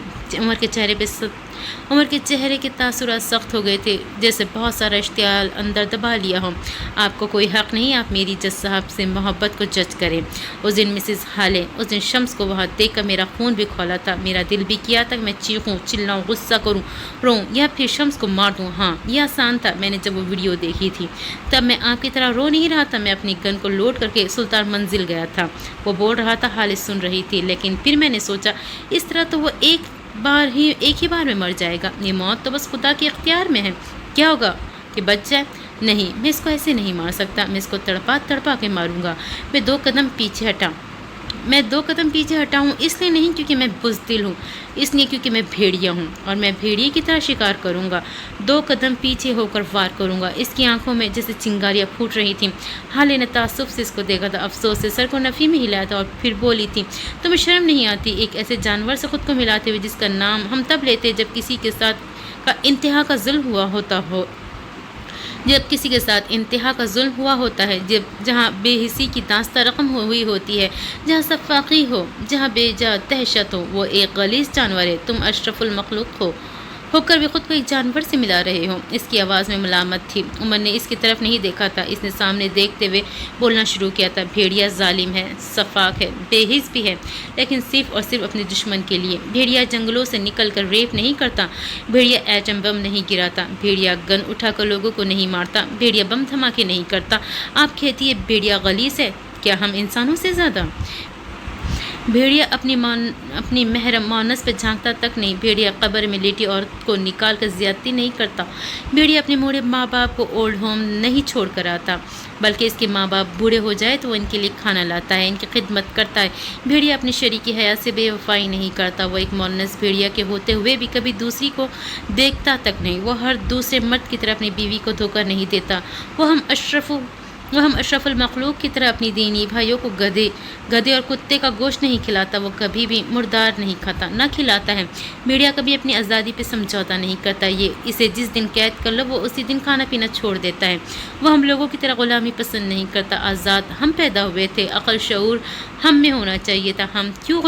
عمر کے چہرے کے تاثرات سخت ہو گئے تھے، جیسے بہت سارا اشتعال اندر دبا لیا ہو۔ آپ کو کوئی حق نہیں آپ میری جج صاحب سے محبت کو جج کریں۔ اس دن مسز حالے، اس دن شمس کو وہاں دیکھ کر میرا خون بھی کھولا تھا، میرا دل بھی کیا تھا کہ میں چیخوں، چلاؤں، غصہ کروں، روؤں یا پھر شمس کو مار دوں۔ ہاں، یہ آسان تھا۔ میں نے جب وہ ویڈیو دیکھی تھی تب میں آپ کی طرح رو نہیں رہا تھا، میں اپنی گن کو لوڈ کر کے سلطان منزل گیا تھا۔ وہ بول رہا تھا، حالے سن رہی تھی، لیکن پھر میں نے سوچا اس طرح تو وہ ایک ہی بار میں مر جائے گا، یہ موت تو بس خدا کے اختیار میں ہے، کیا ہوگا کہ بچ جائے؟ نہیں، میں اس کو ایسے نہیں مار سکتا، میں اس کو تڑپا کے ماروں گا۔ میں دو قدم پیچھے ہٹا ہوں، اس لیے نہیں کیونکہ میں بزدل ہوں، اس لیے کیونکہ میں بھیڑیا ہوں، اور میں بھیڑیے کی طرح شکار کروں گا، 2 قدم پیچھے ہو کر وار کروں گا۔ اس کی آنکھوں میں جیسے چنگاریاں پھوٹ رہی تھیں۔ حالے نے تعصب سے اس کو دیکھا تھا، افسوس سے سر کو نفی میں ہلایا تھا، اور پھر بولی تھی، تمہیں شرم نہیں آتی ایک ایسے جانور سے خود کو ملاتے ہوئے جس کا نام ہم تب لیتے جب کسی کے ساتھ کا انتہا کا ظلم ہوا ہوتا ہے، جہاں بے حسی کی داستہ رقم ہوئی ہوتی ہے، جہاں سب فاقی ہو، جہاں بے جا دہشت ہو۔ وہ ایک غلیظ جانور ہے، تم اشرف المخلوق ہو کر بھی خود کو ایک جانور سے ملا رہے ہو۔ اس کی آواز میں ملامت تھی۔ عمر نے اس کی طرف نہیں دیکھا تھا، اس نے سامنے دیکھتے ہوئے بولنا شروع کیا تھا، بھیڑیا ظالم ہے، سفاک ہے، بے حس بھی ہے، لیکن صرف اور صرف اپنے دشمن کے لیے۔ بھیڑیا جنگلوں سے نکل کر ریپ نہیں کرتا، بھیڑیا ایٹم بم نہیں گراتا، بھیڑیا گن اٹھا کر لوگوں کو نہیں مارتا، بھیڑیا بم دھماکے نہیں کرتا۔ آپ کہتی ہے بھیڑیا غلیظ ہے، کیا ہم انسانوں سے زیادہ؟ بھیڑیا اپنی محرم مونس پہ جھانکتا تک نہیں، بھیڑیا قبر میں لیٹی عورت کو نکال کر زیادتی نہیں کرتا، بھیڑیا اپنے بوڑھے ماں باپ کو اولڈ ہوم نہیں چھوڑ کر آتا، بلکہ اس کے ماں باپ بوڑھے ہو جائے تو وہ ان کے لیے کھانا لاتا ہے، ان کی خدمت کرتا ہے۔ بھیڑیا اپنی شریکی حیات سے بے وفائی نہیں کرتا، وہ ایک مونس بھیڑیا کے ہوتے ہوئے بھی کبھی دوسری کو دیکھتا تک نہیں، وہ ہر دوسرے مرد کی طرح اپنی بیوی کو دھوکہ نہیں دیتا، وہ ہم اشرف المخلوق کی طرح اپنی دینی بھائیوں کو گدھے اور کتے کا گوشت نہیں کھلاتا، وہ کبھی بھی مردار نہیں کھاتا، نہ کھلاتا ہے۔ بھیڑیا کبھی اپنی آزادی پہ سمجھوتا نہیں کرتا، اسے جس دن قید کر لو وہ اسی دن کھانا پینا چھوڑ دیتا ہے۔ وہ ہم لوگوں کی طرح غلامی پسند نہیں کرتا، آزاد ہم پیدا ہوئے تھے، عقل شعور ہم میں ہونا چاہیے تھا، ہم کیوں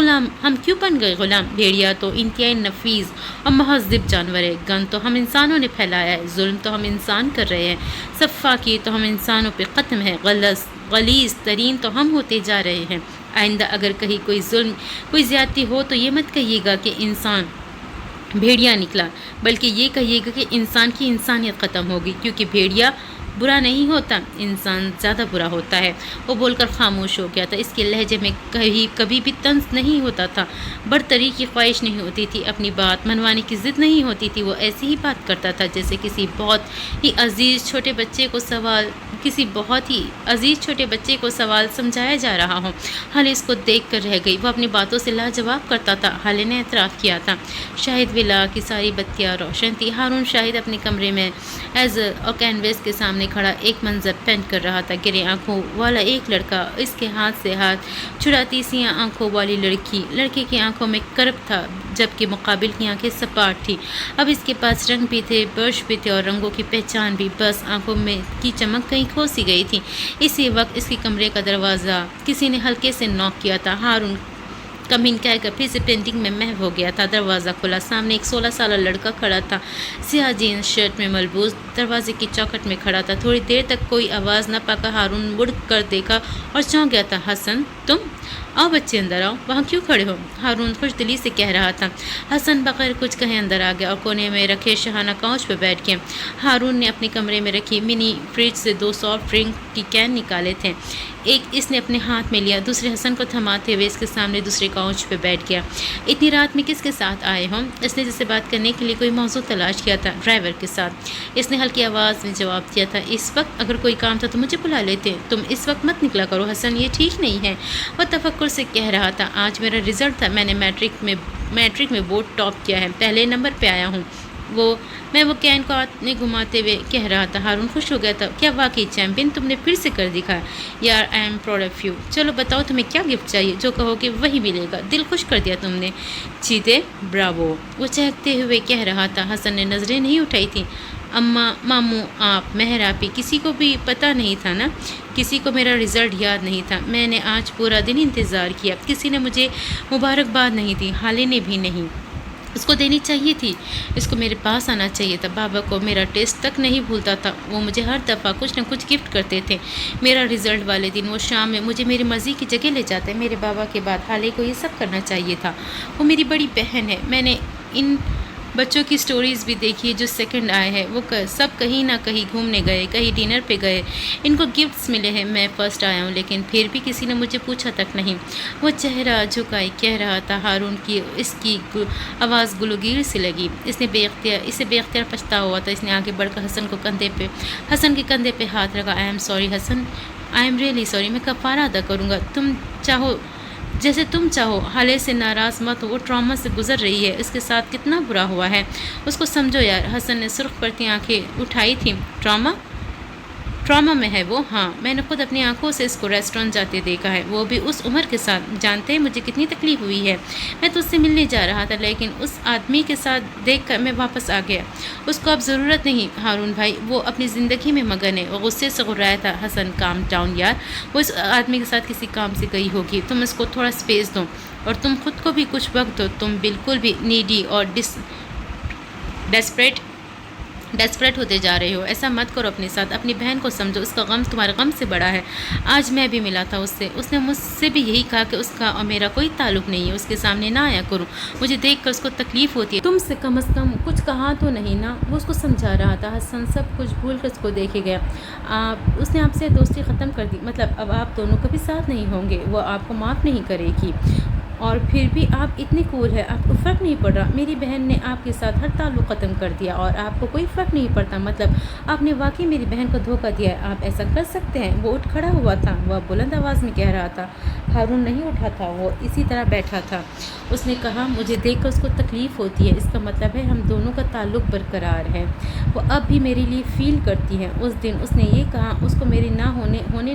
بن گئے غلام؟ بھیڑیا تو انتہائی نفیس اور مہذب جانور ہے، گن تو ہم انسانوں نے پھیلایا ہے، ظلم تو ہم انسان کر رہے ہیں، سفاکی تو ہم انسانوں پہ ختم ہے، غلیظ ترین تو ہم ہوتے جا رہے ہیں۔ آئندہ اگر کہیں کوئی ظلم کوئی زیادتی ہو تو یہ مت کہیے گا کہ انسان بھیڑیا نکلا، بلکہ یہ کہیے گا کہ انسان کی انسانیت ختم ہوگی، کیونکہ بھیڑیا برا نہیں ہوتا، انسان زیادہ برا ہوتا ہے۔ وہ بول کر خاموش ہو گیا تھا۔ اس کے لہجے میں کبھی بھی طنز نہیں ہوتا تھا، برتری کی خواہش نہیں ہوتی تھی، اپنی بات منوانے کی ضد نہیں ہوتی تھی۔ وہ ایسی ہی بات کرتا تھا جیسے کسی بہت ہی عزیز چھوٹے بچے کو سوال سمجھایا جا رہا ہو۔ حالے اس کو دیکھ کر رہ گئی، وہ اپنی باتوں سے لاجواب کرتا تھا۔ حالے نے اعتراف کیا تھا۔ شاہد ولا کی ساری بتیاں روشن تھی۔ ہارون شاہد اپنے کمرے میں اور کینوس کے سامنے کھڑا ایک منظر پینٹ کر رہا تھا۔ گرے آنکھوں والا ایک لڑکا، اس کے ہاتھ سے ہاتھ چھڑاتی سیاہ آنکھوں والی لڑکے کی آنکھوں میں کرب تھا، جبکہ مقابل کی آنکھیں سپاٹ تھی۔ اب اس کے پاس رنگ بھی تھے، برش بھی تھے اور رنگوں کی پہچان بھی، بس آنکھوں میں کی چمک کہیں کھو سی گئی تھی۔ اسی وقت اس کے کمرے کا دروازہ کسی نے ہلکے سے نوک کیا تھا۔ ہارون کمین کہہ کر پھر سے پینٹنگ میں محو ہو گیا تھا۔ دروازہ کھلا، سامنے ایک 16 سالہ لڑکا کھڑا تھا، سیاہ جینس شرٹ میں ملبوس، دروازے کی چوکھٹ میں کھڑا تھا۔ تھوڑی دیر تک کوئی آواز نہ پا کر ہارون مڑ کر دیکھا اور چونک گیا تھا۔ حسن، تم؟ آؤ بچے اندر آؤ، وہاں کیوں کھڑے ہو؟ ہارون خوش دلی سے کہہ رہا تھا۔ حسن بغیر کچھ کہے اندر آ گیا اور کونے میں رکھے شہانہ کاؤچ پہ بیٹھ گیا۔ ہارون نے اپنے کمرے میں رکھی منی فریج سے 2 سافٹ ڈرنک کی کین نکالے تھے، ایک اس نے اپنے ہاتھ میں لیا، دوسرے حسن کو تھماتے ہوئے اس کے سامنے دوسرے کاؤچ پہ بیٹھ گیا۔ اتنی رات میں کس کے ساتھ آئے ہو؟ اس نے جسے بات کرنے کے لیے کوئی موضوع تلاش کیا تھا۔ ڈرائیور کے ساتھ، اس نے ہلکی آواز میں جواب دیا تھا۔ اس وقت؟ اگر کوئی کام تھا تو مجھے بلا لیتے، تم اس وقت مت نکلا کرو حسن، یہ ٹھیک نہیں ہے۔ وہ تفکر سے کہہ رہا تھا۔ آج میرا رزلٹ تھا، میں نے میٹرک میں بورڈ ٹاپ کیا ہے، پہلے نمبر پہ آیا ہوں۔ میں وہ کین کو نے گھماتے ہوئے کہہ رہا تھا۔ ہارون خوش ہو گیا تھا۔ کیا واقعی چیمپئن، تم نے پھر سے کر دکھایا یار، I am proud of you. چلو بتاؤ تمہیں کیا گفٹ چاہیے، جو کہو گے وہی ملے گا، دل خوش کر دیا تم نے۔ چیتے، براوو، وہ چہکتے ہوئے کہہ رہا تھا۔ حسن نے نظریں نہیں اٹھائی تھیں۔ اماں، ماموں، آپ، مہر آپی، کسی کو بھی پتہ نہیں تھا نا؟ کسی کو میرا رزلٹ یاد نہیں تھا۔ میں نے آج پورا دن انتظار کیا، کسی نے مجھے مبارکباد نہیں دی، حالے نے بھی نہیں۔ اس کو دینی چاہیے تھی، اس کو میرے پاس آنا چاہیے تھا۔ بابا کو میرا ٹیسٹ تک نہیں بھولتا تھا، وہ مجھے ہر دفعہ کچھ نہ کچھ گفٹ کرتے تھے۔ میرا رزلٹ والے دن وہ شام میں مجھے میری مرضی کی جگہ لے جاتے۔ میرے بابا کے بعد حالے کو یہ سب کرنا چاہیے تھا، وہ میری بڑی بہن ہے۔ میں نے ان بچوں کی سٹوریز بھی دیکھی جو سیکنڈ آئے ہیں، وہ سب کہیں نہ کہیں گھومنے گئے، کہیں ڈنر پہ گئے، ان کو گفٹس ملے ہیں۔ میں فرسٹ آیا ہوں، لیکن پھر بھی کسی نے مجھے پوچھا تک نہیں۔ وہ چہرہ جھکائے کہہ رہا تھا۔ ہارون کی اس کی آواز گلوگیر سی لگی، اسے بے اختیار پچھتاوا ہوا تھا۔ اس نے آگے بڑھ کر حسن کے کندھے پہ ہاتھ رکھا۔ I am sorry Hasan, I am really sorry, میں کفارہ ادا کروں گا، جیسے تم چاہو۔ حالے سے ناراض مت ہو، وہ ٹراما سے گزر رہی ہے، اس کے ساتھ کتنا برا ہوا ہے، اس کو سمجھو یار۔ حسن نے سرخ پڑتی آنکھیں اٹھائی تھیں۔ ٹراما میں ہے وہ؟ ہاں، میں نے خود اپنی آنکھوں سے اس کو ریسٹورنٹ جاتے دیکھا ہے، وہ بھی اس عمر کے ساتھ۔ جانتے ہیں مجھے کتنی تکلیف ہوئی ہے؟ میں تو اس سے ملنے جا رہا تھا، لیکن اس آدمی کے ساتھ دیکھ کر میں واپس آ گیا۔ اس کو اب ضرورت نہیں ہارون بھائی، وہ اپنی زندگی میں مگن ہے۔ وہ غصے سے غرایا تھا۔ حسن، کام ڈاؤن یار، وہ اس آدمی کے ساتھ کسی کام سے گئی ہوگی، تم اس کو تھوڑا سپیس دو، اور تم خود کو بھی کچھ وقت دو۔ تم بالکل بھی نیڈی اور ڈیسپریٹ ہوتے جا رہے ہو۔ ایسا مت کرو اپنے ساتھ، اپنی بہن کو سمجھو، اس کا غم تمہارے غم سے بڑا ہے۔ آج میں بھی ملا تھا اس سے، اس نے مجھ سے بھی یہی کہا کہ اس کا اور میرا کوئی تعلق نہیں ہے، اس کے سامنے نہ آیا کروں، مجھے دیکھ کر اس کو تکلیف ہوتی ہے۔ تم سے کم از کم کچھ کہا تو نہیں نا؟ وہ اس کو سمجھا رہا تھا۔ حسن سب کچھ بھول کر اس کو دیکھے گیا۔ اس نے آپ سے دوستی ختم کر دی، مطلب اب آپ دونوں کبھی ساتھ نہیں ہوں گے، وہ آپ کو معاف نہیں کرے گی، اور پھر بھی آپ اتنے کول ہیں، آپ کو فرق نہیں پڑ رہا۔ میری بہن نے آپ کے ساتھ ہر تعلق ختم کر دیا اور آپ کو کوئی فرق نہیں پڑتا، مطلب آپ نے واقعی میری بہن کو دھوکہ دیا ہے، آپ ایسا کر سکتے ہیں؟ وہ اٹھ کھڑا ہوا تھا، وہ بلند آواز میں کہہ رہا تھا۔ ہارون نہیں اٹھا تھا، وہ اسی طرح بیٹھا تھا۔ اس نے کہا، مجھے دیکھ کر اس کو تکلیف ہوتی ہے، اس کا مطلب ہے ہم دونوں کا تعلق برقرار ہے، وہ اب بھی میرے لیے فیل کرتی ہے۔ اس دن اس نے یہ کہا، اس کو میرے نہ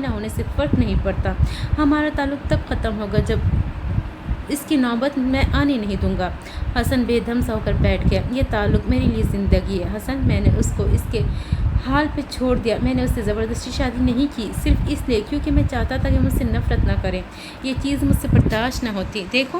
ہونے سے فرق نہیں پڑتا، ہمارا تعلق تب ختم ہوگا جب اس کی نوبت میں آنے نہیں دوں گا۔ حسن بے دم سا ہو کر بیٹھ گیا۔ یہ تعلق میرے لیے زندگی ہے حسن، میں نے اس کو اس کے حال پہ چھوڑ دیا، میں نے اس سے زبردستی شادی نہیں کی، صرف اس لیے کیونکہ میں چاہتا تھا کہ مجھ سے نفرت نہ کریں، یہ چیز مجھ سے برداشت نہ ہوتی۔ دیکھو